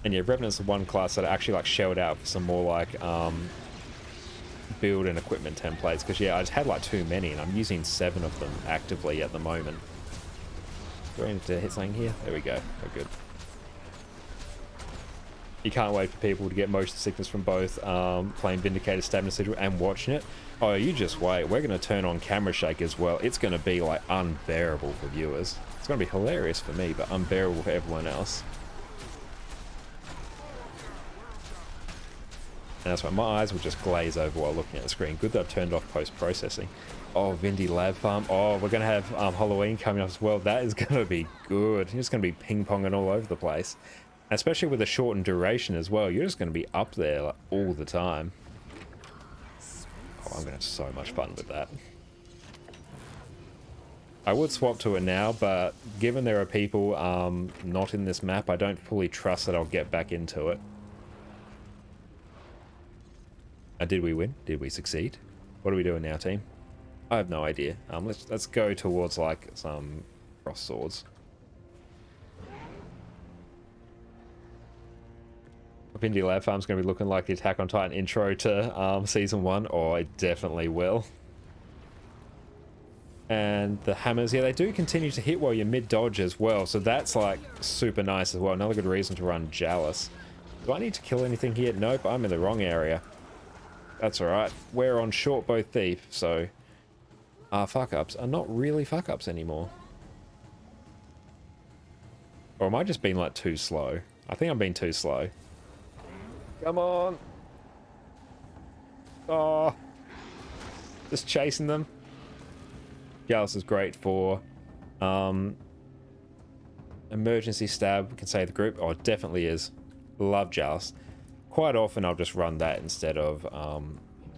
And yeah, Revenant's the one class that I actually like shelled out for some more like build and equipment templates, because yeah, I just had like too many and I'm using 7 of them actively at the moment. Do I need to hit something here? There we go. Oh, good. You can't wait for people to get motion sickness from both playing Vindicator Stamina Sigil and watching it. Oh, you just wait. We're going to turn on camera shake as well. It's going to be like unbearable for viewers. It's going to be hilarious for me, but unbearable for everyone else. And that's why my eyes will just glaze over while looking at the screen. Good that I've turned off post-processing. Oh, Vindy Lab Farm. Oh, we're going to have Halloween coming up as well. That is going to be good. You're just going to be ping-ponging all over the place. And especially with a shortened duration as well. You're just going to be up there like, all the time. Oh, I'm going to have so much fun with that. I would swap to it now, but given there are people not in this map, I don't fully trust that I'll get back into it. Did we win? Did we succeed? What are we doing now, team? I have no idea. Let's go towards like some cross swords. Vindy Lab Farm's going to be looking like the Attack on Titan intro to Season 1. Oh, it definitely will. And the hammers, yeah, they do continue to hit while you're mid-dodge as well, so that's like super nice as well. Another good reason to run Jealous. Do I need to kill anything here? Nope, I'm in the wrong area. That's alright. We're on short bow thief, so our fuck-ups are not really fuck-ups anymore. Or am I just being like too slow? I think I'm being too slow. Come on! Oh! Just chasing them. Jealous is great for emergency stab. We can save the group. Oh, it definitely is. Love Jealous. Quite often I'll just run that instead of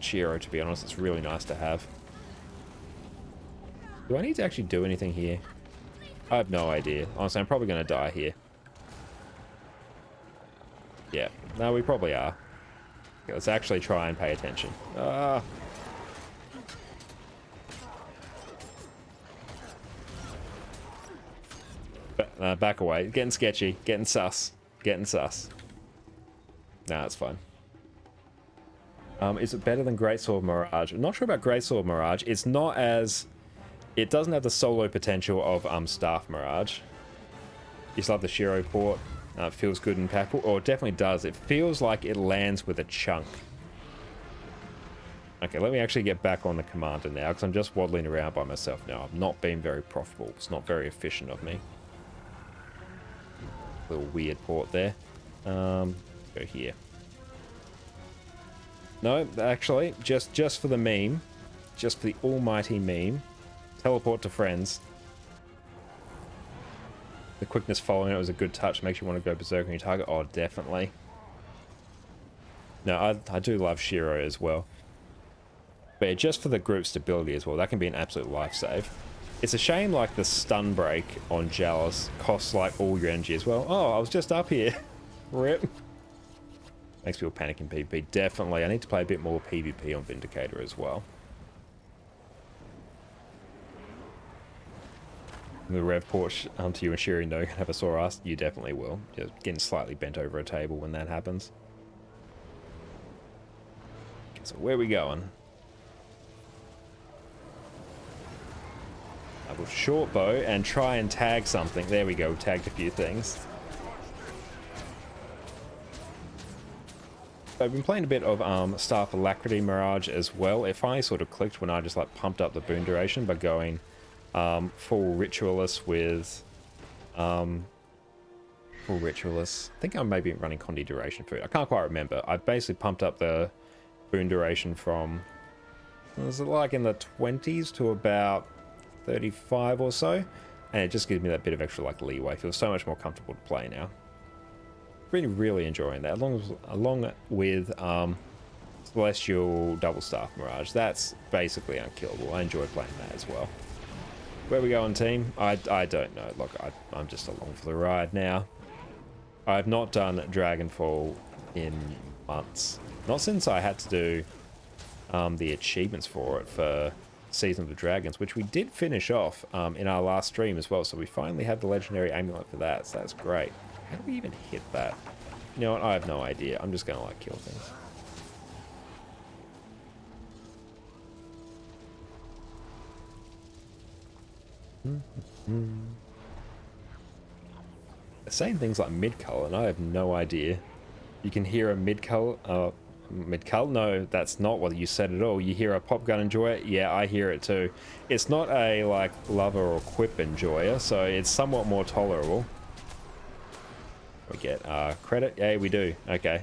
Shiro, to be honest. It's really nice to have. Do I need to actually do anything here? I have no idea. Honestly, I'm probably going to die here. Yeah. No, we probably are. Okay, let's actually try and pay attention. Ah. Back away. Getting sketchy. Getting sus. Getting sus. Nah, it's fine. Is it better than Greatsword Mirage? I'm not sure about Greatsword Mirage. It's not as... It doesn't have the solo potential of Staff Mirage. You still have the Shiro port. It feels good and impactful. Or it definitely does. It feels like it lands with a chunk. Okay, let me actually get back on the commander now, because I'm just waddling around by myself now. I'm not being very profitable. It's not very efficient of me. Little weird port there. Go here. No, actually, just for the meme, just for the almighty meme, teleport to friends. The quickness following it was a good touch. Makes you want to go berserk on your target. Oh, definitely. No, I do love Shiro as well. But yeah, just for the group stability as well, that can be an absolute life save. It's a shame like the stun break on Jealous costs like all your energy as well. Oh, I was just up here. Rip. Makes people panic in PvP. Definitely. I need to play a bit more PvP on Vindicator as well. The rev port to you and Shiri no can have a sore ass. You definitely will. Just getting slightly bent over a table when that happens. Okay, so where are we going? I will short bow and try and tag something. There we go. Tagged a few things. I've been playing a bit of Staff Alacrity Mirage as well. It finally sort of clicked when I just like pumped up the boon duration by going full Ritualist with full Ritualist. I think I'm maybe running Condi duration for it. I can't quite remember. I basically pumped up the boon duration from, was it like in the 20s to about 35 or so, and it just gives me that bit of extra like leeway. Feels so much more comfortable to play now. Really enjoying that, along with Celestial Double Staff Mirage. That's basically unkillable. I enjoy playing that as well. Where we going, team? I don't know. Look, I'm just along for the ride now. I've not done Dragonfall in months. Not since I had to do the achievements for it for Season of the Dragons, which we did finish off in our last stream as well. So we finally have the legendary amulet for that. So that's great. How do we even hit that? You know what? I have no idea. I'm just gonna like kill things. They're saying things like mid-cull, and I have no idea. You can hear a mid-cull. Mid-cull? No, that's not what you said at all. You hear a pop gun enjoyer? Yeah, I hear it too. It's not a like lover or quip enjoyer, so it's somewhat more tolerable. We get credit? Yeah, we do. Okay.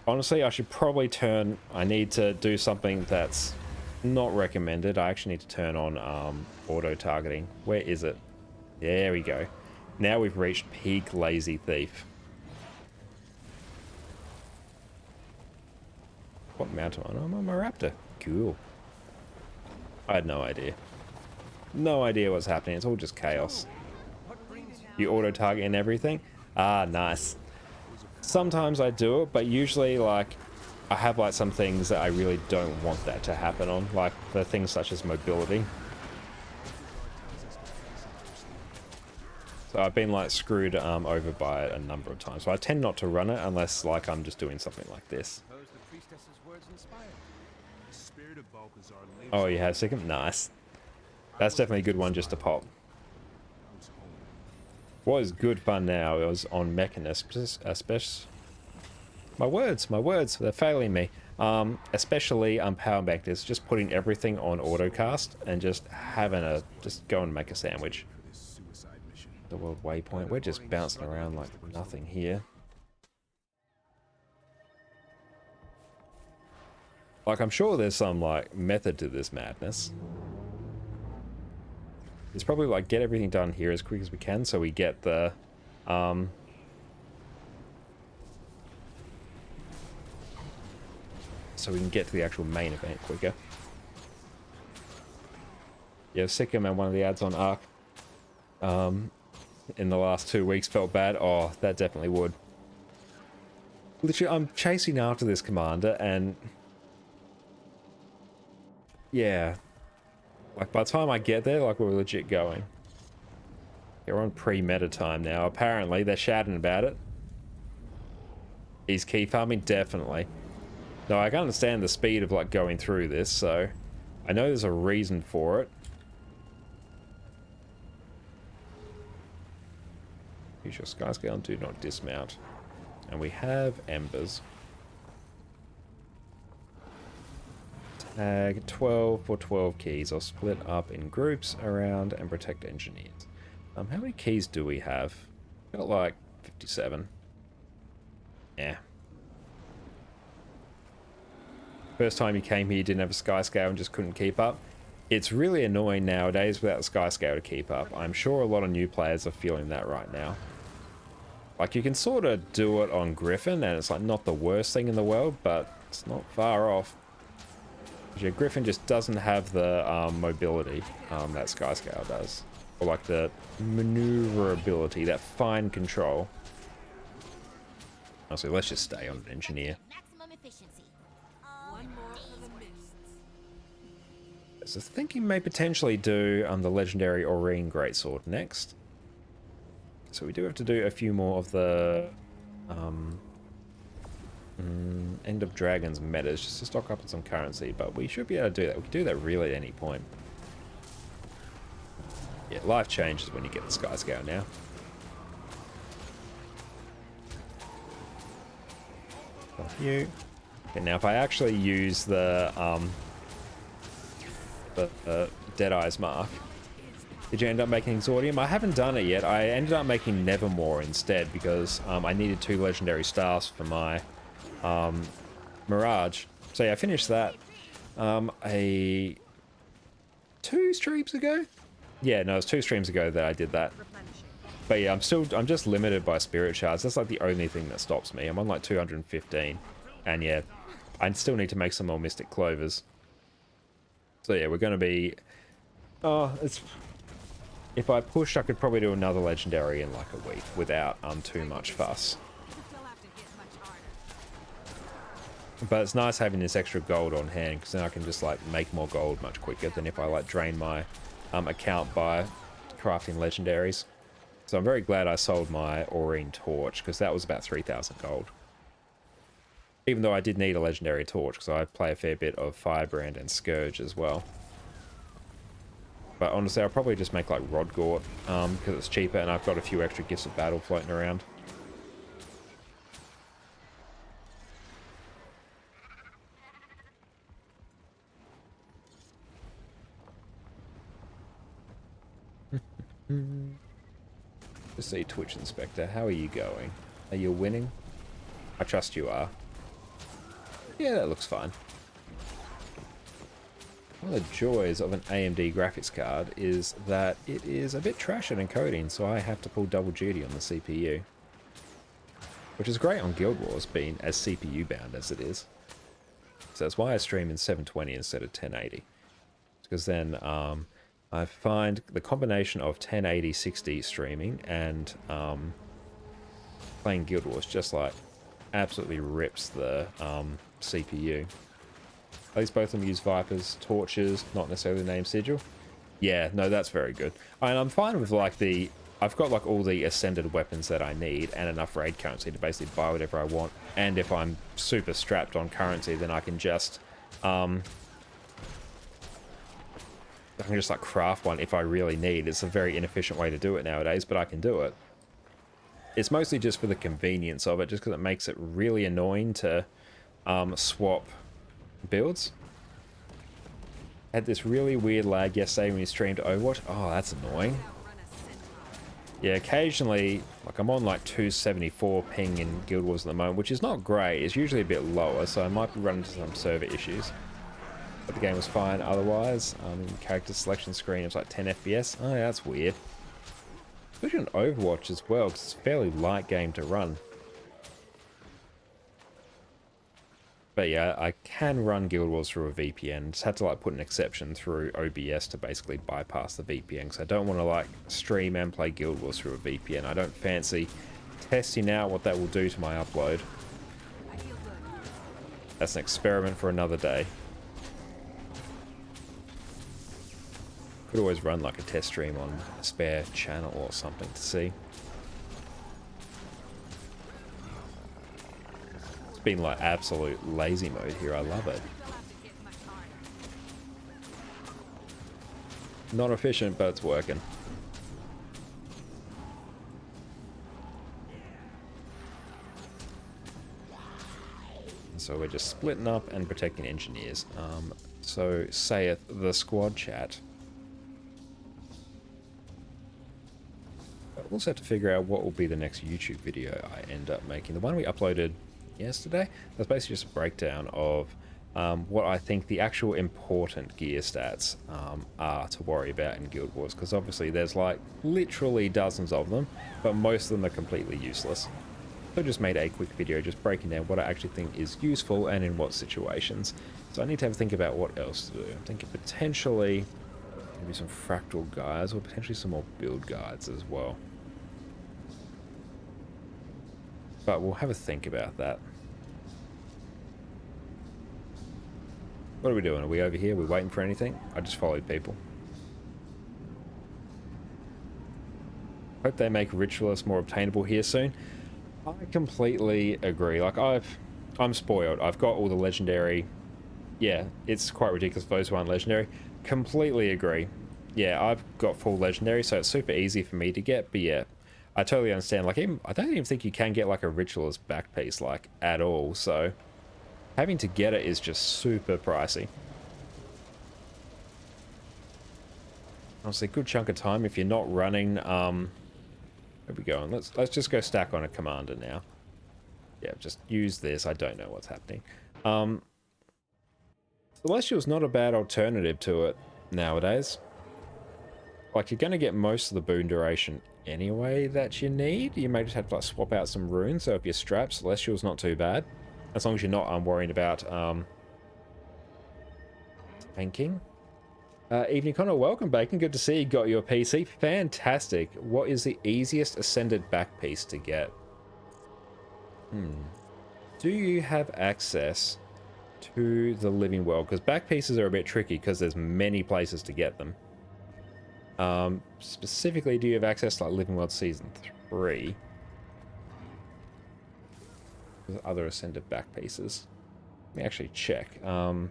Honestly, I should probably turn... I need to do something that's not recommended. I actually need to turn on auto-targeting. Where is it? There we go. Now we've reached peak lazy thief. What mount am I on? I'm on my Raptor. Cool. I had no idea. No idea what's happening. It's all just chaos. You auto-target and everything? Ah, nice. Sometimes I do it, but usually, like, I have, like, some things that I really don't want that to happen on. Like, the things such as mobility. So I've been, like, screwed over by it a number of times. So I tend not to run it unless, like, I'm just doing something like this. Oh, you have second? Nice. That's definitely a good one just to pop. What is good fun now is on Mechanist, especially... My words, they're failing me. Especially Power Magnets, just putting everything on autocast and just having a... just go and make a sandwich. The world waypoint, we're just bouncing around like nothing here. Like, I'm sure there's some, like, method to this madness. It's probably, like, get everything done here as quick as we can so we get the, so we can get to the actual main event quicker. Yeah, Sikkim and one of the ads on Arc, in the last 2 weeks felt bad. Oh, that definitely would. Literally, I'm chasing after this commander and... yeah. Like, by the time I get there, like, we're legit going. Yeah, we're on pre-meta time now. Apparently, they're shouting about it. He's key farming? Definitely. No, I can understand the speed of, like, going through this, so... I know there's a reason for it. Use your Skyscale and do not dismount. And we have Embers. Tag 12 for 12 keys. I'll split up in groups around and protect engineers. How many keys do we have? Got like 57. Yeah. First time you came here, you didn't have a Skyscale and just couldn't keep up. It's really annoying nowadays without a Skyscale to keep up. I'm sure a lot of new players are feeling that right now. Like, you can sort of do it on Griffin, and it's like not the worst thing in the world, but it's not far off. Yeah, Griffin just doesn't have the mobility that Skyscale does. Or like the maneuverability, that fine control. Also, let's just stay on an engineer. Maximum efficiency. One more for the mists. So thinking may potentially do the legendary Aurene Greatsword next. So we do have to do a few more of the End of Dragons metas just to stock up on some currency, but we should be able to do that. We can do that really at any point. Yeah, life changes when you get the Skyscale now. Thank you. Okay, now if I actually use the Deadeye's mark, did you end up making Exordium? I haven't done it yet. I ended up making Nevermore instead because I needed 2 legendary stars for my Mirage. So yeah, I finished that 2 streams ago? Yeah, no, it was 2 streams ago that I did that. But yeah, I'm just limited by spirit shards. That's like the only thing that stops me. I'm on like 215. And yeah, I still need to make some more Mystic Clovers. So yeah, we're gonna be... oh, it's... if I pushed, I could probably do another legendary in like a week without too much fuss. But it's nice having this extra gold on hand, because then I can just like make more gold much quicker than if I like drain my account by crafting legendaries. So I'm very glad I sold my Aurine torch, because that was about 3,000 gold. Even though I did need a legendary torch, because I play a fair bit of Firebrand and Scourge as well. But honestly, I'll probably just make like Rodgort, because it's cheaper and I've got a few extra gifts of battle floating around. Just see Twitch Inspector, how are you going? Are you winning? I trust you are. Yeah, that looks fine. One of the joys of an AMD graphics card is that it is a bit trash at encoding, so I have to pull double duty on the CPU. Which is great on Guild Wars, being as CPU bound as it is. So that's why I stream in 720 instead of 1080. Because then I find the combination of 1080-60 streaming and playing Guild Wars just like absolutely rips the CPU. At least both of them use Vipers, torches, not necessarily the name sigil. Yeah, no, that's very good. And I'm fine with like I've got like all the ascended weapons that I need and enough raid currency to basically buy whatever I want. And if I'm super strapped on currency, then I can just like craft one if I really need. It's a very inefficient way to do it nowadays, but I can do it. It's mostly just for the convenience of it, just because it makes it really annoying to swap builds. Had this really weird lag yesterday when we streamed Overwatch. Oh, that's annoying. Yeah, occasionally, like I'm on like 274 ping in Guild Wars at the moment, which is not great. It's usually a bit lower, so I might be running into some server issues. But the game was fine otherwise. Character selection screen, it was like 10 FPS. Oh, yeah, that's weird. Especially on Overwatch as well, because it's a fairly light game to run. But yeah, I can run Guild Wars through a VPN. Just had to like put an exception through OBS to basically bypass the VPN, because I don't want to like stream and play Guild Wars through a VPN. I don't fancy testing out what that will do to my upload. That's an experiment for another day. Could always run like a test stream on a spare channel or something to see. It's been like absolute lazy mode here. I love it. Not efficient, but it's working. So we're just splitting up and protecting engineers. So saith the squad chat. We'll also have to figure out what will be the next YouTube video I end up making. The one we uploaded yesterday, that's basically just a breakdown of what I think the actual important gear stats are to worry about in Guild Wars, because obviously there's like literally dozens of them, but most of them are completely useless. So I just made a quick video just breaking down what I actually think is useful and in what situations. So I need to have a think about what else to do. I'm thinking potentially maybe some fractal guides or potentially some more build guides as well. But we'll have a think about that. What are we doing? Are we over here? Are we waiting for anything? I just followed people. Hope they make Ritualist more obtainable here soon. I completely agree. Like I'm spoiled. I've got all the legendary. Yeah, it's quite ridiculous for those who aren't legendary. Completely agree. Yeah, I've got full legendary, so it's super easy for me to get. But yeah, I totally understand. Like, I don't even think you can get like a Ritualist back piece like at all. So having to get it is just super pricey. Honestly, good chunk of time if you're not running. Where we going? Let's just go stack on a commander now. Yeah, just use this. I don't know what's happening. Celestial's not a bad alternative to it nowadays. Like, you're going to get most of the boon duration anyway that you need. You may just have to like swap out some runes. So if you're strapped, Celestial's not too bad. As long as you're not worrying about tanking. Evening Connor, welcome Bacon. Good to see you got your PC. Fantastic. What is the easiest ascended back piece to get? Do you have access to the living world? Because back pieces are a bit tricky because there's many places to get them. Specifically, do you have access to like Living World Season 3? With other Ascended back pieces. Let me actually check. So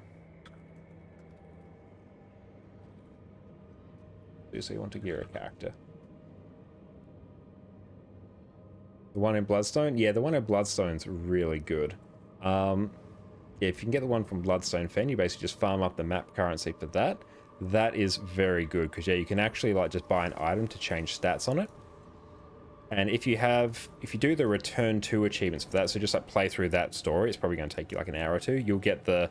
you want to gear a character. The one in Bloodstone? Yeah, the one in Bloodstone's really good. Yeah, if you can get the one from Bloodstone Fen, you basically just farm up the map currency for that. That is very good, because yeah, you can actually like just buy an item to change stats on it. And if you do the return to achievements for that, so just like play through that story, it's probably going to take you like an hour or two. You'll get the,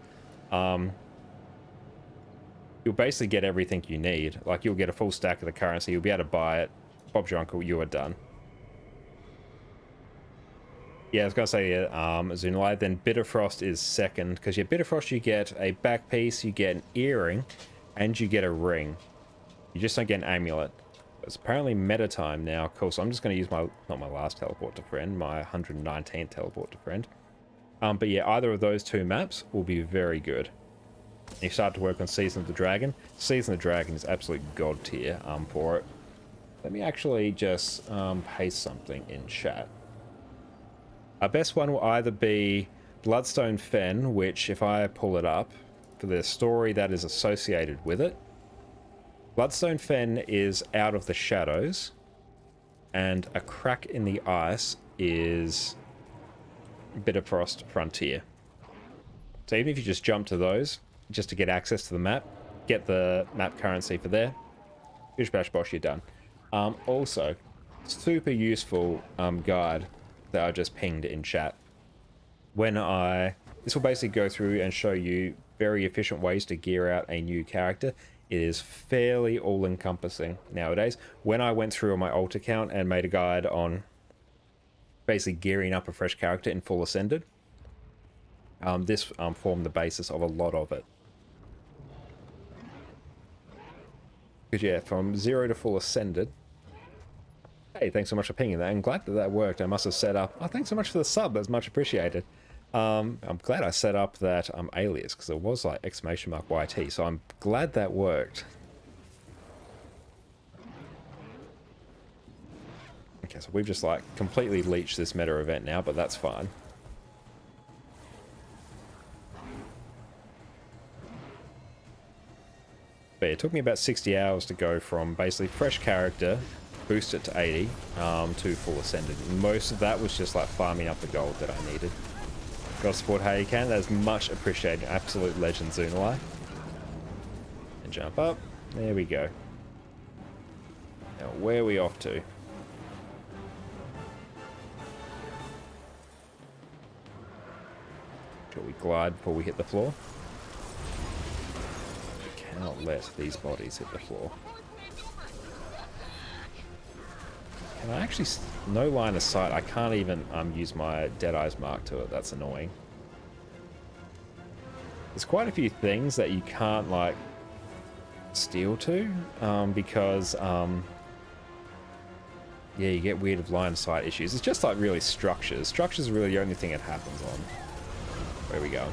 you'll basically get everything you need. Like you'll get a full stack of the currency, you'll be able to buy it. Bob's your uncle, you are done. Yeah, I was going to say, Zunlai, then Bitterfrost is second, because yeah, Bitterfrost you get a back piece, you get an earring, and you get a ring. You just don't get an amulet. It's apparently meta time now. Cool, so I'm just going to use my, not my last teleport to friend, my 119th teleport to friend. But yeah, either of those two maps will be very good. You start to work on Season of the Dragon. Season of the Dragon is absolute god tier for it. Let me actually just paste something in chat. Our best one will either be Bloodstone Fen, which if I pull it up, for the story that is associated with it. Bloodstone Fen is Out of the Shadows, and A Crack in the Ice is Bitterfrost Frontier. So even if you just jump to those, just to get access to the map, get the map currency for there, bish bash bosh, you're done. Also, super useful guide that I just pinged in chat. This will basically go through and show you very efficient ways to gear out a new character. It is fairly all-encompassing nowadays. When I went through on my alt account and made a guide on basically gearing up a fresh character in full Ascended, this formed the basis of a lot of it. Because yeah, from 0 to full Ascended. Hey, thanks so much for pinging that. I'm glad that that worked. I must have set up... Oh, thanks so much for the sub. That's much appreciated. I'm glad I set up that alias, because it was like !YT, so I'm glad that worked. Okay, so we've just like completely leached this meta event now, but that's fine. But it took me about 60 hours to go from basically fresh character, boost it to 80, to full Ascended. Most of that was just like farming up the gold that I needed. Gotta support how you can. That is much appreciated. Absolute legend, Zunalai. And jump up. There we go. Now, where are we off to? Shall we glide before we hit the floor? We cannot let these bodies hit the floor. And I actually, no line of sight. I can't even use my Deadeye's mark to it. That's annoying. There's quite a few things that you can't like steal to because yeah, you get weird line of sight issues. It's just like really structures. Structures are really the only thing it happens on. Where we go?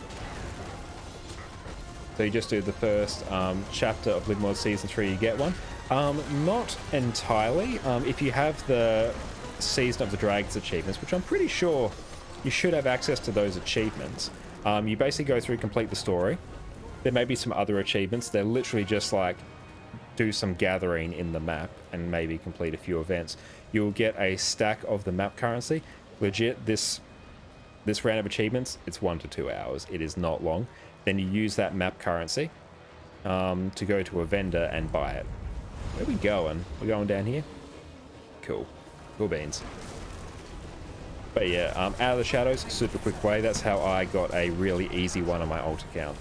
So you just do the first chapter of Living World Season 3, you get one. Not entirely. If you have the Season of the Dragons achievements, which I'm pretty sure you should have access to those achievements, you basically go through, complete the story. There may be some other achievements. They're literally just like do some gathering in the map and maybe complete a few events. You'll get a stack of the map currency. Legit, this round of achievements, it's 1 to 2 hours. It is not long. Then you use that map currency to go to a vendor and buy it. Where are we going? We're going down here? Cool. Cool beans. But yeah, Out of the Shadows, super quick way. That's how I got a really easy one on my alt account.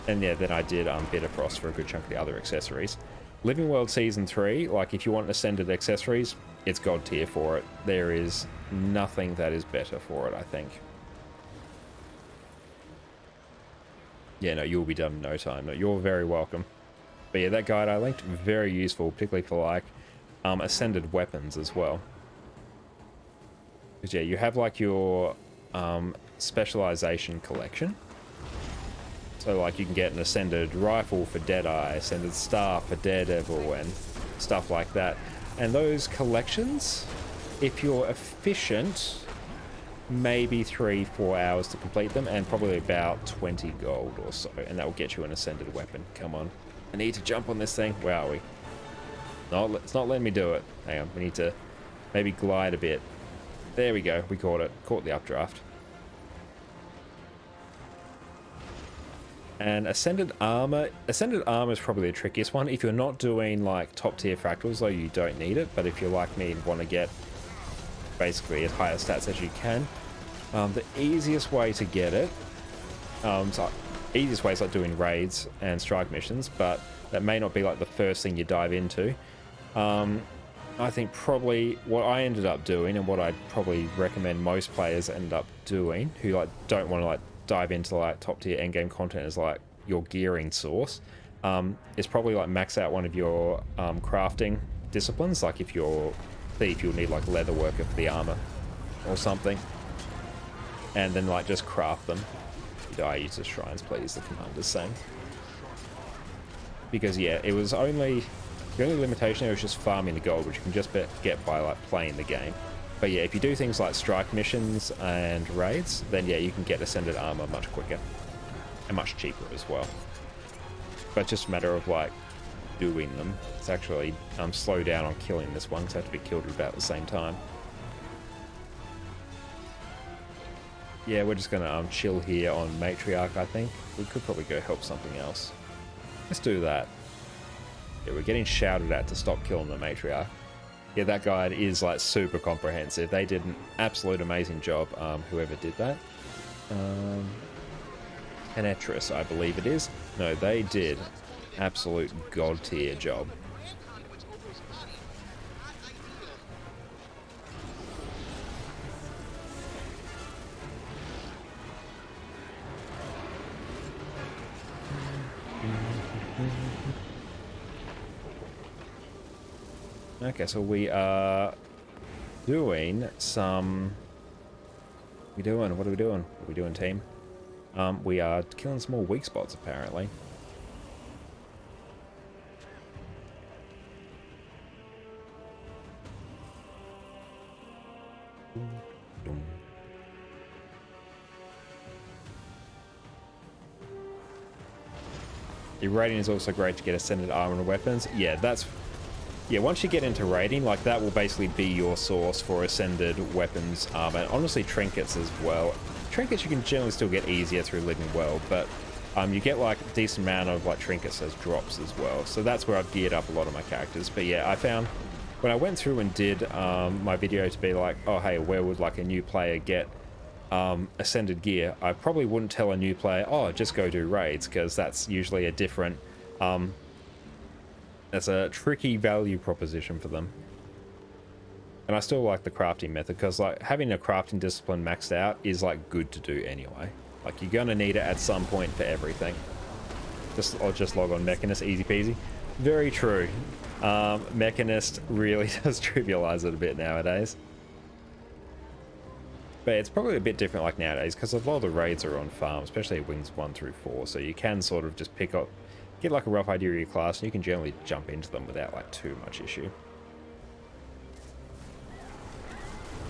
And yeah, then I did Bitterfrost for a good chunk of the other accessories. Living World Season 3, like if you want Ascended accessories, it's god tier for it. There is nothing that is better for it, I think. Yeah, no, you'll be done in no time. No, you're very welcome. But yeah, that guide I linked, very useful, particularly for like Ascended weapons as well. Because yeah, you have like your specialization collection. So like you can get an ascended rifle for Deadeye, ascended staff for Daredevil, and stuff like that. And those collections, if you're efficient, maybe 3-4 hours to complete them, and probably about 20 gold or so, and that will get you an ascended weapon. Come on, I need to jump on this thing. Where are we? No, it's not letting me do it. Hang on, we need to maybe glide a bit. There we go, we caught it. Caught the updraft. And Ascended Armor is probably the trickiest one. If you're not doing like top tier fractals, though, you don't need it. But if you're like me and want to get basically as high a stats as you can, the easiest way to get it, easiest way is like doing raids and strike missions, but that may not be like the first thing you dive into. I think probably what I ended up doing, and what I'd probably recommend most players end up doing who like don't want to like dive into like top tier endgame content as like your gearing source, is probably like max out one of your crafting disciplines. Like if you'll need like leather worker for the armor or something, and then like just craft them. I use the shrines, please, the commander's saying. Because yeah, it was only the only limitation was just farming the gold, which you can just get by like playing the game. But yeah, if you do things like strike missions and raids, then yeah, you can get ascended armor much quicker and much cheaper as well. But it's just a matter of like doing them. It's actually slow down on killing this one because I have to be killed at about the same time. Yeah, we're just gonna chill here on Matriarch. I think we could probably go help something else. Let's do that. Yeah, we're getting shouted at to stop killing the Matriarch. Yeah, that guide is like super comprehensive. They did an absolute amazing job, whoever did that. Penetris, I believe it is. No, they did absolute god tier job. Okay, so we are doing some... What are we doing? What are we doing, team? We are killing some more weak spots, apparently. Your rating is also great to get ascended armor and weapons. Yeah, once you get into raiding, like that will basically be your source for ascended weapons, armor, and honestly trinkets as well. Trinkets you can generally still get easier through living well, but you get like a decent amount of like trinkets as drops as well. So that's where I've geared up a lot of my characters. But yeah, I found when I went through and did my video to be like, oh hey, where would like a new player get ascended gear, I probably wouldn't tell a new player, oh, just go do raids, because that's usually a different that's a tricky value proposition for them. And I still like the crafting method, because like having a crafting discipline maxed out is like good to do anyway. Like you're gonna need it at some point for everything. I'll just log on Mechanist, easy peasy. Very true. Mechanist really does trivialize it a bit nowadays. But it's probably a bit different like nowadays, because a lot of the raids are on farm, especially wings 1 through 4, so you can sort of just get like a rough idea of your class, and you can generally jump into them without like too much issue.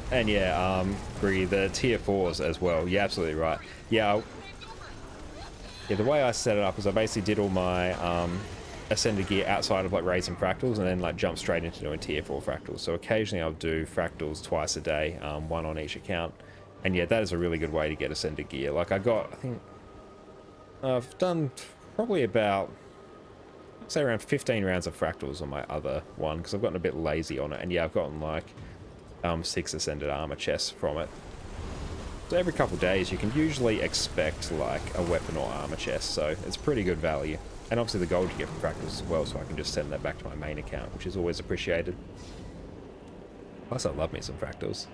And yeah, Gree, the tier 4s as well. You're absolutely right. Yeah, the way I set it up is I basically did all my ascended gear outside of like raids and fractals, and then like jump straight into doing tier 4 fractals. So occasionally I'll do fractals twice a day, 1 on each account. And yeah, that is a really good way to get ascended gear. Like I think I've done probably about, say around 15 rounds of fractals on my other one, because I've gotten a bit lazy on it. And yeah, I've gotten like 6 ascended armor chests from it. So every couple of days you can usually expect like a weapon or armor chest, so it's pretty good value. And obviously the gold you get from fractals as well, so I can just send that back to my main account, which is always appreciated. Plus I love me some fractals.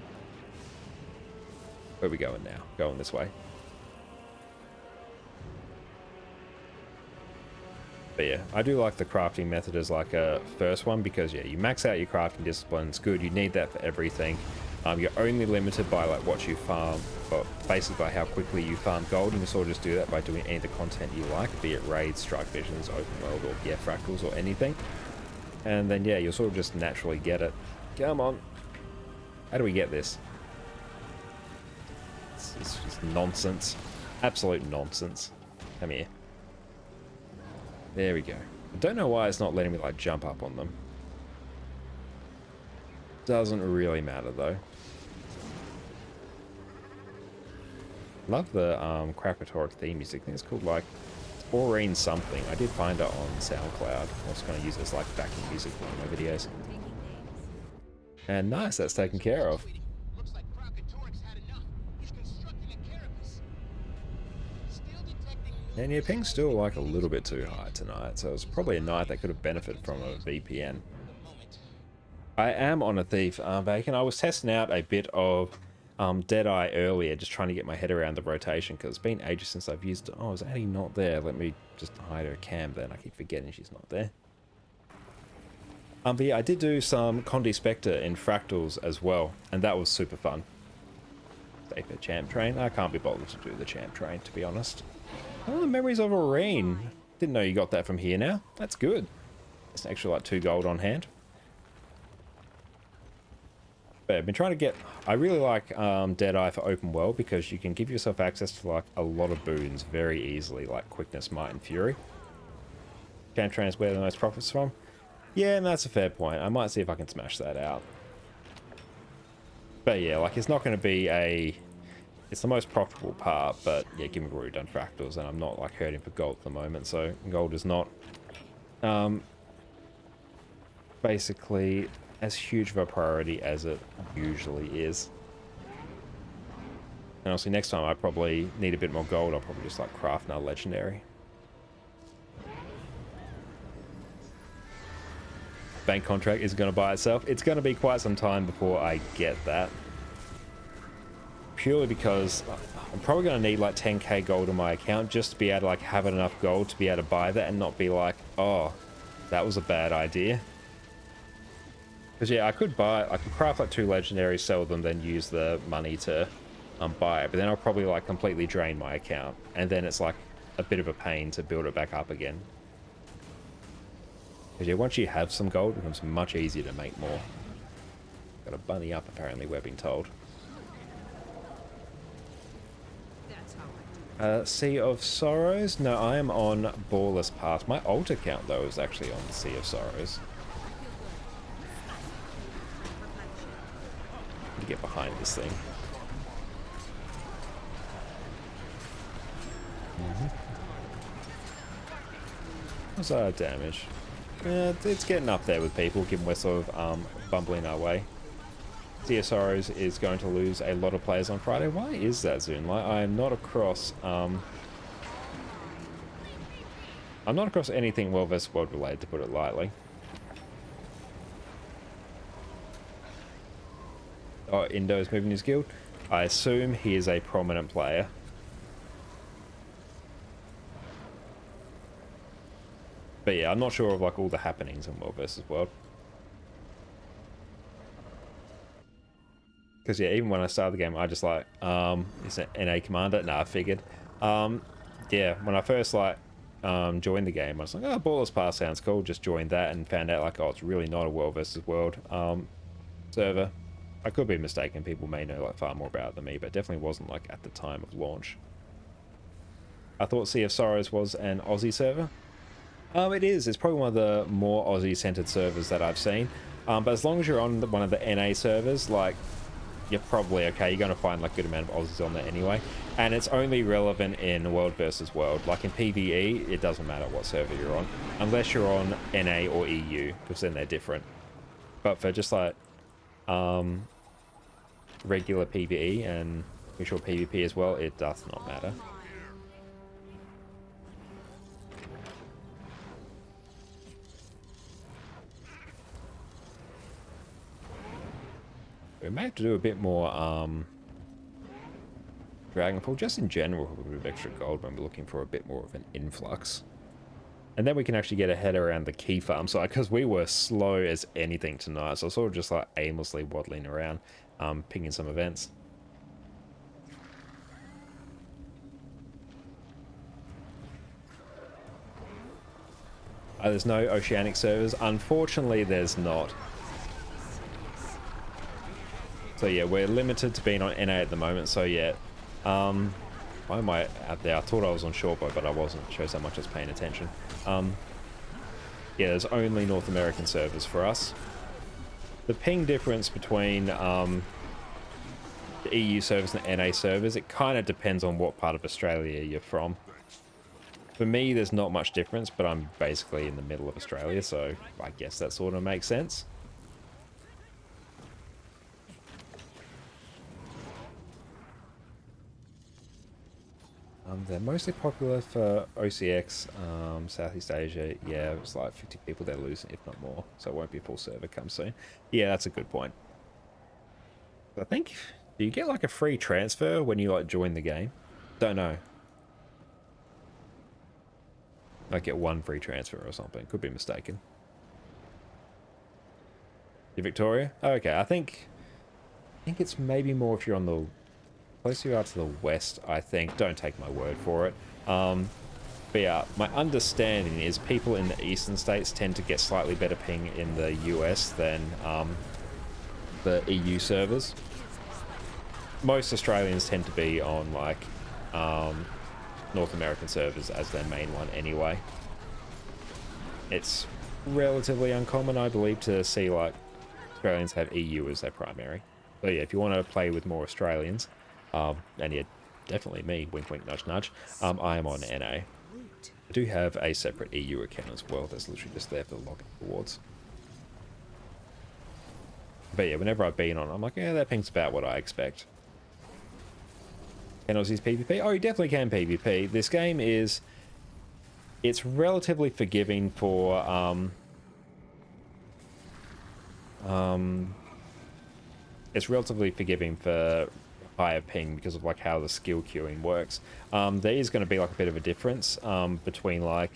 Where are we going now? Going this way. But yeah, I do like the crafting method as like a first one, because yeah, you max out your crafting discipline, it's good, you need that for everything. You're only limited by like what you farm, but basically by how quickly you farm gold. You can sort of just do that by doing any of the content you like, be it raids, strike missions, open world, or yeah, fractals or anything. And then yeah, you'll sort of just naturally get it. Come on. How do we get this? It's just nonsense. Absolute nonsense. Come here. There we go. I don't know why it's not letting me like jump up on them. Doesn't really matter though. Love the Krakatoa theme music. I think it's called like Aurine something. I did find it on SoundCloud. I was going to use it as like backing music for one of my videos. And nice, that's taken care of. Looks like Krakatoa's had enough. He's constructing a carapace. Still detecting And your ping's still like a little bit too high tonight, so it's probably a night that could have benefited from a VPN. I am on a Thief, Bacon. I was testing out a bit of Deadeye earlier, just trying to get my head around the rotation, because it's been ages since I've used it. Oh, is Addie not there? Let me just hide her cam then. I keep forgetting she's not there. But yeah, I did do some Condi Spectre in Fractals as well, and that was super fun. Save for Champ Train. I can't be bothered to do the Champ Train, to be honest. Oh, the Memories of Aurine. Didn't know you got that from here now. That's good. It's actually like 2 gold on hand. But I've been trying to get... I really like Deadeye for open world, because you can give yourself access to like a lot of boons very easily, like Quickness, Might, and Fury. Champ Train is where the most profits from. Yeah, and that's a fair point. I might see if I can smash that out. But yeah, like it's not going to be a... It's the most profitable part, but yeah, given we've already done Fractals, and I'm not like hurting for gold at the moment, so gold is not basically as huge of a priority as it usually is. And obviously next time I probably need a bit more gold, I'll probably just like craft another legendary. Bank contract isn't going to buy itself. It's going to be quite some time before I get that. Purely because I'm probably going to need like 10k gold in my account just to be able to like have enough gold to be able to buy that and not be like, oh, that was a bad idea. Because yeah, I could craft like 2 legendaries, sell them, then use the money to buy it. But then I'll probably like completely drain my account. And then it's like a bit of a pain to build it back up again. Because yeah, once you have some gold, it becomes much easier to make more. Got a bunny up, apparently, we're being told. Sea of Sorrows? No, I am on Ballless Pass. My alt account, though, is actually on Sea of Sorrows. To get behind this thing. What's our damage? It's getting up there with people, given we're sort of bumbling our way. Sea of Sorrows is going to lose a lot of players on Friday. Why is that, Zoom? Like, I am not across I'm not across anything World vs. World related, to put it lightly. Oh, Indo's moving his guild. I assume he is a prominent player. But yeah, I'm not sure of like all the happenings in World vs. World. Because yeah, even when I started the game, I just like, is it NA Commander? Nah, I figured. Yeah, when I first like joined the game, I was like, oh, Ballless Pass sounds cool. Just joined that and found out like, oh, it's really not a World vs. World server. I could be mistaken. People may know like far more about it than me, but it definitely wasn't like at the time of launch. I thought Sea of Sorrows was an Aussie server. It is. It's probably one of the more Aussie-centered servers that I've seen. But as long as you're on one of the NA servers, like, you're probably okay. You're going to find like a good amount of Aussies on there anyway. And it's only relevant in World versus World. Like in PvE, it doesn't matter what server you're on, unless you're on NA or EU, because then they're different. But for just like regular PvE and I'm sure PvP as well, it does not matter. We may have to do a bit more Dragonfall, just in general, with a bit of extra gold when we're looking for a bit more of an influx. And then we can actually get a head around the key farm side, because we were slow as anything tonight, so I was sort of just like aimlessly waddling around. pinging some events. There's no oceanic servers. Unfortunately, there's not. So yeah, we're limited to being on NA at the moment. So yeah, why am I out there? I thought I was on shortbow, but I wasn't. Shows how much I was paying attention. Yeah, there's only North American servers for us. The ping difference between the EU servers and NA servers, it kind of depends on what part of Australia you're from. For me, there's not much difference, but I'm basically in the middle of Australia, so I guess that sort of makes sense. They're mostly popular for OCX, Southeast Asia. Yeah, it's like 50 people they're losing, if not more. So it won't be a full server come soon. Yeah, that's a good point. I think, do you get like a free transfer when you like join the game? Don't know. Like get one free transfer or something. Could be mistaken. You Victoria? Okay, I think it's maybe more if you're on the closer you are to the west, I think. Don't take my word for it. But yeah, my understanding is people in the eastern states tend to get slightly better ping in the US than the EU servers. Most Australians tend to be on like North American servers as their main one anyway. It's relatively uncommon, I believe, to see like Australians have EU as their primary. So yeah, if you want to play with more Australians, and yeah, definitely me, wink wink nudge nudge, I am on NA. I do have a separate EU account as well that's literally just there for the login rewards. But yeah, whenever I've been on, I'm like, yeah, that ping's about what I expect. Can Aussies PvP? Oh, you definitely can PvP. This game is... It's relatively forgiving for... it's relatively forgiving for higher ping because of like how the skill queuing works. There is going to be like a bit of a difference between like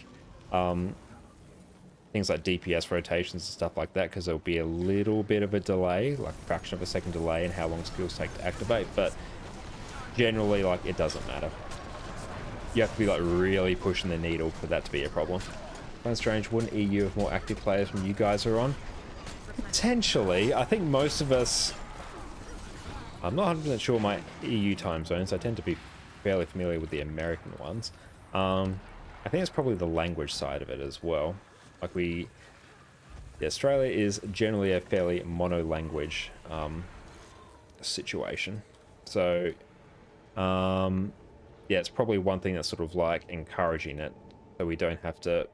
things like DPS rotations and stuff like that, because there'll be a little bit of a delay, like a fraction of a second delay in how long skills take to activate, but generally like it doesn't matter. You have to be like really pushing the needle for that to be a problem. Sounds strange, wouldn't EU have more active players when you guys are on? Potentially. I think most of us... I'm not 100% sure my EU time zones. I tend to be fairly familiar with the American ones. I think it's probably the language side of it as well. Like we... Yeah, Australia is generally a fairly mono-language situation. So, yeah, it's probably one thing that's sort of like encouraging it, so we don't have to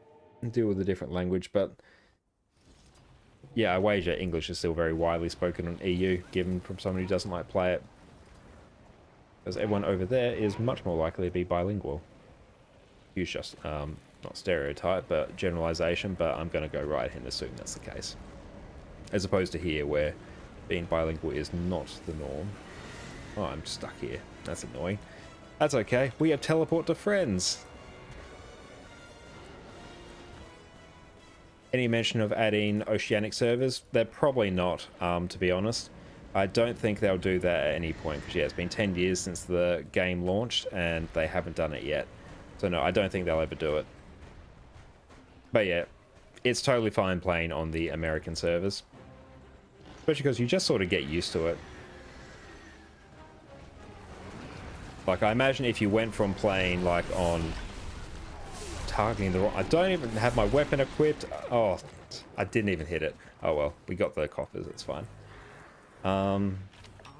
deal with a different language, but... Yeah, I wager English is still very widely spoken on EU, given from someone who doesn't like play it. Because everyone over there is much more likely to be bilingual. Use just, not stereotype, but generalization, but I'm going to go right ahead and assume that's the case. As opposed to here, where being bilingual is not the norm. Oh, I'm stuck here. That's annoying. That's okay. We have teleport to friends. Any mention of adding oceanic servers? They're probably not, to be honest. I don't think they'll do that at any point, because yeah, it's been 10 years since the game launched, and they haven't done it yet. So no, I don't think they'll ever do it. But yeah, it's totally fine playing on the American servers. Especially because you just sort of get used to it. Like, I imagine if you went from playing, like, on... targeting the wrong... I don't even have my weapon equipped. Oh, I didn't even hit it. Oh well, we got the coffers, it's fine. Yeah,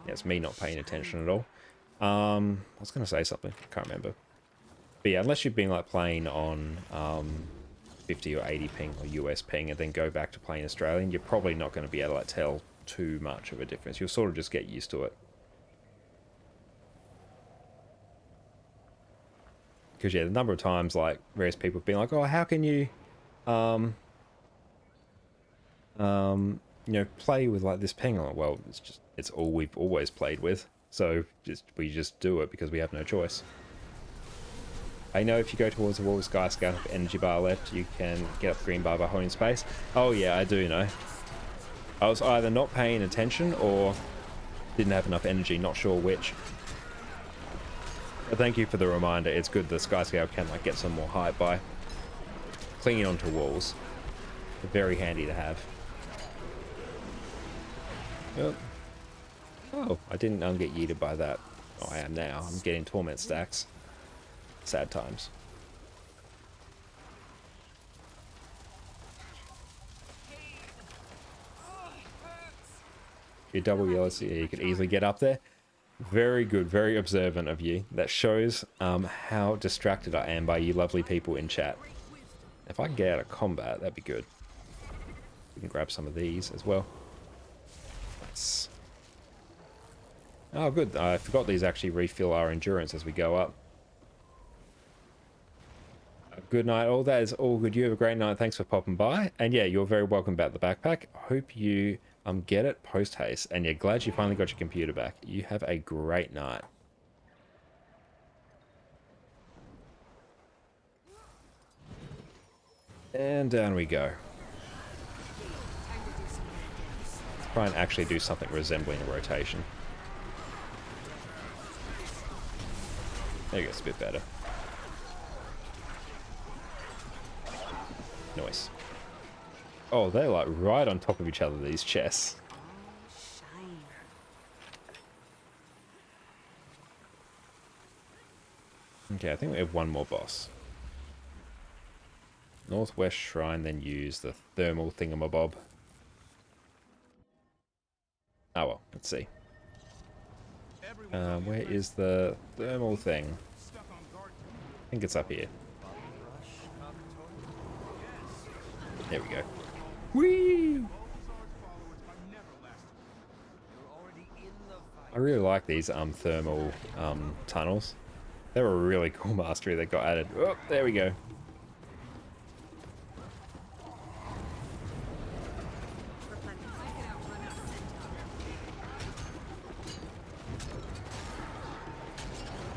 it's me not paying attention at all. I was going to say something, can't remember. But yeah, unless you've been like playing on 50 or 80 ping or US ping and then go back to playing Australian, you're probably not going to be able to like tell too much of a difference. You'll sort of just get used to it. Because yeah, the number of times like various people have been like, oh, how can you you know, play with like this ping? I'm like, well, it's all we've always played with, so we just do it because we have no choice. I know if you go towards the wall with Sky Scout energy bar left, you can get up the green bar by holding space. Oh yeah, I do know. I was either not paying attention or didn't have enough energy, not sure which. But thank you for the reminder. It's good the Skyscale can like get some more height by clinging onto walls. Very handy to have. Yep. Oh, I didn't get yeeted by that. Oh, I am now. I'm getting torment stacks. Sad times. You double yellow, so you could easily get up there. Very good, very observant of you. That shows how distracted I am by you lovely people in chat. If I can get out of combat, that'd be good. We can grab some of these as well. Nice. Oh, good. I forgot these actually refill our endurance as we go up. Good night, all. That is all good. You have a great night. Thanks for popping by. And yeah, you're very welcome about the backpack. Hope you get it post haste. And yeah, glad you finally got your computer back. You have a great night. And down we go. Let's try and actually do something resembling a rotation. There you go, it's a bit better. Nice. Oh, they're like right on top of each other, these chests. Okay, I think we have one more boss. Northwest Shrine, then use the thermal thingamabob. Oh well, let's see. Where is the thermal thing? I think it's up here. There we go. Whee! I really like these thermal tunnels. They were a really cool mastery that got added. Oh, there we go.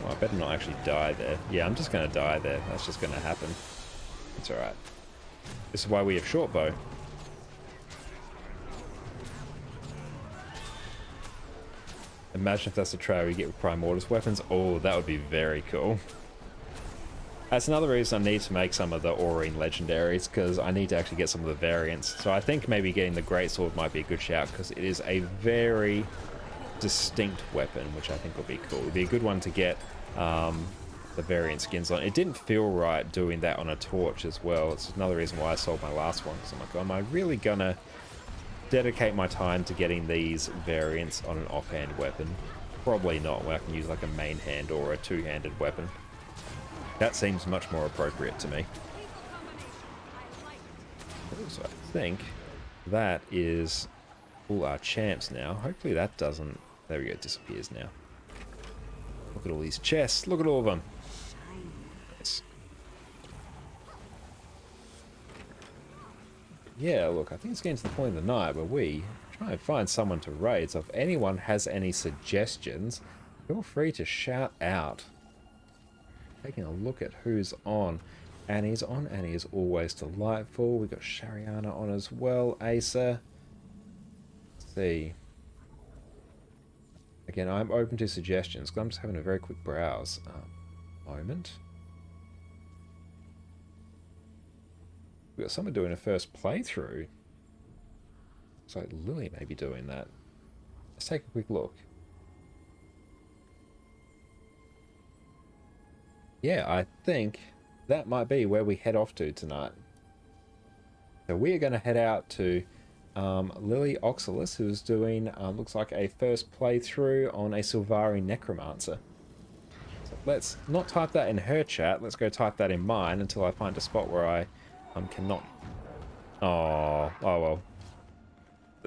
Oh, I better not actually die there. Yeah, I'm just going to die there. That's just going to happen. It's alright. This is why we have short bow. Imagine if that's the trail you get with Primordius weapons. Oh, that would be very cool. That's another reason I need to make some of the Aurine legendaries, because I need to actually get some of the variants. So I think maybe getting the Greatsword might be a good shout, because it is a very distinct weapon, which I think will be cool. It'd be a good one to get the variant skins on. It didn't feel right doing that on a torch as well. It's another reason why I sold my last one, because I'm like, am I really gonna dedicate my time to getting these variants on an offhand weapon? Probably not, where I can use like a main hand or a two-handed weapon. That seems much more appropriate to me. So I think that is all our champs now. Hopefully that doesn't... There we go, it disappears now. Look at all these chests. Look at all of them. Nice. Yeah, look, I think it's getting to the point of the night where we try and find someone to raid. So if anyone has any suggestions, feel free to shout out. Taking a look at who's on. Annie's on. Annie is always delightful. We've got Shariana on as well. Asa. Let's see. Again, I'm open to suggestions, because I'm just having a very quick browse. Moment. We've got someone doing a first playthrough. Looks like Lily may be doing that. Let's take a quick look. Yeah, I think that might be where we head off to tonight. So we are going to head out to Lily Oxalis, who's doing, looks like a first playthrough on a Sylvari Necromancer. So let's not type that in her chat. Let's go type that in mine until I find a spot where I cannot... Oh well.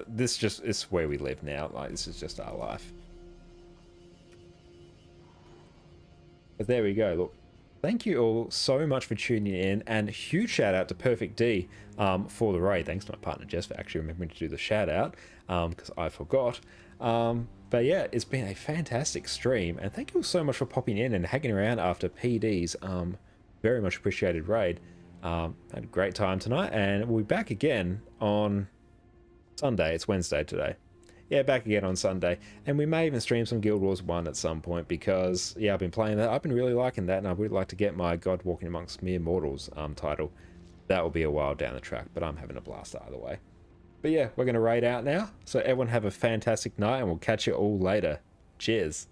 This just is where we live now. Like, this is just our life. But there we go. Look, thank you all so much for tuning in, and huge shout out to Perfect D for the raid. Thanks to my partner Jess for actually remembering to do the shout out, because I forgot. But yeah, it's been a fantastic stream, and thank you all so much for popping in and hanging around after PD's very much appreciated raid. Had a great time tonight, and we'll be back again on Sunday. It's Wednesday today. yeah, back again on Sunday. And we may even stream some Guild Wars 1 at some point because, yeah, I've been playing that. I've been really liking that, and I would like to get my God Walking Amongst Mere Mortals title. That will be a while down the track, but I'm having a blast either way. But yeah, we're going to raid out now. So everyone have a fantastic night, and we'll catch you all later. Cheers.